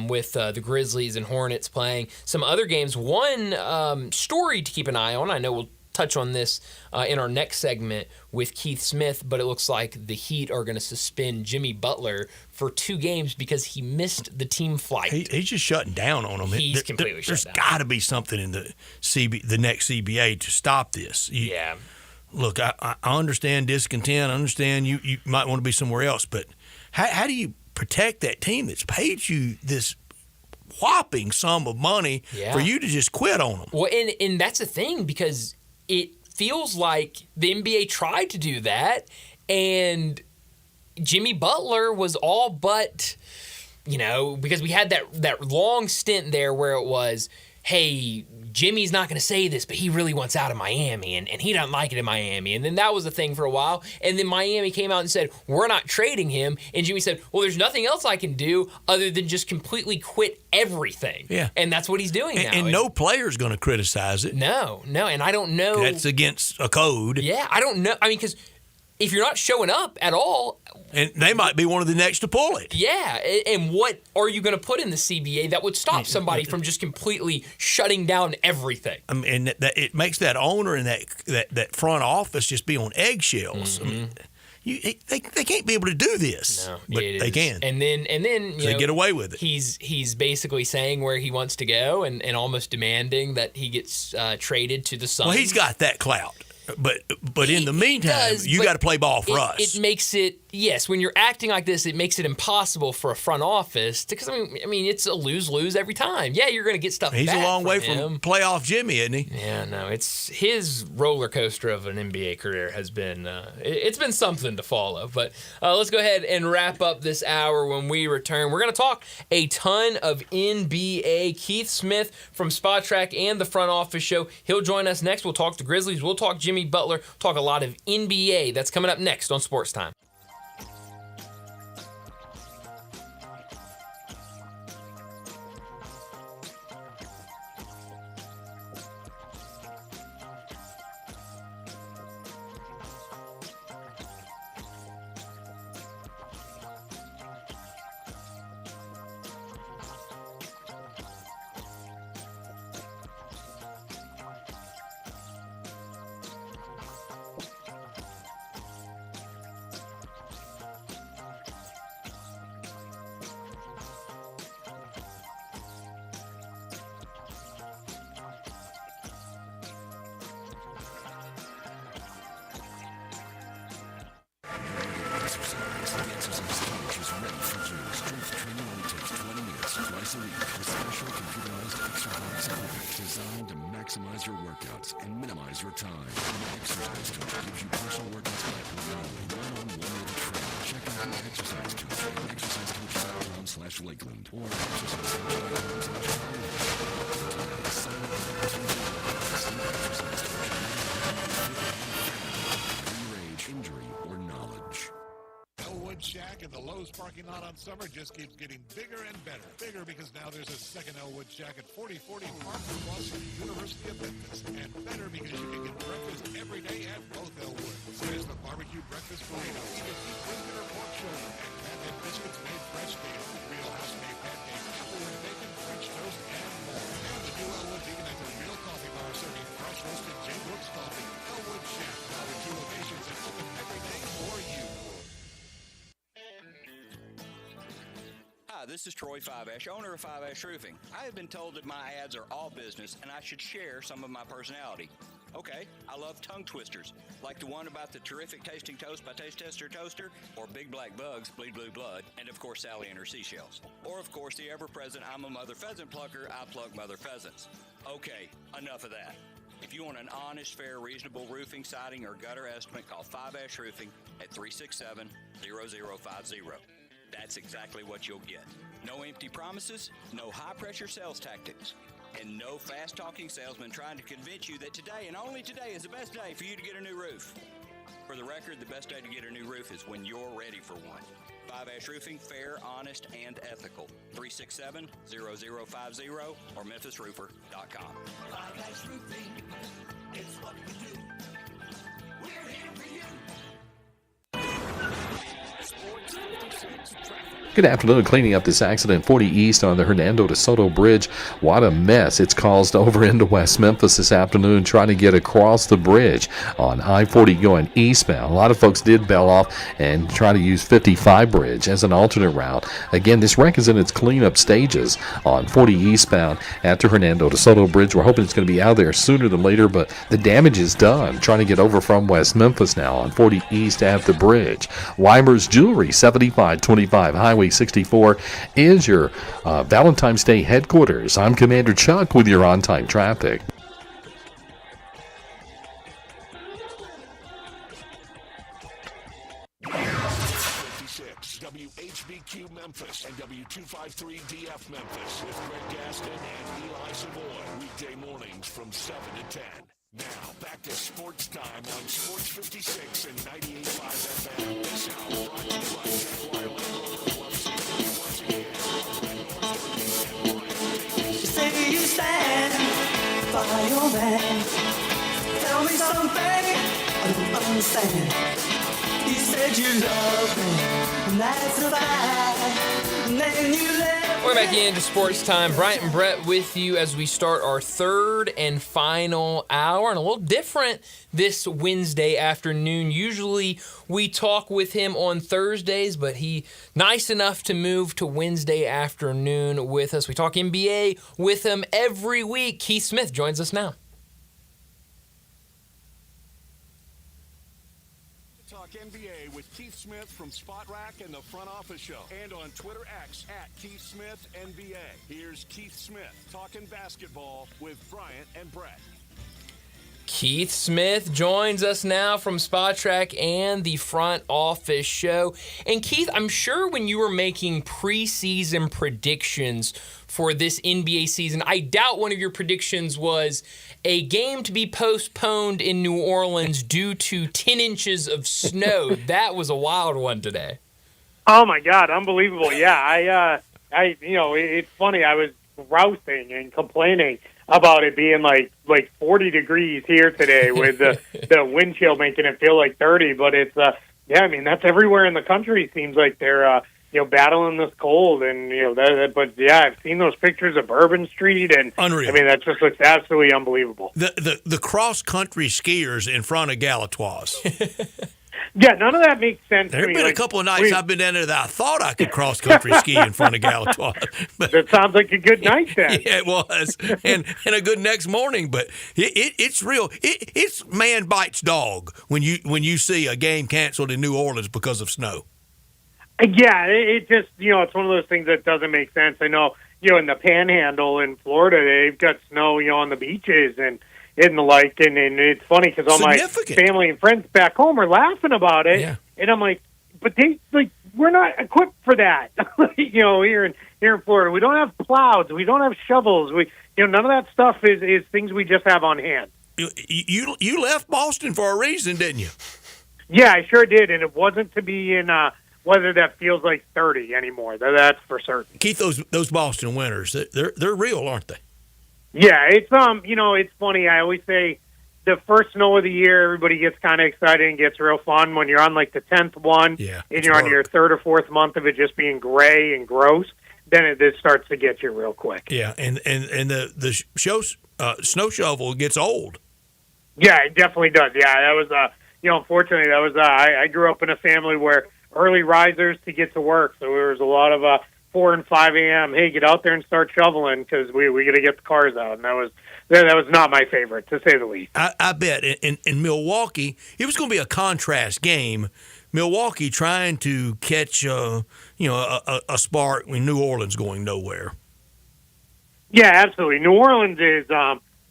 with the Grizzlies and Hornets playing. Some other games. One story to keep an eye on. I know we'll touch on this in our next segment with Keith Smith, but it looks like the Heat are going to suspend Jimmy Butler for 2 games because he missed the team flight. He's just shutting down on them. He's completely shut down. There's got to be something in the next CBA to stop this. Look, I understand discontent. I understand you might want to be somewhere else, but how do you protect that team that's paid you this whopping sum of money for you to just quit on them? Well, and that's the thing, because it feels like the NBA tried to do that, and Jimmy Butler was all but, because we had that long stint there where it was, hey, Jimmy's not going to say this, but he really wants out of Miami, and he doesn't like it in Miami. And then that was the thing for a while. And then Miami came out and said, we're not trading him. And Jimmy said, well, there's nothing else I can do other than just completely quit everything. Yeah. And that's what he's doing now. And no player's going to criticize it. No. And I don't know. That's against a code. Yeah, I don't know. I mean, because if you're not showing up at all. And they might be one of the next to pull it. Yeah, and what are you going to put in the CBA that would stop somebody from just completely shutting down everything? I mean, and it makes that owner and that front office just be on eggshells. Mm-hmm. I mean, they can't be able to do this, but they can. And then they get away with it. He's basically saying where he wants to go and almost demanding that he gets traded to the Suns. Well, he's got that clout. But in the meantime, you got to play ball for us. It makes it, yes, when you're acting like this, it makes it impossible for a front office because I mean it's a lose-lose every time. Yeah, you're going to get stuff He's back a long way him. from playoff Jimmy, isn't he? Yeah, no, it's his roller coaster of an NBA career has been it's been something to follow. But let's go ahead and wrap up this hour. When we return, we're going to talk a ton of NBA. Keith Smith from Spot Track and the Front Office Show, he'll join us next. We'll talk the Grizzlies. We'll talk Jimmy Butler, talk a lot of NBA. That's coming up next on Sports Time. Designed to maximize your workouts and minimize your time. An exercise coach gives you personal workouts back with only one-on-one with a trainer. Check out the exercise coach at exercisecoach.com/Lakeland or exercisecoach.com/Rage, injury, or knowledge. Elwood Shack in the Lowe's parking lot on Summer just keeps getting bigger and better. Bigger because now there's a second Elwood Shack at 4040 Parker Plus University of Memphis. And better because you can get breakfast every day at both Elwoods. There's the barbecue breakfast burrito, either beef brisket or pork shoulder, and pancake biscuits made fresh daily. Real house-made pancakes, apple and bacon, this is Troy Five-Ash, owner of Five-Ash Roofing. I have been told that my ads are all business and I should share some of my personality. Okay, I love tongue twisters, like the one about the terrific tasting toast by Taste Tester Toaster, or Big Black Bugs, Bleed Blue Blood, and of course Sally and her seashells. Or of course the ever-present I'm a mother pheasant plucker, I plug mother pheasants. Okay, enough of that. If you want an honest, fair, reasonable roofing, siding, or gutter estimate, call Five-Ash Roofing at 367-0050. That's exactly what you'll get. No empty promises, no high-pressure sales tactics, and no fast-talking salesman trying to convince you that today and only today is the best day for you to get a new roof. For the record, the best day to get a new roof is when you're ready for one. Five-Ash Roofing, fair, honest, and ethical. 367-0050 or memphisroofer.com. Five-Ash Roofing, it's what we do. We're here for you. Sports 56 traffic. Good afternoon. Cleaning up this accident 40 East on the Hernando de Soto Bridge. What a mess it's caused over into West Memphis this afternoon trying to get across the bridge on I-40 going eastbound. A lot of folks did bail off and try to use 55 Bridge as an alternate route. Again, this wreck is in its cleanup stages on 40 eastbound at the Hernando de Soto Bridge. We're hoping it's going to be out of there sooner than later, but the damage is done. Trying to get over from West Memphis now on 40 East at the bridge. Weimer's Jewelry, 7525 Highway 64 is your Valentine's Day headquarters. I'm Commander Chuck with your on-time traffic. WHBQ Memphis and W253DF Memphis with Greg Gaston and Eli Savoy. Weekday mornings from 7 to 10. Now, back to Sports Time on Sports 56 and 98.5 FM. This hour brought to you by Jaguar Land Rover Once again. You say you stand by your man. Tell me something I don't understand. You said you love me, and that's a fact. And then you left. We're back into Sports Time. Bryant and Brett with you as we start our third and final hour, and a little different this Wednesday afternoon. Usually we talk with him on Thursdays, but he nice enough to move to Wednesday afternoon with us. We talk NBA with him every week. Keith Smith joins us now. NBA with Keith Smith from Spot Rack and the Front Office Show, and on Twitter X at Keith Smith NBA. Here's Keith Smith talking basketball with Bryant and Brett. Keith Smith joins us now from Spot Track and the Front Office Show. And Keith, I'm sure when you were making preseason predictions for this NBA season, I doubt one of your predictions was a game to be postponed in New Orleans due to 10 inches of snow. That was a wild one today. Oh my God, unbelievable! Yeah, it's funny. I was grousing and complaining about it being like 40 degrees here today with the wind chill making it feel like 30. But it's that's everywhere in the country. Seems like they're battling this cold, and I've seen those pictures of Bourbon Street, and unreal. I mean, that just looks absolutely unbelievable. The cross country skiers in front of Galatoire's. Yeah, none of that makes sense. There have been a couple of nights I've been down there that I thought I could cross country ski in front of Galatoire. But that sounds like a good night then. Yeah, it was, and a good next morning. But it's real. It's man bites dog when you see a game canceled in New Orleans because of snow. Yeah, it just it's one of those things that doesn't make sense. I know in the Panhandle in Florida they've got snow on the beaches and the like, and it's funny because all my family and friends back home are laughing about it, and I'm like, but we're not equipped for that. Here in Florida, we don't have plows, we don't have shovels, none of that stuff is things we just have on hand. You left Boston for a reason, didn't you? Yeah, I sure did, and it wasn't to be in weather that feels like 30 anymore. That's for certain. Keith, those Boston winters, they're real, aren't they? Yeah, it's it's funny. I always say the first snow of the year, everybody gets kind of excited and gets real fun. When you're on like the 10th one, and you're on your third or fourth month of it just being gray and gross, then it starts to get you real quick. Yeah, and the snow shovel gets old. Yeah, it definitely does. Yeah, that was unfortunately that was I grew up in a family where early risers to get to work, so there was a lot of 4 and 5 a.m., hey, get out there and start shoveling because we got to get the cars out. And that was not my favorite, to say the least. I bet in Milwaukee, it was going to be a contrast game. Milwaukee trying to catch a spark when New Orleans going nowhere. Yeah, absolutely. New Orleans is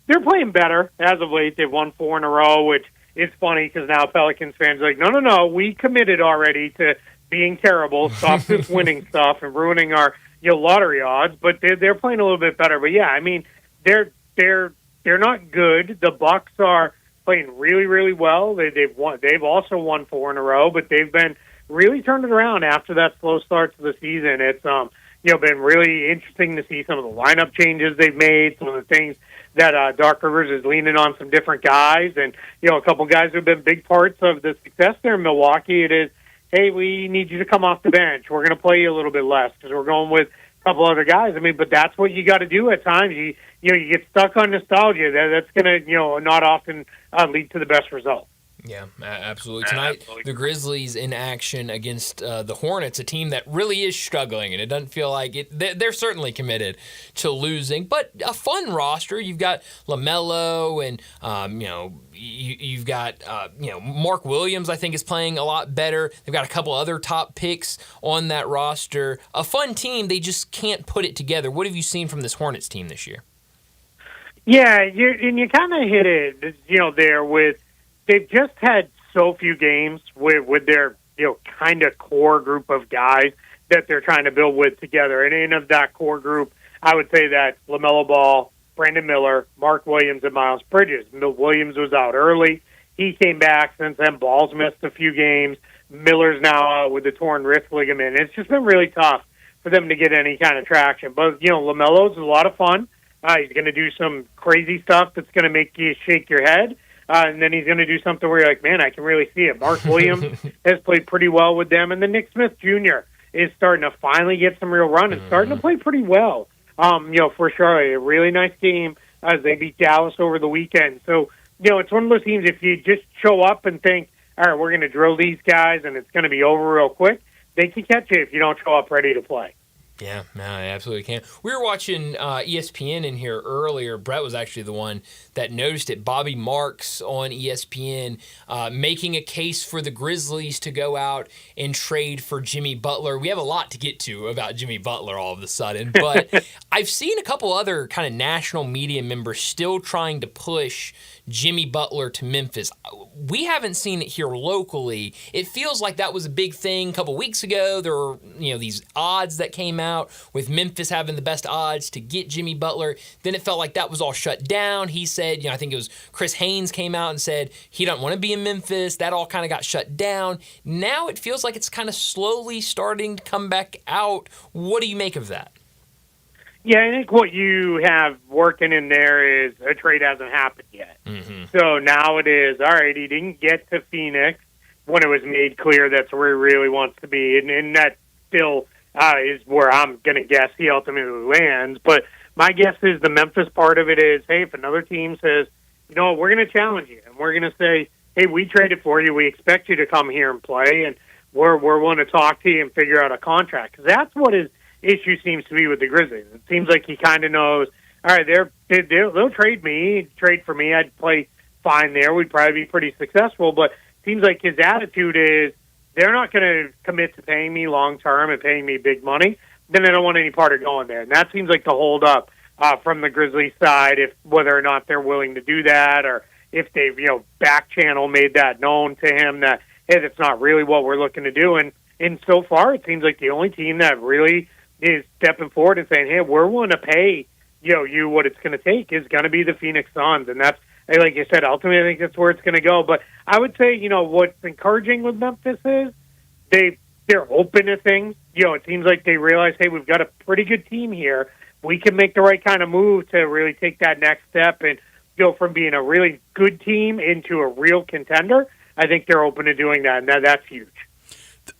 they're playing better as of late. They've won 4 in a row, which is funny because now Pelicans fans are like, no, we committed already to being terrible. Stop this winning stuff and ruining our lottery odds. But they're playing a little bit better. But yeah, I mean they're not good. The Bucks are playing really, really well. They've also won 4 in a row, but they've been really turned it around after that slow start to the season. It's been really interesting to see some of the lineup changes they've made, some of the things that Doc Rivers is leaning on some different guys, and a couple guys who've been big parts of the success there in Milwaukee. It is, hey, we need you to come off the bench. We're going to play you a little bit less because we're going with a couple other guys. I mean, but that's what you got to do at times. You get stuck on nostalgia. That's going to not often lead to the best result. Yeah, absolutely. Tonight, the Grizzlies in action against the Hornets, a team that really is struggling, and it doesn't feel like it. They're certainly committed to losing, but a fun roster. You've got LaMelo, and you've got Mark Williams. I think is playing a lot better. They've got a couple other top picks on that roster. A fun team. They just can't put it together. What have you seen from this Hornets team this year? Yeah, you kind of hit it. There with. They've just had so few games with their kind of core group of guys that they're trying to build with together. And of that core group, I would say that LaMelo Ball, Brandon Miller, Mark Williams, and Miles Bridges. Williams was out early. He came back. Since then, Ball's missed a few games. Miller's now out with the torn wrist ligament. It's just been really tough for them to get any kind of traction. But, LaMelo's a lot of fun. He's going to do some crazy stuff that's going to make you shake your head. And then he's going to do something where you're like, man, I can really see it. Mark Williams has played pretty well with them. And then Nick Smith Jr. is starting to finally get some real run and starting to play pretty well, for Charlotte. A really nice game as they beat Dallas over the weekend. So, it's one of those teams, if you just show up and think, all right, we're going to drill these guys and it's going to be over real quick, they can catch you if you don't show up ready to play. Yeah, no, I absolutely can. We were watching ESPN in here earlier. Brett was actually the one that noticed it. Bobby Marks on ESPN making a case for the Grizzlies to go out and trade for Jimmy Butler. We have a lot to get to about Jimmy Butler all of a sudden, but I've seen a couple other kind of national media members still trying to push Jimmy Butler to Memphis. We haven't seen it here locally. It feels like that was a big thing a couple weeks ago. There were, these odds that came out with Memphis having the best odds to get Jimmy Butler. Then it felt like that was all shut down. He said, I think it was Chris Haynes came out and said he doesn't want to be in Memphis. That all kind of got shut down. Now it feels like it's kind of slowly starting to come back out. What do you make of that? Yeah, I think what you have working in there is a trade hasn't happened yet. Mm-hmm. So now it is, all right, he didn't get to Phoenix when it was made clear that's where he really wants to be. And that still is where I'm going to guess he ultimately lands. But my guess is the Memphis part of it is, hey, if another team says, we're going to challenge you. And we're going to say, hey, we traded for you. We expect you to come here and play. And we're willing to talk to you and figure out a contract. Because that's what his issue seems to be with the Grizzlies. It seems like he kind of knows, all right, they'll trade me, trade for me. I'd play fine there. We'd probably be pretty successful. But it seems like his attitude is they're not going to commit to paying me long term and paying me big money. Then I don't want any part of going there. And that seems like the hold up from the Grizzlies side, if whether or not they're willing to do that, or if they've back channel made that known to him that, hey, that's not really what we're looking to do. And so far it seems like the only team that really is stepping forward and saying, hey, we're willing to pay you what it's going to take is going to be the Phoenix Suns. And that's, like you said, ultimately I think that's where it's going to go. But I would say, what's encouraging with Memphis is they're open to things. It seems like they realize, hey, we've got a pretty good team here. We can make the right kind of move to really take that next step and go from being a really good team into a real contender. I think they're open to doing that, and that's huge.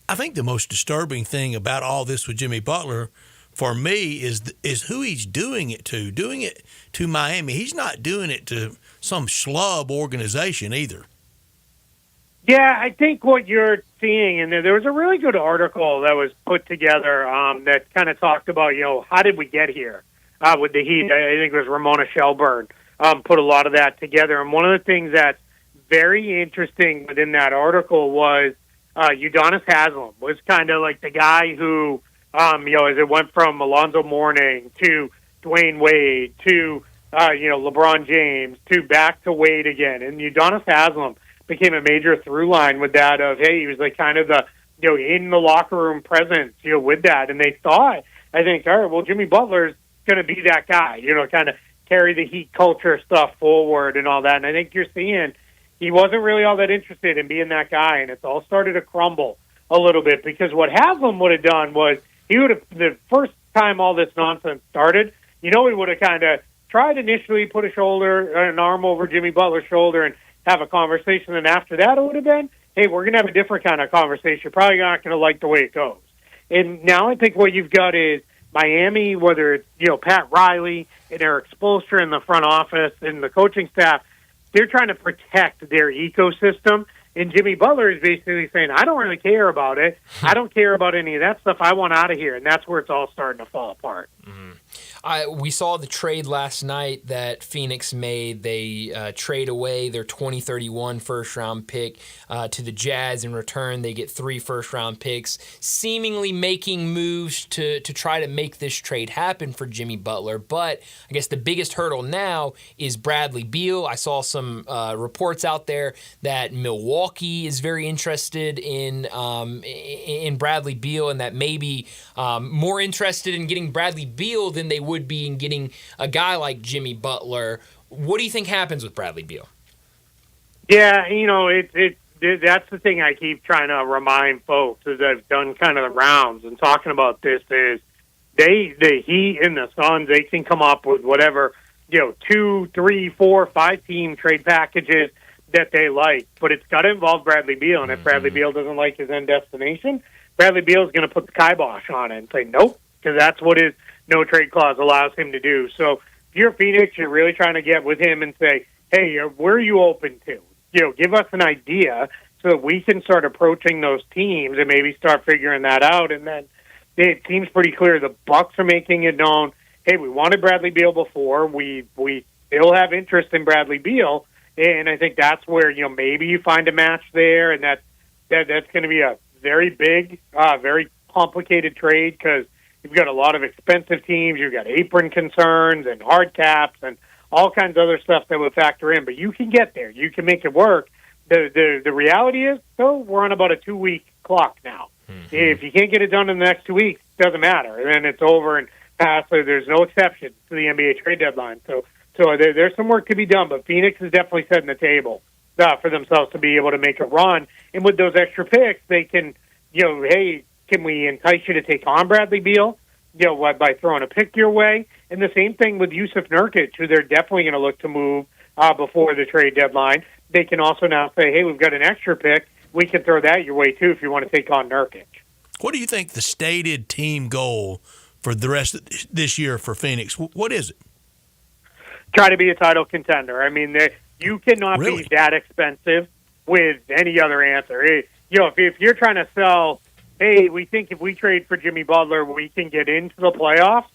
I think the most disturbing thing about all this with Jimmy Butler, for me, is who he's doing it to. Doing it to Miami. He's not doing it to some schlub organization either. Yeah, I think what you're seeing, and there was a really good article that was put together that kind of talked about, how did we get here with the Heat? I think it was Ramona Shelburne put a lot of that together. And one of the things that's very interesting within that article was Udonis Haslem was kind of like the guy who, as it went from Alonzo Mourning to Dwayne Wade to, LeBron James to back to Wade again. And Udonis Haslem became a major through line with that of, hey, he was like kind of the, in the locker room presence, with that. And they thought, I think, all right, well, Jimmy Butler's going to be that guy, kind of carry the Heat culture stuff forward and all that. And I think you're seeing he wasn't really all that interested in being that guy, and it's all started to crumble a little bit because what Haslam would have done was he would have, the first time all this nonsense started, he would have kind of tried initially, put an arm over Jimmy Butler's shoulder and have a conversation, and after that it would have been, hey, we're going to have a different kind of conversation. You're probably not going to like the way it goes. And now I think what you've got is Miami, whether it's, Pat Riley and Eric Spoelstra in the front office and the coaching staff, they're trying to protect their ecosystem. And Jimmy Butler is basically saying, I don't really care about it. I don't care about any of that stuff. I want out of here. And that's where it's all starting to fall apart. Mm-hmm. We saw the trade last night that Phoenix made. They trade away their 2031 first-round pick to the Jazz. In return, they get 3 first-round picks, seemingly making moves to try to make this trade happen for Jimmy Butler. But I guess the biggest hurdle now is Bradley Beal. I saw some reports out there that Milwaukee is very interested in Bradley Beal, and that maybe more interested in getting Bradley Beal than they would be in getting a guy like Jimmy Butler. What do you think happens with Bradley Beal? Yeah, that's the thing I keep trying to remind folks as I've done kind of the rounds and talking about this is the Heat and the Suns, they can come up with whatever, 2, 3, 4, 5 team trade packages that they like, but it's got to involve Bradley Beal, and if Bradley Beal doesn't like his end destination, Bradley Beal is going to put the kibosh on it and say nope, because that's what his no-trade clause allows him to do. So if you're Phoenix, you're really trying to get with him and say, hey, where are you open to? Give us an idea so that we can start approaching those teams and maybe start figuring that out. And then it seems pretty clear the Bucks are making it known, hey, we wanted Bradley Beal before. We still have interest in Bradley Beal. And I think that's where, maybe you find a match there, and that's going to be a very big, very complicated trade because you've got a lot of expensive teams. You've got apron concerns and hard caps and all kinds of other stuff that would factor in. But you can get there. You can make it work. The reality is, though, we're on about a 2-week clock now. Mm-hmm. If you can't get it done in the next 2 weeks, it doesn't matter. And then it's over and past. So there's no exception to the NBA trade deadline. So there's some work to be done. But Phoenix is definitely setting the table for themselves to be able to make a run. And with those extra picks, they can, hey, can we entice you to take on Bradley Beal, by throwing a pick your way? And the same thing with Yusuf Nurkic, who they're definitely going to look to move before the trade deadline. They can also now say, hey, we've got an extra pick. We can throw that your way, too, if you want to take on Nurkic. What do you think the stated team goal for the rest of this year for Phoenix? What is it? Try to be a title contender. I mean, you cannot be that expensive with any other answer. If you're trying to sell, hey, we think if we trade for Jimmy Butler, we can get into the playoffs,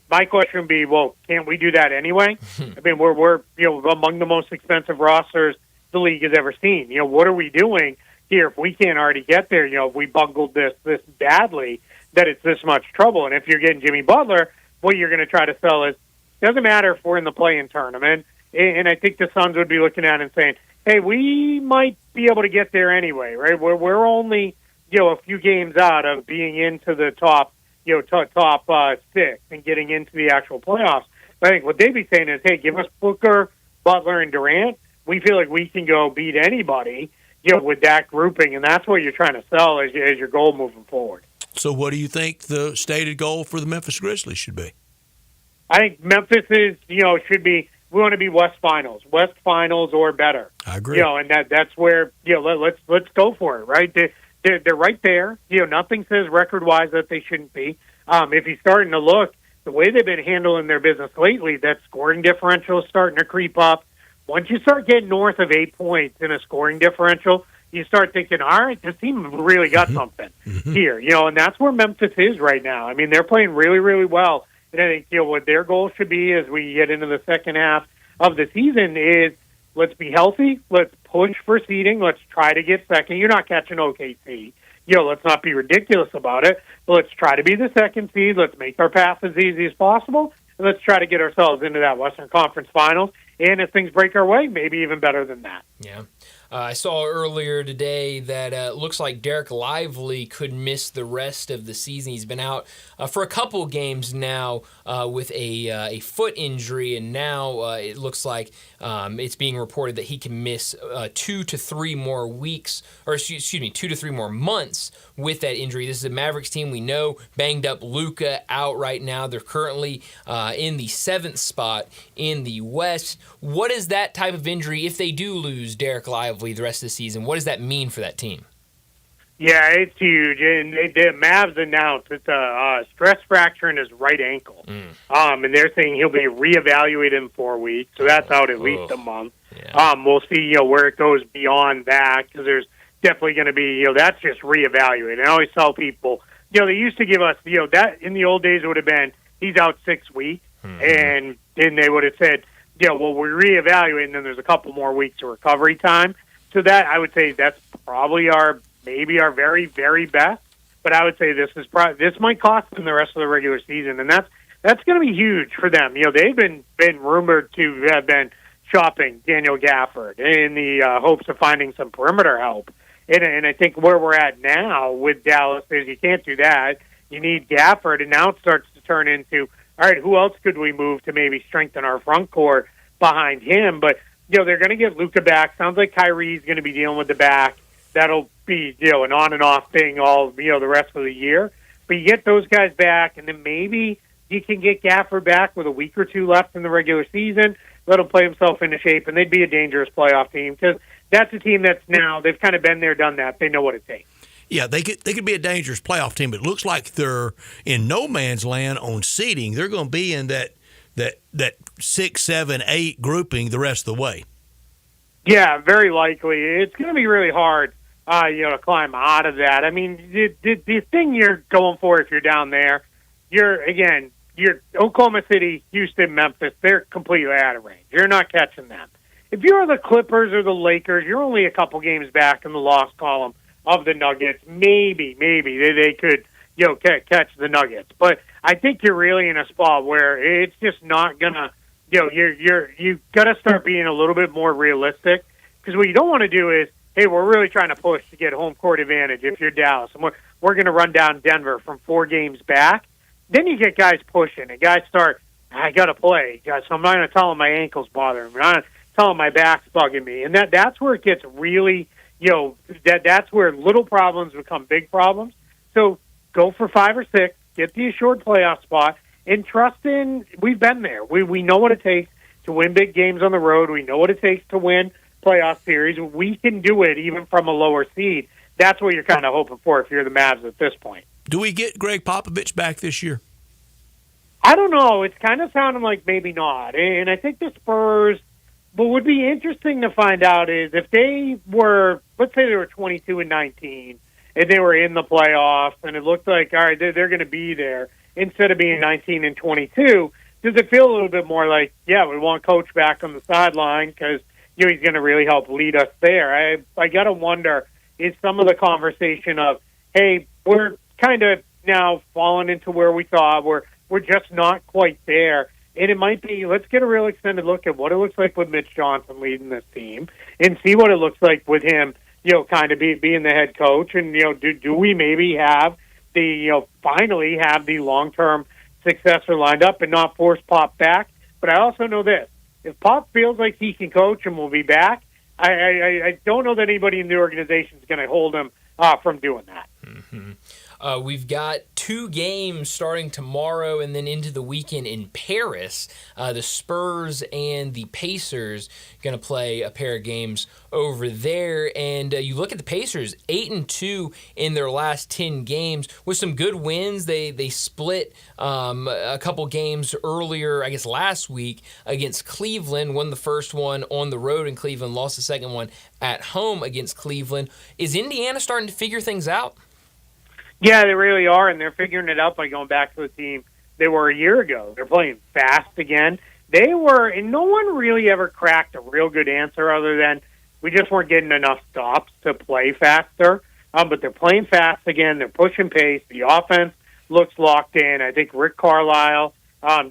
my question would be, well, can't we do that anyway? I mean, we're among the most expensive rosters the league has ever seen. What are we doing here if we can't already get there? If we bungled this badly, that it's this much trouble. And if you're getting Jimmy Butler, what you're going to try to sell is, doesn't matter if we're in the play-in tournament. And I think the Suns would be looking at it and saying, hey, we might be able to get there anyway, right? We're only, a few games out of being into the top 6 and getting into the actual playoffs. But I think what they'd be saying is, hey, give us Booker, Butler, and Durant. We feel like we can go beat anybody, with that grouping, and that's what you're trying to sell as your goal moving forward. So what do you think the stated goal for the Memphis Grizzlies should be? I think Memphis is, should be, we want to be West Finals or better. I agree. And that's where, let's go for it, right? They're right there. Nothing says record-wise that they shouldn't be. If you're starting to look, the way they've been handling their business lately, that scoring differential is starting to creep up. Once you start getting north of 8 points in a scoring differential, you start thinking, all right, this team really got something here, and that's where Memphis is right now. I mean, they're playing really, really well. And I think, what their goal should be as we get into the second half of the season is let's be healthy, let's push for seeding, let's try to get second. You're not catching OKC. Let's not be ridiculous about it. But let's try to be the second seed. Let's make our path as easy as possible. And let's try to get ourselves into that Western Conference Finals. And if things break our way, maybe even better than that. Yeah. I saw earlier today that it looks like Derek Lively could miss the rest of the season. He's been out for a couple games now with a foot injury, and now it looks like it's being reported that he can miss 2 to 3 more weeks, or excuse me, 2 to 3 more months with that injury. This is a Mavericks team we know banged up. Luka out right now. They're currently in the 7th spot in the West. What is that type of injury, if they do lose Derek Lively the rest of the season, what does that mean for that team? Yeah, it's huge. And the Mavs announced it's a stress fracture in his right ankle. And they're saying he'll be reevaluated in 4 weeks. So that's out at least a month. Yeah. We'll see where it goes beyond that, because there's definitely going to be, that's just reevaluated. I always tell people, they used to give us, that in the old days it would have been, he's out 6 weeks. And then they would have said, well, we reevaluate, and then there's a couple more weeks of recovery time. So that, I would say, that's probably maybe our very, very best. But I would say this might cost them the rest of the regular season, and that's going to be huge for them. They've been rumored to have been shopping Daniel Gafford in the hopes of finding some perimeter help. And I think where we're at now with Dallas is you can't do that. You need Gafford, and now it starts to turn into, all right, who else could we move to maybe strengthen our front court behind him? But, they're going to get Luka back. Sounds like Kyrie's going to be dealing with the back. That'll be, an on and off thing all, the rest of the year. But you get those guys back, and then maybe you can get Gafford back with a week or two left in the regular season, let him play himself into shape, and they'd be a dangerous playoff team, because that's a team that's now, they've kind of been there, done that. They know what it takes. Yeah, they could be a dangerous playoff team, but it looks like they're in no man's land on seeding. They're going to be in that 6, 7, 8 grouping the rest of the way. Yeah, very likely. It's going to be really hard, to climb out of that. I mean, the thing you're going for if you're down there, you're Oklahoma City, Houston, Memphis, they're completely out of range. You're not catching them. If you're the Clippers or the Lakers, you're only a couple games back in the loss column of the Nuggets. Maybe they could, catch the Nuggets. But I think you're really in a spot where it's just not gonna, you got to start being a little bit more realistic, because what you don't want to do is, hey, we're really trying to push to get home court advantage if you're Dallas, and we're going to run down Denver from 4 games back. Then you get guys pushing, and guys start, I got to play, guys. So I'm not going to tell them my ankle's bothering me. I'm not going to tell them my back's bugging me, and that's where it gets really, that's where little problems become big problems. So go for 5 or 6, get the assured playoff spot, and trust in, we've been there. We know what it takes to win big games on the road. We know what it takes to win playoff series. We can do it even from a lower seed. That's what you're kind of hoping for if you're the Mavs at this point. Do we get Greg Popovich back this year? I don't know. It's kind of sounding like maybe not. And I think the Spurs, what would be interesting to find out is if they were, let's say they were 22-19, and they were in the playoffs, and it looked like, all right, they're going to be there, instead of being 19-22, does it feel a little bit more like, yeah, we want Coach back on the sideline because he's going to really help lead us there? I got to wonder, is some of the conversation of, hey, we're kind of now falling into where we thought, we're just not quite there. And it might be, let's get a real extended look at what it looks like with Mitch Johnson leading this team and see what it looks like with him, kind of being the head coach. And, do we maybe have finally have the long-term successor lined up and not force Pop back? But I also know this. If Pop feels like he can coach and will be back, I don't know that anybody in the organization is going to hold him from doing that. Mm-hmm. We've got 2 games starting tomorrow and then into the weekend in Paris. The Spurs and the Pacers going to play a pair of games over there. And you look at the Pacers, 8-2 in their last 10 games with some good wins. They split a couple games earlier, I guess last week, against Cleveland. Won the first one on the road in Cleveland, lost the second one at home against Cleveland. Is Indiana starting to figure things out? Yeah, they really are, and they're figuring it out by going back to the team they were a year ago. They're playing fast again. They were, and no one really ever cracked a real good answer other than we just weren't getting enough stops to play faster. But they're playing fast again. They're pushing pace. The offense looks locked in. I think Rick Carlisle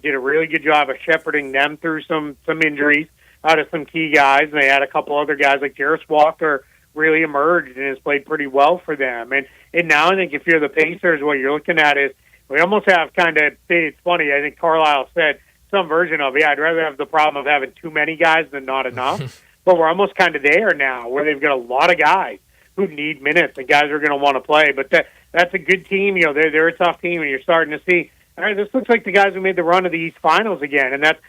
did a really good job of shepherding them through some injuries out of some key guys. And they had a couple other guys like Jarris Walker really emerged and has played pretty well for them. And now I think if you're the Pacers, what you're looking at is we almost have kind of, it's funny, I think Carlisle said some version of, I'd rather have the problem of having too many guys than not enough. But we're almost kind of there now where they've got a lot of guys who need minutes and guys are going to want to play. But that's a good team. They're a tough team, and you're starting to see, all right, this looks like the guys who made the run of the East Finals again, and that's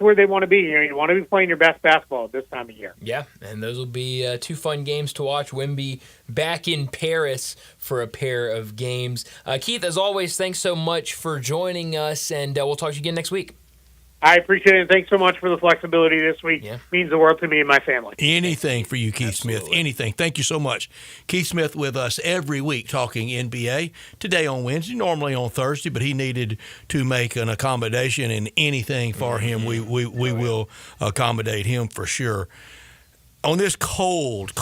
where they want to be. You want to be playing your best basketball at this time of year. Yeah, and those will be 2 fun games to watch. Wemby back in Paris for a pair of games. Keith, as always, thanks so much for joining us, and we'll talk to you again next week. I appreciate it, and thanks so much for the flexibility this week. Yeah. It means the world to me and my family. Anything for you, Keith Smith. Anything. Thank you so much. Keith Smith with us every week talking NBA. Today on Wednesday, normally on Thursday, but he needed to make an accommodation, and anything for him, we will accommodate him for sure. On this cold,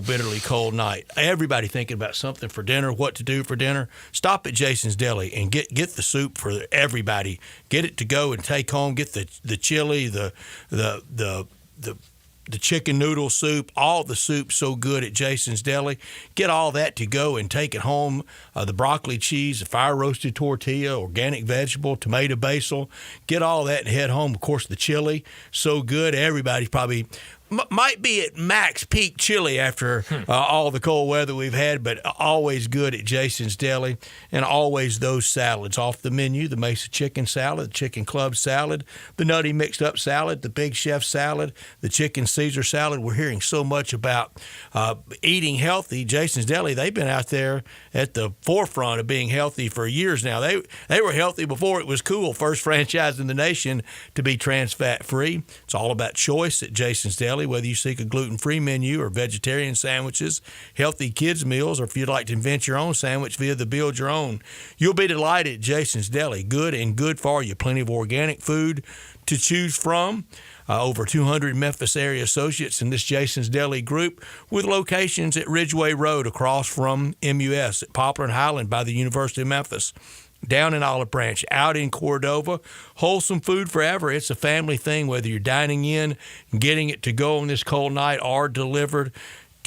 bitterly cold night, everybody thinking about something for dinner, what to do for dinner. Stop at Jason's Deli and get the soup for everybody. Get it to go and take home. Get the chili, the chicken noodle soup, all the soup so good at Jason's Deli. Get all that to go and take it home. The broccoli cheese, the fire roasted tortilla, organic vegetable, tomato basil. Get all that and head home. Of course, the chili, so good. Everybody's probably might be at max peak chili after all the cold weather we've had, but always good at Jason's Deli. And always those salads off the menu: the Mesa chicken salad, the chicken club salad, the nutty mixed up salad, the big chef salad, the chicken Caesar salad. We're hearing so much about eating healthy. Jason's Deli, they've been out there at the forefront of being healthy for years now. They were healthy before it was cool. First franchise in the nation to be trans fat free. It's all about choice at Jason's Deli. Whether you seek a gluten-free menu or vegetarian sandwiches, healthy kids meals, or if you'd like to invent your own sandwich via the Build Your Own, you'll be delighted at Jason's Deli. Good and good for you. Plenty of organic food to choose from. Over 200 Memphis area associates in this Jason's Deli group, with locations at Ridgeway Road across from MUS, at Poplar and Highland by the University of Memphis, down in Olive Branch, out in Cordova. Wholesome food forever. It's a family thing, whether you're dining in, getting it to go on this cold night, or delivered.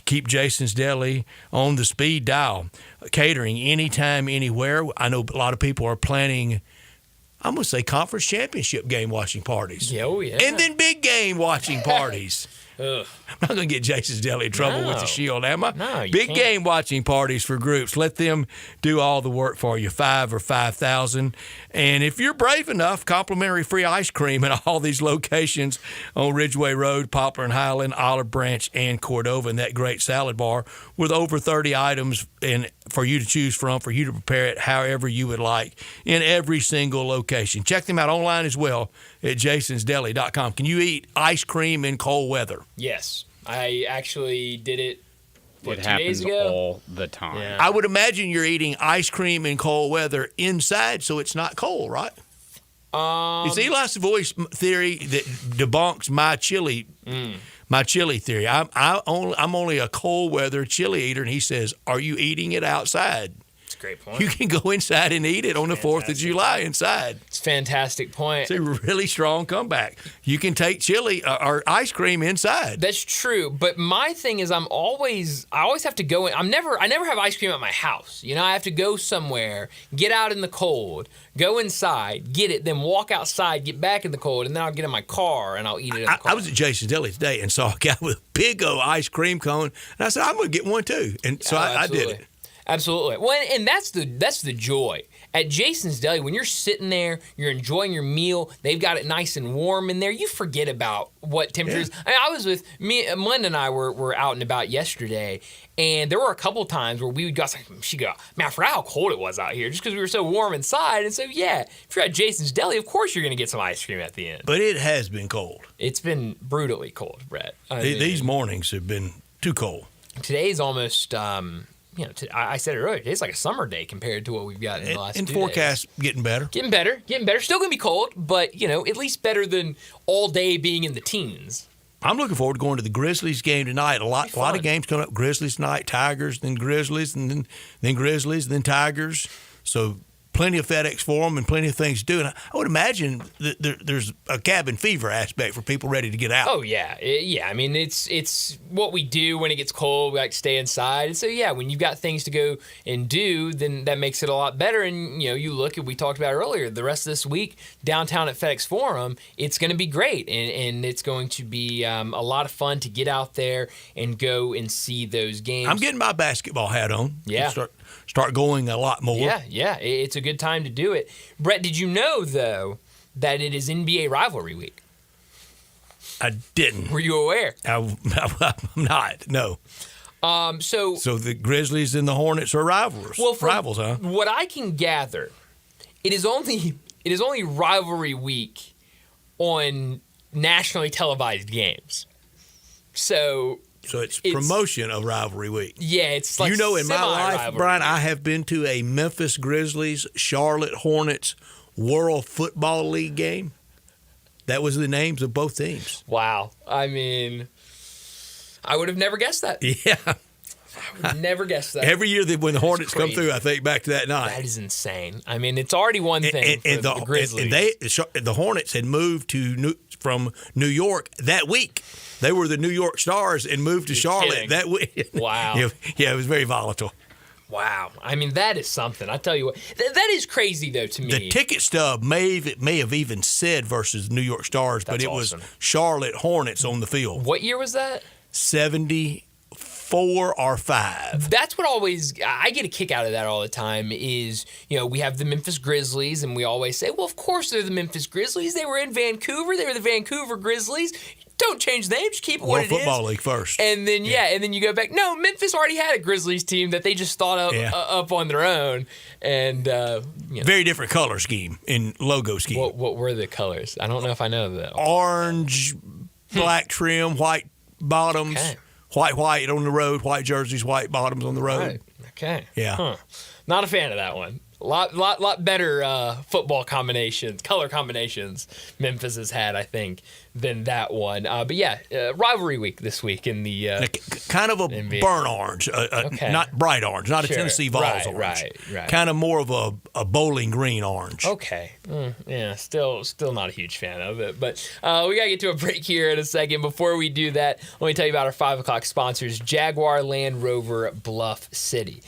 Keep Jason's Deli on the speed dial. Catering anytime, anywhere. I know a lot of people are planning, I'm going to say, conference championship game watching parties. Yeah, oh, yeah. And then big game watching parties. I'm not going to get Jason's Deli in trouble with the Shield, am I? No, you Big can't. game watching parties for groups. Let them do all the work for you, 5 or 5,000. And if you're brave enough, complimentary free ice cream at all these locations on Ridgeway Road, Poplar and Highland, Olive Branch, and Cordova, and that great salad bar with over 30 items and for you to choose from, for you to prepare it however you would like in every single location. Check them out online as well at jasonsdeli.com. Can you eat ice cream in cold weather? Yes. I actually did it, It 2 happens days ago? all the time. Yeah. I would imagine you're eating ice cream in cold weather inside, so it's not cold, right? It's Eli Savoy's theory that debunks my chili theory. I'm only a cold weather chili eater, and he says, "Are you eating it outside?" It's a great point. You can go inside and eat it on the 4th of July inside. It's a fantastic point. It's a really strong comeback. You can take chili or ice cream inside. That's true, but my thing is I always have to go in. I never have ice cream at my house. You know, I have to go somewhere, get out in the cold, go inside, get it, then walk outside, get back in the cold, and then I'll get in my car and I'll eat it in the car. I was at Jason's Deli today and saw a guy with a big old ice cream cone, and I said, I'm going to get one too. And so I did it. Absolutely. Well, and that's the joy. At Jason's Deli, when you're sitting there, you're enjoying your meal, they've got it nice and warm in there, you forget about what temperatures. Yeah. I was with Melinda and I were out and about yesterday, and there were a couple times where we would go, she'd go, man, I forgot how cold it was out here just because we were so warm inside. And so, yeah, if you're at Jason's Deli, of course you're going to get some ice cream at the end. But it has been cold. It's been brutally cold, Brett. These mornings have been too cold. Today's almost, I said it earlier, today's like a summer day compared to what we've got in the last 2 days. And forecast getting better. Getting better. Still going to be cold, but, at least better than all day being in the teens. I'm looking forward to going to the Grizzlies game tonight. A lot of games coming up. Grizzlies tonight, Tigers, then Grizzlies, and then Grizzlies, then Tigers. So plenty of FedEx Forum and plenty of things to do. And I would imagine that there's a cabin fever aspect for people ready to get out. Oh, yeah. I mean, it's what we do when it gets cold. We like to stay inside. And so, yeah, when you've got things to go and do, then that makes it a lot better. And, you look at, we talked about earlier, the rest of this week, downtown at FedEx Forum, it's going to be great. And it's going to be a lot of fun to get out there and go and see those games. I'm getting my basketball hat on. Yeah. Start going a lot more. Yeah. It's a good time to do it. Brett, did you know, though, that it is NBA rivalry week? I didn't. Were you aware? I'm not, no. So the Grizzlies and the Hornets are rivals. Well, rivals, huh? What I can gather, it is only rivalry week on nationally televised games. So it's promotion of rivalry week. Yeah, it's like in my life, Brian, I have been to a Memphis Grizzlies, Charlotte Hornets World Football League game. That was the names of both teams. Wow. I mean, I would have never guessed that. Yeah. I would never guessed that. Every year when the Hornets come through, I think back to that night. That is insane. I mean, it's already one thing for the Grizzlies. And the Hornets had moved from New York that week. They were the New York Stars and moved to Charlotte that week. Wow. Yeah, it was very volatile. Wow. I mean, that is something. I tell you what. That is crazy, though, to me. The ticket stub may have even said versus New York Stars, but it was Charlotte Hornets on the field. What year was that? 74 or 5. That's what I get a kick out of that all the time is, we have the Memphis Grizzlies, and we always say, well, of course they're the Memphis Grizzlies. They were in Vancouver. They were the Vancouver Grizzlies. Don't change the name. Just keep it what it is. World Football League first. And then, and then you go back. No, Memphis already had a Grizzlies team that they just thought up on their own. And very different color scheme and logo scheme. What were the colors? I don't know if I know that. Orange, black trim, white bottoms, white on the road, white jerseys, white bottoms on the road. Right. Okay. Yeah. Huh. Not a fan of that one. Lot better football combinations, color combinations Memphis has had, I think, than that one. But yeah, rivalry week this week in the kind of a NBA. Burnt orange, not bright orange, not a Tennessee Vols orange. Right. Kind of more of a Bowling Green orange. Okay. Yeah, still not a huge fan of it. But we got to get to a break here in a second. Before we do that, let me tell you about our 5 o'clock sponsors, Jaguar Land Rover Bluff City.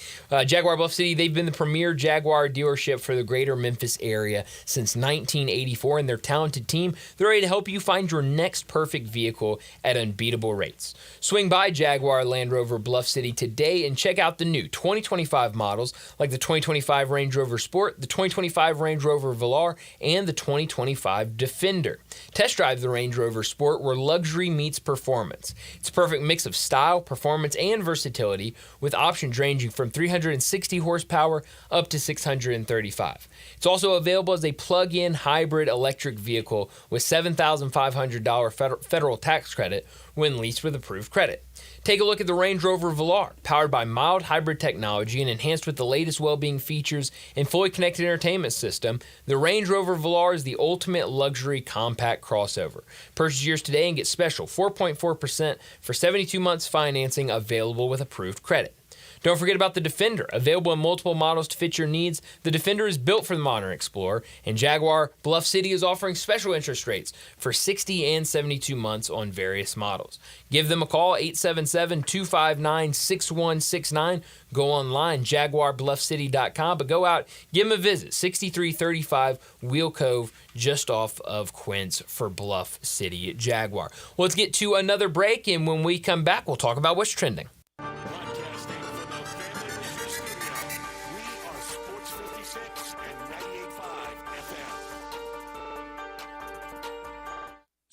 Jaguar Bluff City, they've been the premier Jaguar dealership for the greater Memphis area since 1984, and their talented team, they're ready to help you find your next perfect vehicle at unbeatable rates. Swing by Jaguar Land Rover Bluff City today and check out the new 2025 models like the 2025 Range Rover Sport, the 2025 Range Rover Velar, and the 2025 Defender. Test drive the Range Rover Sport where luxury meets performance. It's a perfect mix of style, performance, and versatility with options ranging from 360 horsepower up to 635. It's also available as a plug-in hybrid electric vehicle with $7,500 federal tax credit when leased with approved credit. Take a look at the Range Rover Velar, powered by mild hybrid technology and enhanced with the latest well-being features and fully connected entertainment system. The Range Rover Velar is the ultimate luxury compact crossover. Purchase yours today and get special 4.4% for 72 months financing available with approved credit. Don't forget about the Defender. Available in multiple models to fit your needs, the Defender is built for the modern explorer, and Jaguar Bluff City is offering special interest rates for 60 and 72 months on various models. Give them a call, 877-259-6169. Go online, jaguarbluffcity.com, but go out, give them a visit, 6335 Wheel Cove, just off of Quince for Bluff City Jaguar. Well, let's get to another break, and when we come back, we'll talk about what's trending.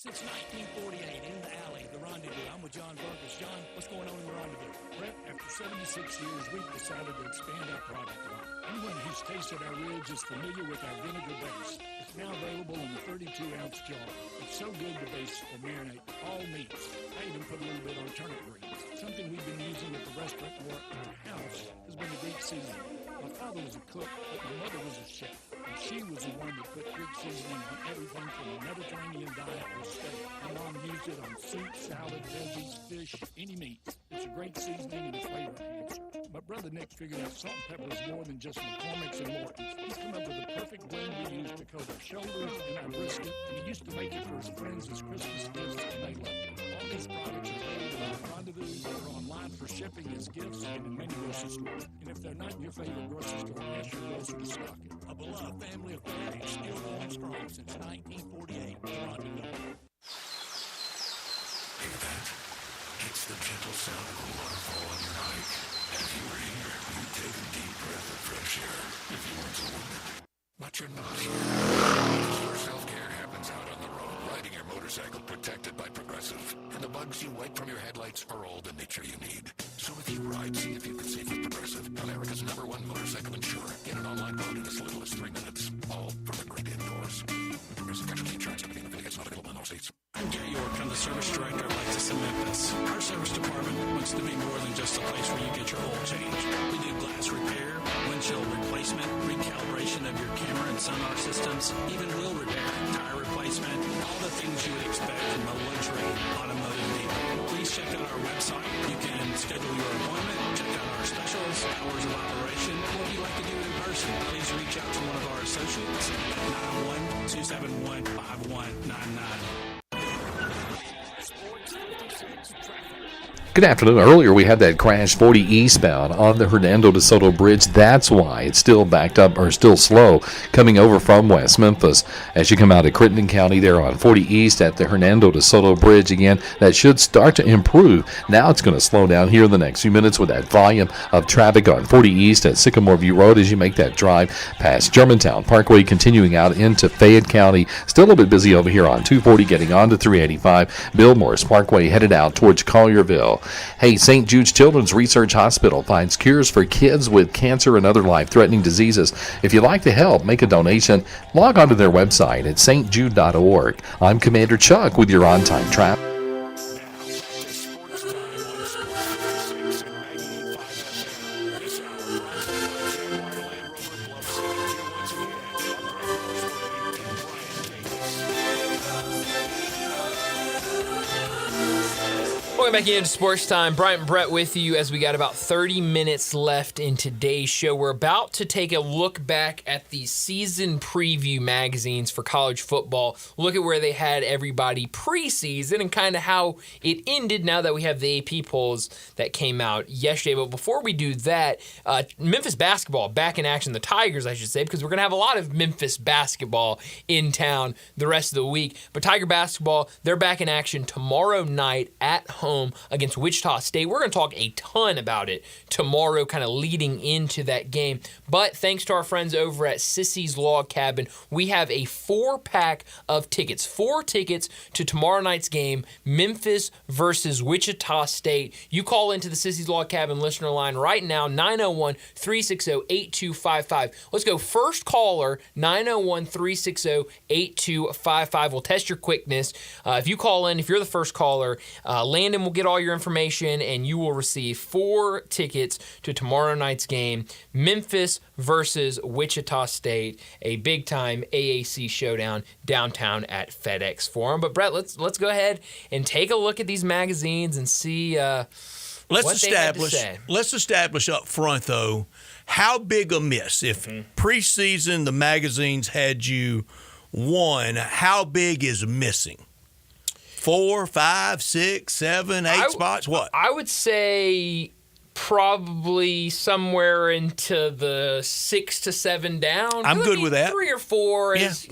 Since 1948, in the alley, the Rendezvous. I'm with John Burgess. John, what's going on in the Rendezvous? Brett, after 76 years, we've decided to expand our product line. Anyone who's tasted our ribs is familiar with our vinegar base. It's now available in the 32-ounce jar. It's so good to base or marinate all meats. I even put a little bit on turnip greens. Something we've been using at the restaurant or at our house has been the Greek seasoning. My father was a cook, but my mother was a chef. And she was the one that put Greek seasoning on everything from a Mediterranean diet or steak. My mom used it on soup, salad, veggies, fish, any meat. It's a great seasoning and a flavor enhancer. My brother Nick figured out salt and pepper is more than just McCormick's and Morton's. He's come up with the perfect blend we use to coat our shoulders and our brisket, and he used to make it for his friends as Christmas gifts, and they loved it. All these products are available at Rendezvous or online for shipping as gifts and in many grocery stores. And if they're not in your favorite grocery store, ask your grocer to stock it. A beloved family of families still going strong since 1948. Rendezvous. Hear that? It's the gentle sound of a waterfall on your hike. And if you were here, you'd take a deep breath of fresh air if you weren't so winded. But you're not here. Because your self-care happens out on the road, riding your motorcycle protected by Progressive. And the bugs you wipe from your headlights are all the nature you need. So if you ride, see if you can save with Progressive, America's #1 motorcycle insurer. Get an online quote in as little as 3 minutes. All from the great indoors. Progressive Casualty Insurance Company and affiliates not available in all states. I'm Gary York. I'm the service director of Lexus in Memphis. Our service department wants to be more than just a place where you get your oil changed. We do glass repair, windshield replacement, recalibration of your camera and sonar systems, even wheel repair, tire replacement, all the things you would expect from a luxury automotive dealer. Please check out our website. You can schedule your appointment, check out our specials, hours of operation, or if you'd like to do it in person, please reach out to one of our associates at 901-271-5199. Good afternoon. Earlier we had that crash 40 eastbound on the Hernando de Soto Bridge. That's why it's still backed up or still slow coming over from West Memphis. As you come out of Crittenden County there on 40 East at the Hernando de Soto Bridge again, that should start to improve. Now it's going to slow down here in the next few minutes with that volume of traffic on 40 East at Sycamore View Road as you make that drive past Germantown Parkway, continuing out into Fayette County. Still a little bit busy over here on 240 getting on to 385. Bill Morris Parkway headed out towards Collierville. Hey, St. Jude's Children's Research Hospital finds cures for kids with cancer and other life-threatening diseases. If you'd like to help, make a donation. Log on to their website at stjude.org. I'm Commander Chuck with your on-time trap. Welcome back into Sports Time. Bryant and Brett with you as we got about 30 minutes left in today's show. We're about to take a look back at the season preview magazines for college football. Look at where they had everybody preseason and kind of how it ended now that we have the AP polls that came out yesterday. But before we do that, Memphis basketball back in action. The Tigers, I should say, because we're going to have a lot of Memphis basketball in town the rest of the week. But Tiger basketball, they're back in action tomorrow night at home against Wichita State. We're going to talk a ton about it tomorrow, kind of leading into that game. But thanks to our friends over at Sissy's Log Cabin, we have a 4-pack of tickets. 4 tickets to tomorrow night's game, Memphis versus Wichita State. You call into the Sissy's Log Cabin listener line right now, 901-360-8255. Let's go. First caller, 901-360-8255. We'll test your quickness. If you call in, if you're the first caller, Landon will get all your information, and you will receive 4 tickets to tomorrow night's game, Memphis versus Wichita State, a big-time AAC showdown downtown at FedEx Forum. But Brett, let's go ahead and take a look at these magazines and see what they have to say. Let's establish up front, though, how big a miss. If preseason the magazines had you 1, how big is missing? 4, 5, 6, 7, 8 spots? What? I would say probably somewhere into the 6 to 7 down. I'm good with that. 3 or 4 is,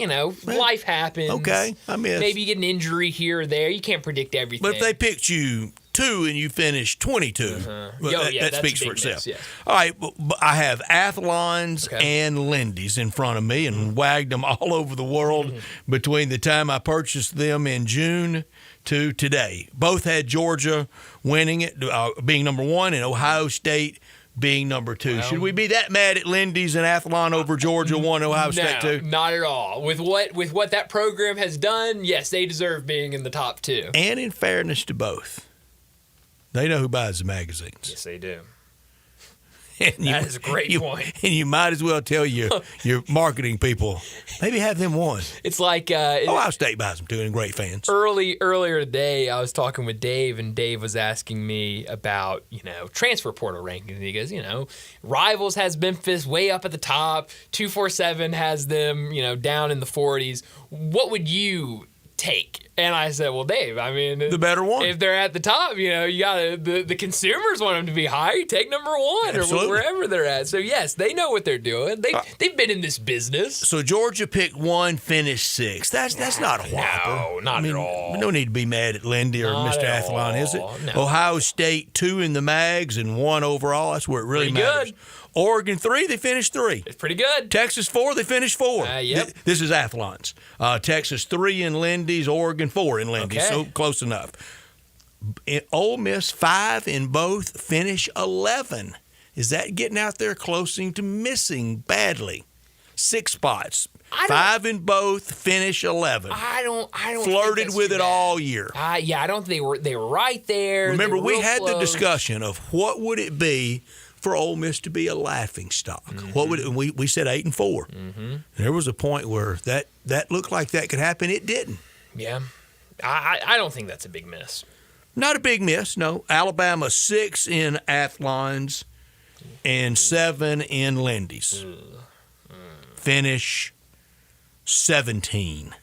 life happens. Okay, I miss. Maybe you get an injury here or there. You can't predict everything. But if they picked you 2 and you finish 22. Well, that speaks for itself. Miss, yes. All right, but I have Athlons and Lindy's in front of me and wagged them all over the world between the time I purchased them in June to today. Both had Georgia winning it, being number 1, and Ohio State being number 2. Should we be that mad at Lindy's and Athlon over Georgia 1, Ohio State 2? Not at all. With what that program has done, yes, they deserve being in the top 2. And in fairness to both, they know who buys the magazines. Yes, they do. That is a great point. And you might as well tell your marketing people, maybe have them one. It's like Ohio State buys them too, and great fans. Earlier today, I was talking with Dave, and Dave was asking me about transfer portal rankings. And he goes, Rivals has Memphis way up at the top. 247 has them, down in the 40s. What would you take? And I said, well, Dave, I mean, the better one. If they're at the top, you got the consumers want them to be high. Take number 1 or wherever they're at. So yes, they know what they're doing. They've been in this business. So Georgia picked 1, finished 6th. That's not a whopper. No, not at all. No need to be mad at Lindy or Not Mr. at Athlon, is it? No. Ohio State 2 in the mags and 1 overall. That's where it really Pretty matters. good. Oregon 3, they finished 3. It's pretty good. Texas 4, they finished 4. Yep. This is Athlon's. Texas 3 in Lindy's, Oregon 4 in Lindy's. Okay. So close enough. Ole Miss 5 in both, finish 11. Is that getting out there closing to missing badly? 6 spots. 5 in both, finish 11. I don't flirted with it all year. Yeah, I don't think they were right there. Remember, we had close. the discussion of what would it be for Ole Miss to be a laughing stock. What would we said 8 and 4. There was a point where that looked like that could happen. It didn't. Yeah, I don't think that's a big miss. Not a big miss. No, Alabama 6 in Athlon's and 7 in Lindy's. Finish 17.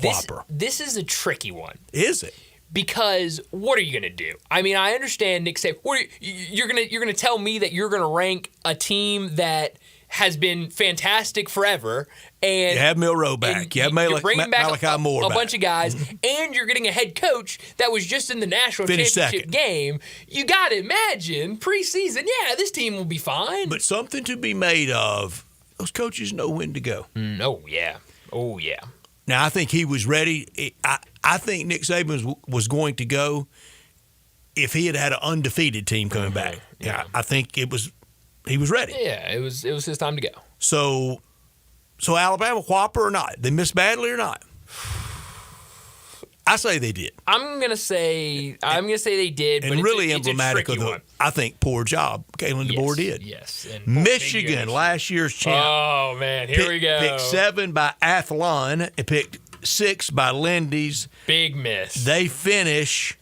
Whopper. This is a tricky one. Is it? Because what are you going to do? I mean, I understand Nick say, you're going to tell me that you're going to rank a team that has been fantastic forever, and you have Milroe back. You have Malachi Moore back. A bunch of guys, and you're getting a head coach that was just in the national championship game. You got to imagine preseason. Yeah, this team will be fine. But something to be made of. Those coaches know when to go. Oh yeah. Now I think he was ready. I think Nick Saban was going to go if he had an undefeated team coming back. Yeah, I think he was ready. Yeah, it was his time to go. So Alabama, whopper or not? They missed badly or not? I say they did. I'm gonna say they did, and but really it's emblematic a of one. I think poor job Kalen DeBoer did. Yes, and Michigan, last year's champ. Oh man, here we go. Picked 7 by Athlon and picked 6 by Lindy's. Big miss. They finish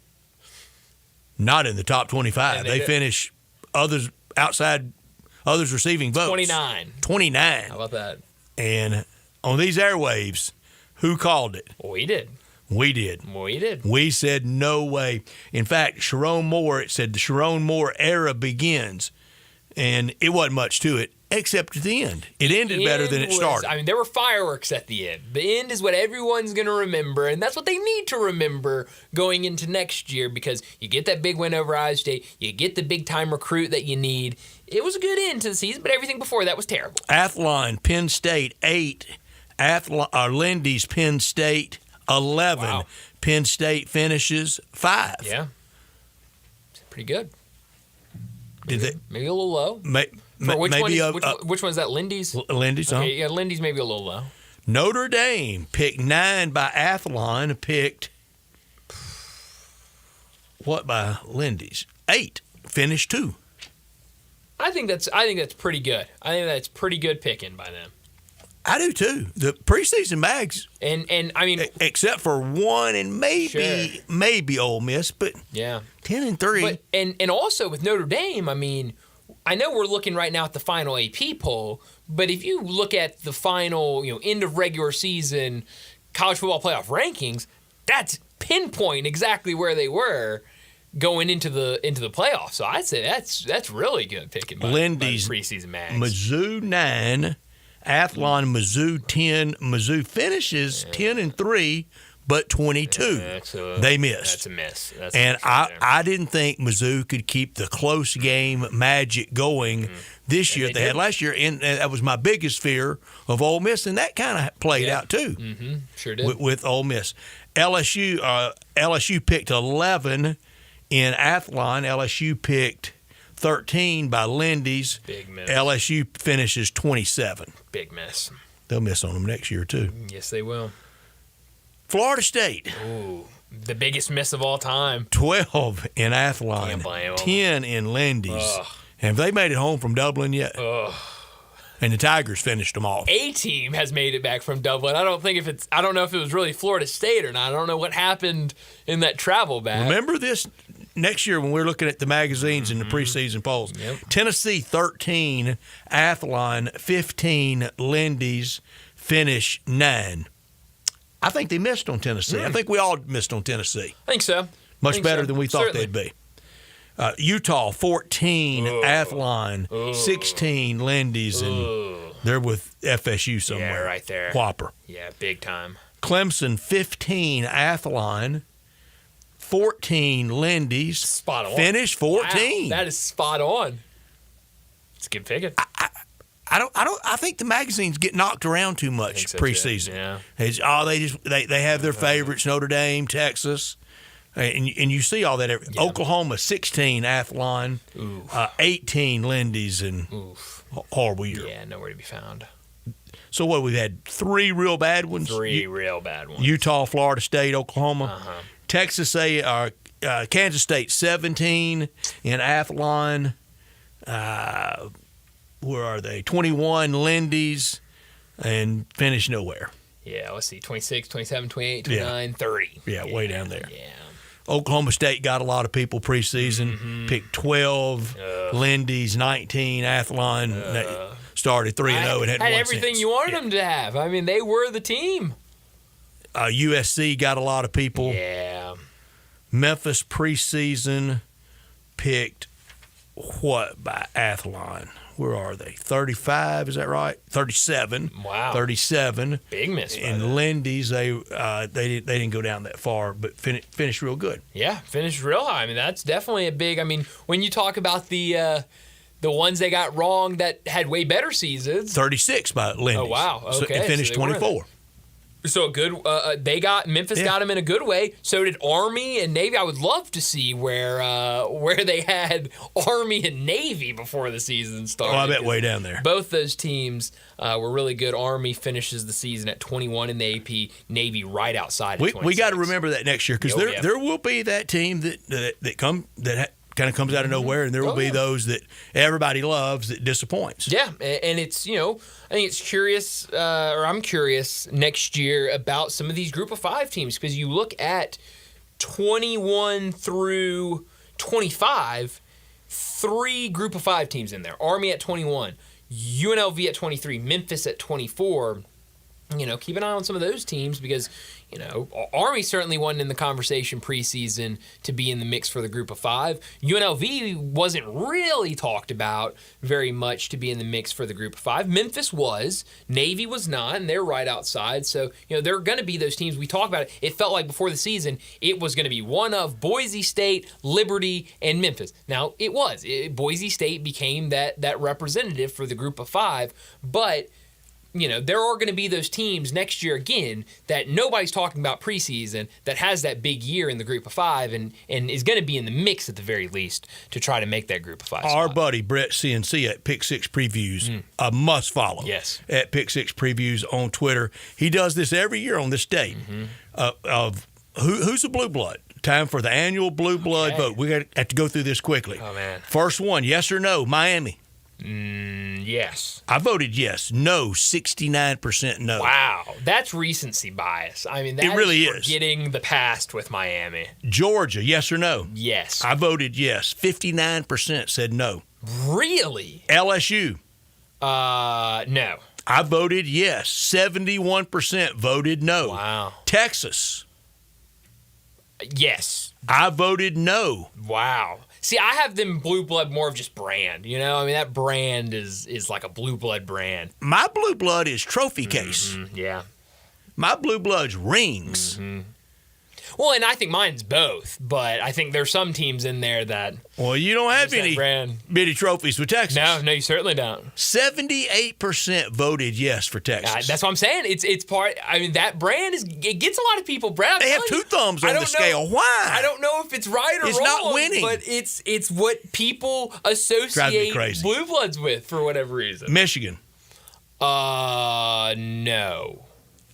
not in the top 25. They finish others receiving votes. 29. How about that? And on these airwaves, who called it? We did. We did. We said no way. In fact, Sharon Moore, it said the Sharon Moore era begins. And it wasn't much to it, except at the end. It ended better than it started. I mean, there were fireworks at the end. The end is what everyone's going to remember, and that's what they need to remember going into next year, because you get that big win over Iowa State, you get the big-time recruit that you need. It was a good end to the season, but everything before that was terrible. Athlon, Penn State, 8. Lindy's, Penn State, 11. Wow. Penn State finishes 5. Yeah. Pretty good. Maybe a little low. Which one is that? Lindy's? Lindy's, okay, yeah, Lindy's maybe a little low. Notre Dame picked 9 by Athlon, picked what by Lindy's? 8. Finished 2. I think that's pretty good. I think that's pretty good picking by them. I do too. The preseason mags, and I mean, except for one and maybe Ole Miss, but yeah, 10 and 3. But and also with Notre Dame, I mean, I know we're looking right now at the final AP poll, but if you look at the final, end of regular season college football playoff rankings, that's pinpoint exactly where they were going into the playoffs. So I'd say that's really good picking by Lindy's by the preseason mags. Mizzou 9, Athlon Mizzou 10. Mizzou finishes 10 and 3, but 22 they missed. That's a miss. I didn't think Mizzou could keep the close game magic going this year they had last year, and that was my biggest fear of Ole Miss, and that kind of played out too. Sure did. With Ole Miss. LSU picked 11 in Athlon. LSU picked 13 by Lindy's. Big miss. LSU finishes 27. Big miss. They'll miss on them next year too. Yes, they will. Florida State. Ooh, the biggest miss of all time. 12 in Athlon. 10 in Lindy's. Ugh. Have they made it home from Dublin yet? Ugh. And the Tigers finished them off. A team has made it back from Dublin. I don't know if it was really Florida State or not. I don't know what happened in that travel back. Remember this next year when we're looking at the magazines and the preseason polls. Tennessee 13, Athlon 15, Lindy's finish 9. I think they missed on Tennessee. I think we all missed on Tennessee. I think so. Much better than we thought they'd be. Utah 14, Athlon 16, Lindy's, and they're with FSU somewhere. Yeah, right there. Whopper. Yeah, big time. Clemson 15, Athlon 14, Lindy's. Spot on. Finish 14. Wow, that is spot on. It's a good picking. I think the magazines get knocked around too much preseason. Yeah. They have their favorites, Notre Dame, Texas. And you see all that. Oklahoma 16, Athlon, 18, Lindy's, and horrible year. Yeah, nowhere to be found. So what, we've had 3 real bad ones? 3 real bad ones. Utah, Florida State, Oklahoma. Texas, Kansas State 17 in Athlon. Where are they? 21, Lindy's, and finish nowhere. Yeah, let's see. 26, 27, 28, 29, 30. Yeah, way down there. Yeah. Oklahoma State got a lot of people preseason. Picked 12, Lindy's 19, Athlon started 3-0 and had 1 everything since. you wanted them to have. I mean, they were the team. USC got a lot of people. Yeah. Memphis preseason picked what by Athlon? Where are they? 35, is that right? 37. Wow. 37. Big miss. And Lindy's, they didn't go down that far, but finished real good. Yeah, finished real high. I mean, that's definitely a big. I mean, when you talk about the ones they got wrong that had way better seasons. 36 by Lindy's. Oh wow. Okay. So it finished 24. So a good. Memphis got them in a good way. So did Army and Navy. I would love to see where they had Army and Navy before the season started. Oh, I bet way down there. Both those teams were really good. Army finishes the season at 21 in the AP. Navy right outside. We got to remember that next year because there will be that team that kind of comes out of nowhere, and there will be those that everybody loves that disappoints. Yeah, and it's, I think it's curious, or I'm curious next year about some of these Group of 5 teams, because you look at 21 through 25, 3 Group of 5 teams in there. Army at 21, UNLV at 23, Memphis at 24. Keep an eye on some of those teams because, Army certainly wasn't in the conversation preseason to be in the mix for the Group of 5. UNLV wasn't really talked about very much to be in the mix for the Group of 5. Memphis was. Navy was not, and they're right outside. So, there are going to be those teams. We talk about it. It felt like before the season, it was going to be one of Boise State, Liberty, and Memphis. Now, it was. Boise State became that representative for the Group of 5, but there are going to be those teams next year again that nobody's talking about preseason that has that big year in the Group of 5 and is going to be in the mix at the very least to try to make that Group of 5 Our spot. buddy Brett CNC at Pick 6 Previews, a must follow. Yes. At Pick 6 Previews on Twitter. He does this every year on this date of who's a blue blood. Time for the annual blue blood vote. We have to go through this quickly. Oh, man. First one, yes or no, Miami. Yes. I voted yes. No, 69% no. Wow. That's recency bias. I mean, that really is forgetting the past with Miami. Georgia, yes or no? Yes. I voted yes. 59% said no. Really? LSU. No. I voted yes. 71% voted no. Wow. Texas. Yes. I voted no. Wow. See, I have them blue blood more of just brand. I mean, that brand is like a blue blood brand. My blue blood is trophy case. Yeah. My blue blood's rings. Well, and I think mine's both, but I think there's some teams in there that. Well, you don't have any bitty trophies with Texas. No, you certainly don't. 78% voted yes for Texas. That's what I'm saying. It's part. I mean, that brand it gets a lot of people. Brad, they have two thumbs on the scale. Why? I don't know if it's right or wrong. It's not winning, but it's what people associate Blue Bloods with for whatever reason. Michigan. No.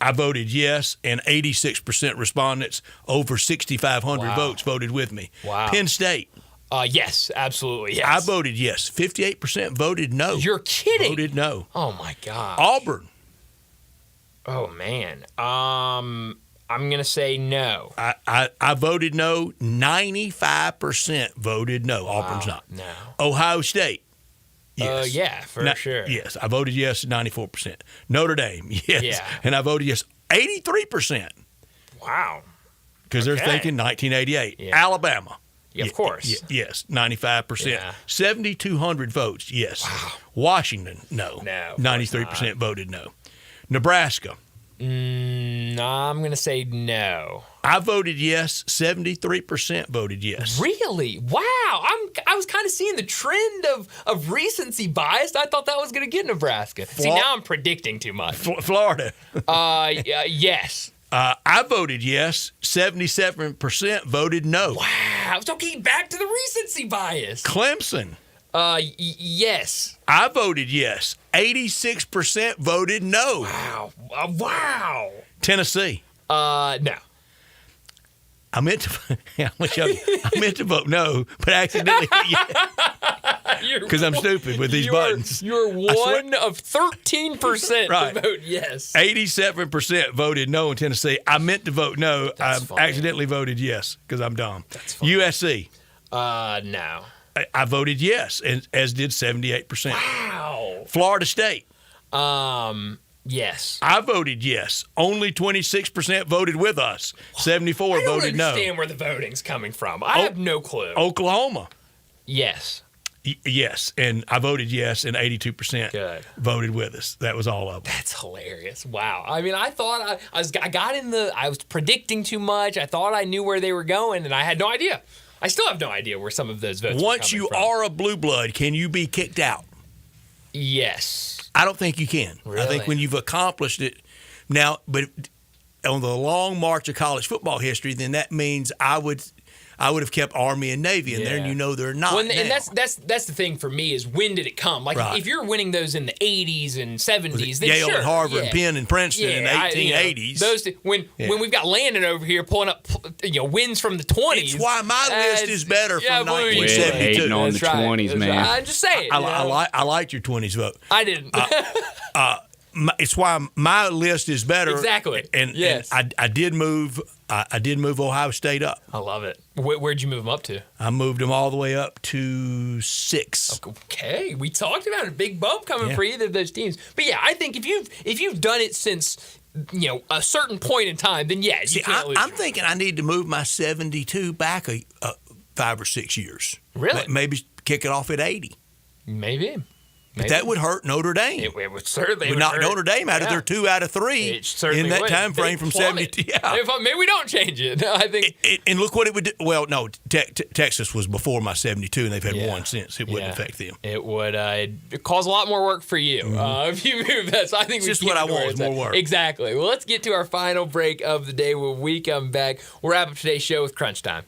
I voted yes, and 86% respondents, over 6,500 votes, voted with me. Wow. Penn State. Yes, absolutely, yes. I voted yes. 58% voted no. You're kidding. Voted no. Oh, my God. Auburn. Oh, man. I'm going to say no. I voted no. 95% voted no. Wow. Auburn's not. No. Ohio State. Yes. Yeah, for sure. Yes, I voted yes, 94%. Notre Dame, yes. Yeah. And I voted yes, 83%. Wow. Because they're thinking 1988. Yeah. Alabama. Yeah, of course. Yes, 95%. Yeah. 7,200 votes, yes. Wow. Washington, no. No. 93% voted no. Nebraska. No, I'm going to say no. I voted yes. 73% voted yes. Really? Wow. I was kind of seeing the trend of recency bias. I thought that was going to get Nebraska. See, now I'm predicting too much. Florida. Yes. I voted yes. 77% voted no. Wow. So keep back to the recency bias. Clemson. Yes. I voted yes. 86% voted no. Wow. Wow. Tennessee. No. I meant to vote no, but accidentally because I'm stupid with these buttons. You're one of 13% right. to vote yes. 87% voted no in Tennessee. I meant to vote no. I accidentally voted yes because I'm dumb. That's funny. USC. No. I voted yes, and as did 78%. Wow. Florida State. Yes. I voted yes. Only 26% voted with us. 74 voted no. I don't understand where the voting's coming from. I have no clue. Oklahoma. Yes. Yes, and I voted yes, and 82% voted with us. That was all of them. That's hilarious. Wow. I mean, I thought I was predicting too much. I thought I knew where they were going, and I had no idea. I still have no idea where some of those votes Once were you coming from. are a blue blood, can you be kicked out? Yes. I don't think you can. Really? I think when you've accomplished it now, but on the long march of college football history, then that means I would have kept Army and Navy in there, and they're not. Well, and that's the thing for me is when did it come? Like if you're winning those in the 80s and 70s, then Yale sure, and Harvard and Penn and Princeton in the 1880s. Those when we've got Landon over here pulling up wins from the 20s. It's why my list is better from 1972. Hating on the 20s, man. I'm just saying. I liked your 20s vote. I didn't. It's why my list is better. Exactly. And I did move. I did move Ohio State up. I love it. Where'd you move them up to? I moved them all the way up to 6. Okay, we talked about a big bump coming for either of those teams. But yeah, I think if you've done it since a certain point in time, then yeah, you can't lose. I'm thinking I need to move my 72 back 5 or 6 years. Really? Maybe kick it off at 80. Maybe. But that would hurt Notre Dame. It would certainly would knock Notre Dame out of their 2 out of 3 in that time frame from 72. Yeah. Maybe we don't change it. I think. And look what it would do. Well, no, Texas was before my 72, and they've had one since. It wouldn't affect them. It would cause a lot more work for you if you move that. So I think it's just what I want is more work. Exactly. Well, let's get to our final break of the day. When we come back, we'll wrap up today's show with Crunch Time.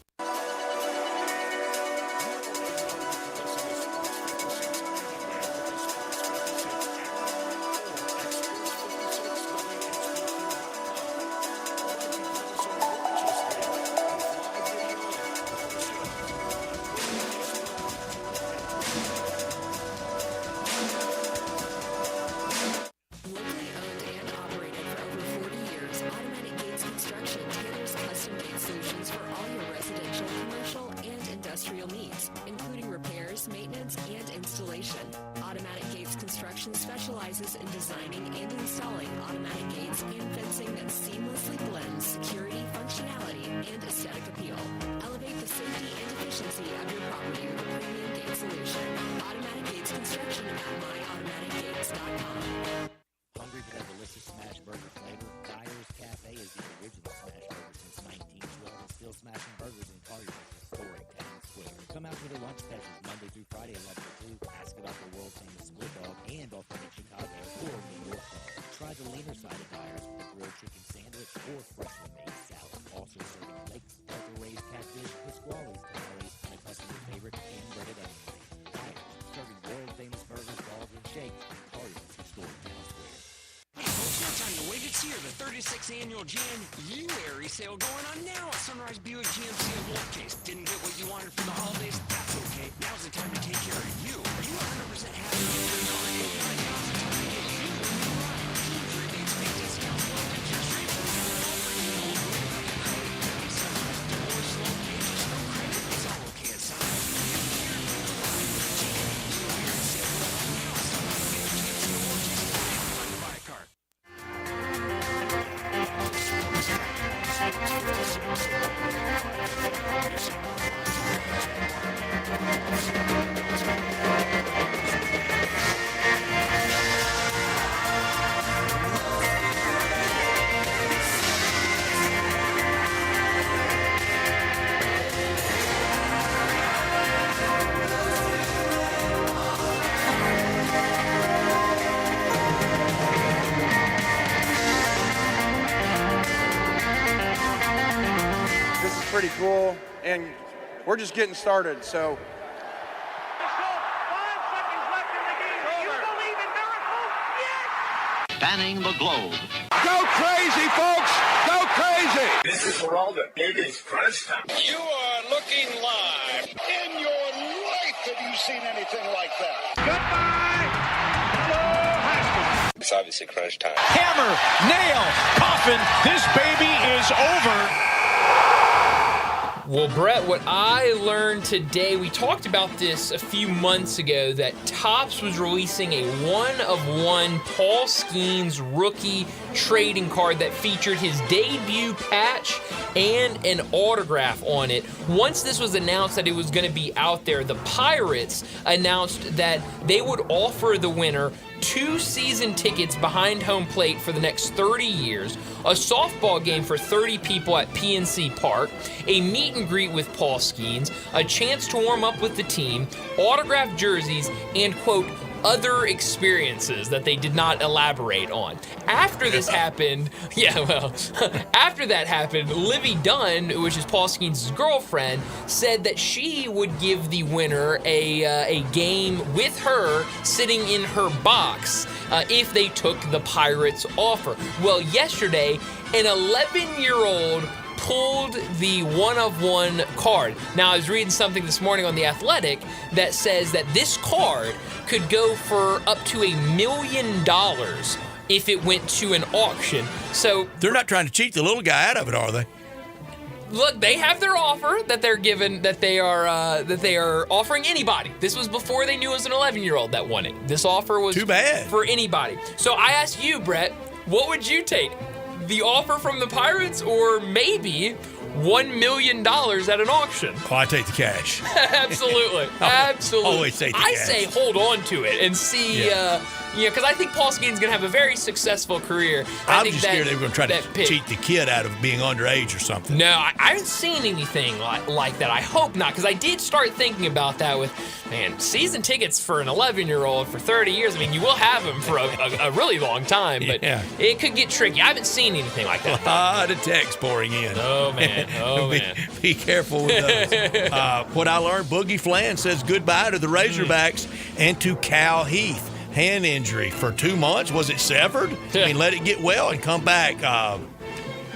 Construction tailors custom-made solutions for all your residential 36th annual January sale going on now at Sunrise Buick GMC of Wolf Case. Didn't get what you wanted for the holidays? That's okay. Now's the time to take care of you. Are you 100% happy with your car? Right now's the time to get you a new ride. Huge rebates, big discounts, low interest rates. Sunrise divorce, low pages, no credit. It's all okay at Sunrise. Pretty cool, and we're just getting started, so. Spanning the globe. Go crazy, folks! Go crazy! This is for all the biggest crunch time. You are looking live. In your life have you seen anything like that? Goodbye! Hello, Haskell. It's obviously crunch time. Hammer, nail, coffin, this baby is over. Well, Brett, what I learned today, we talked about this a few months ago, that Topps was releasing a one-of-one Paul Skeens rookie trading card that featured his debut patch and an autograph on it. Once this was announced that it was going to be out there, the Pirates announced that they would offer the winner 2 season tickets behind home plate for the next 30 years, a softball game for 30 people at PNC Park, a meet and greet with Paul Skeens, a chance to warm up with the team, autographed jerseys, and, quote, other experiences that they did not elaborate on. After this happened, after that happened, Livy Dunn, which is Paul Skeens' girlfriend, said that she would give the winner a game with her sitting in her box if they took the Pirates offer. Well, yesterday, an 11-year-old pulled the one-of-one card. Now, I was reading something this morning on The Athletic that says that this card could go for up to $1 million if it went to an auction. So they're not trying to cheat the little guy out of it, are they? Look, they have their offer that they're given, that they are offering anybody. This was before they knew it was an 11-year-old that won it. This offer was too bad for anybody. So I asked you, Brett, what would you take? The offer from the Pirates, or maybe $1 million at an auction? Oh, I take the cash. Absolutely. Absolutely. Always take the cash. I cash. say hold on to it and see, because I think Paul Skeens is going to have a very successful career. I'm just scared they were going to try to cheat the kid out of being underage or something. No, I haven't seen anything like that. I hope not, because I did start thinking about that with, season tickets for an 11-year-old for 30 years. I mean, you will have them for a really long time, but it could get tricky. I haven't seen anything like that. The text pouring in. Oh, man. Oh, man. Be careful with those. What I learned, Boogie Flan says goodbye to the Razorbacks and to Cal Heath. Hand injury for 2 months. Was it severed? I mean, let it get well and come back.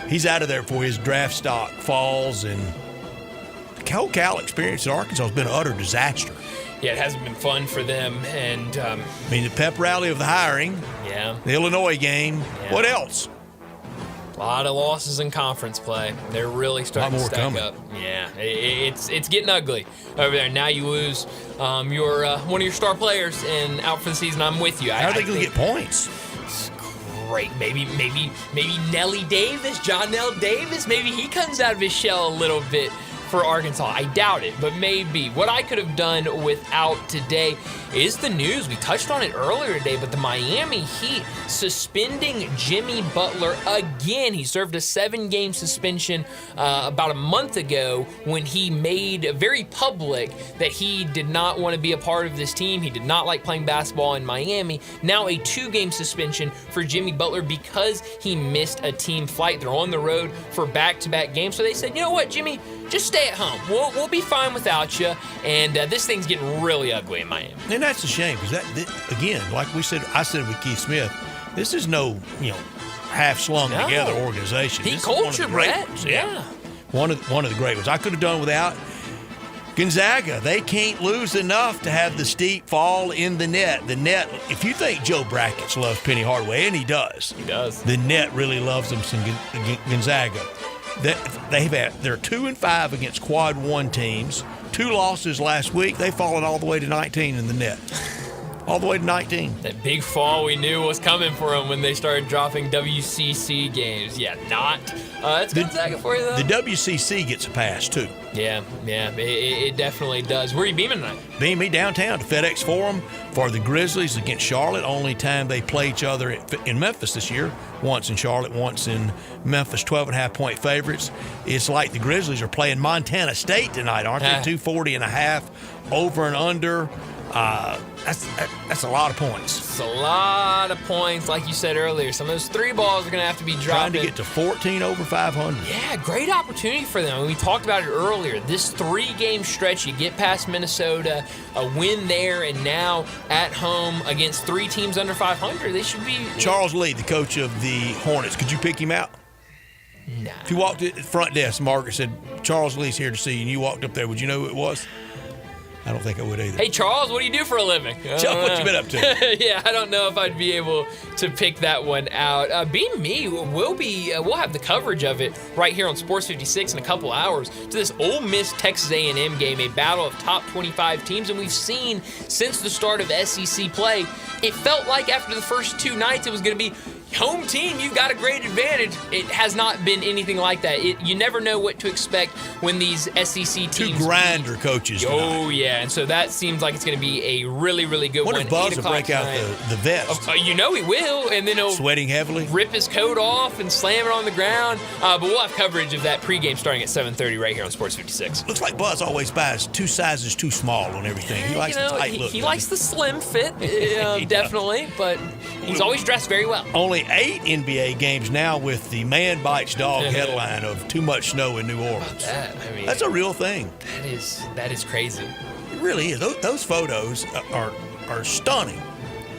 He's out of there before his draft stock falls. And the whole Cal experience at Arkansas has been an utter disaster. Yeah, it hasn't been fun for them. And the pep rally of the hiring. Yeah. The Illinois game. Yeah. What else? A lot of losses in conference play. They're really starting to stack up. Yeah, it's getting ugly over there. Now you lose your one of your star players and out for the season. I'm with you. How are they going to get points? It's great. Maybe Nelly Davis, John L. Davis. Maybe he comes out of his shell a little bit for Arkansas. I doubt it, but maybe. What I could have done without today is the news. We touched on it earlier today, but the Miami Heat suspending Jimmy Butler again. He served a 7-game suspension about a month ago when he made very public that he did not want to be a part of this team. He did not like playing basketball in Miami. Now a 2-game suspension for Jimmy Butler because he missed a team flight. They're on the road for back-to-back games. So they said, you know what, Jimmy? Just stay at home. We'll be fine without you. And this thing's getting really ugly in Miami. And that's a shame because again, like I said with Keith Smith, this is no half slung together organization. He culture, Brett. Yeah. One of the great ones. I could have done without Gonzaga. They can't lose enough to have the steep fall in the net. The net, if you think Joe Brackets loves Penny Hardaway, and he does. He does. The net really loves them some Gonzaga. They're 2-5 against quad 1 teams. 2 losses last week. They've fallen all the way to 19 in the net. All the way to 19. That big fall we knew was coming for them when they started dropping WCC games. Yeah, not. That's Gonzaga for you, though. The WCC gets a pass, too. Yeah, it definitely does. Where are you beaming tonight? Beam me downtown to FedEx Forum for the Grizzlies against Charlotte. Only time they play each other in Memphis this year. Once in Charlotte, once in Memphis. 12.5-point favorites. It's like the Grizzlies are playing Montana State tonight, aren't they? 240.5 over and under. That's a lot of points. It's a lot of points, like you said earlier. Some of those 3 balls are going to have to be dropping. Trying to get to 14 over 500. Yeah, great opportunity for them. We talked about it earlier. This 3-game stretch, you get past Minnesota, a win there, and now at home against 3 teams under 500. They should be. Charles Lee, the coach of the Hornets, could you pick him out? Nah. If you walked at the front desk, Margaret said, Charles Lee's here to see you, and you walked up there, would you know who it was? I don't think I would either. Hey, Charles, what do you do for a living? Charles, what you been up to? Yeah, I don't know if I'd be able to pick that one out. Being me, we'll have the coverage of it right here on Sports 56 in a couple hours to this Ole Miss Texas A&M game, a battle of top 25 teams. And we've seen since the start of SEC play, it felt like after the first 2 nights it was going to be home team, you've got a great advantage. It has not been anything like that. You never know what to expect when these SEC teams. 2 grinder coaches tonight. Oh, yeah. And so that seems like it's going to be a really, really good one. What if Buzz will break out the vest? You know he will. And then he'll sweating heavily, rip his coat off and slam it on the ground. But we'll have coverage of that pregame starting at 7:30 right here on Sports 56. Looks like Buzz always buys 2 sizes too small on everything. He likes the tight look. He likes the slim fit, definitely. But he's always dressed very well. Only 8 NBA games now with the Man Bites Dog headline of too much snow in New Orleans. That's a real thing. That is crazy. It really is. Those photos are stunning.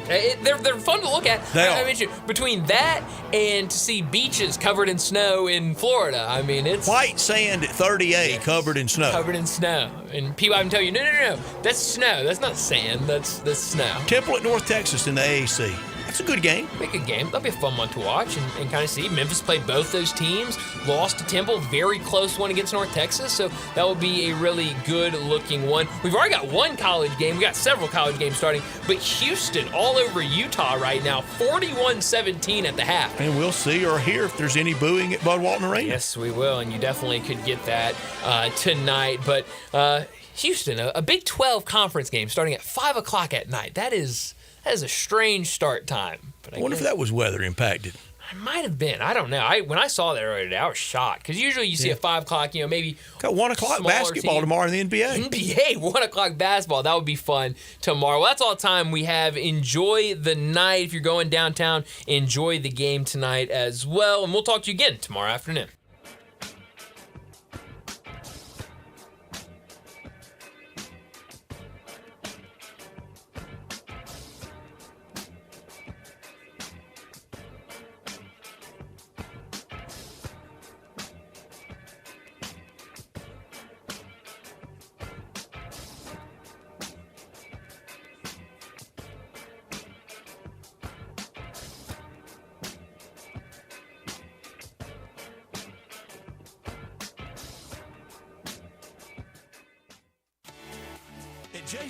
They're fun to look at. I mentioned between that and to see beaches covered in snow in Florida. I mean, it's white sand at 30A covered in snow. Covered in snow, and people have been telling you, no, that's snow. That's not sand. That's snow. Temple at North Texas in the AAC. That's a good game. Be a good game. That'll be a fun one to watch and kind of see. Memphis played both those teams, lost to Temple, very close one against North Texas, so that will be a really good-looking one. We've already got one college game. We got several college games starting, but Houston all over Utah right now, 41-17 at the half. And we'll see or hear if there's any booing at Bud Walton Arena. Yes, we will, and you definitely could get that tonight. But Houston, a Big 12 conference game starting at 5 o'clock at night. That is a strange start time. But I wonder if that was weather impacted. It might have been. I don't know. When I saw that earlier today, I was shocked. Because usually you see a 5 o'clock, maybe. Got 1 o'clock basketball tomorrow in the NBA. NBA, 1 o'clock basketball. That would be fun tomorrow. Well, that's all the time we have. Enjoy the night. If you're going downtown, enjoy the game tonight as well. And we'll talk to you again tomorrow afternoon. Jason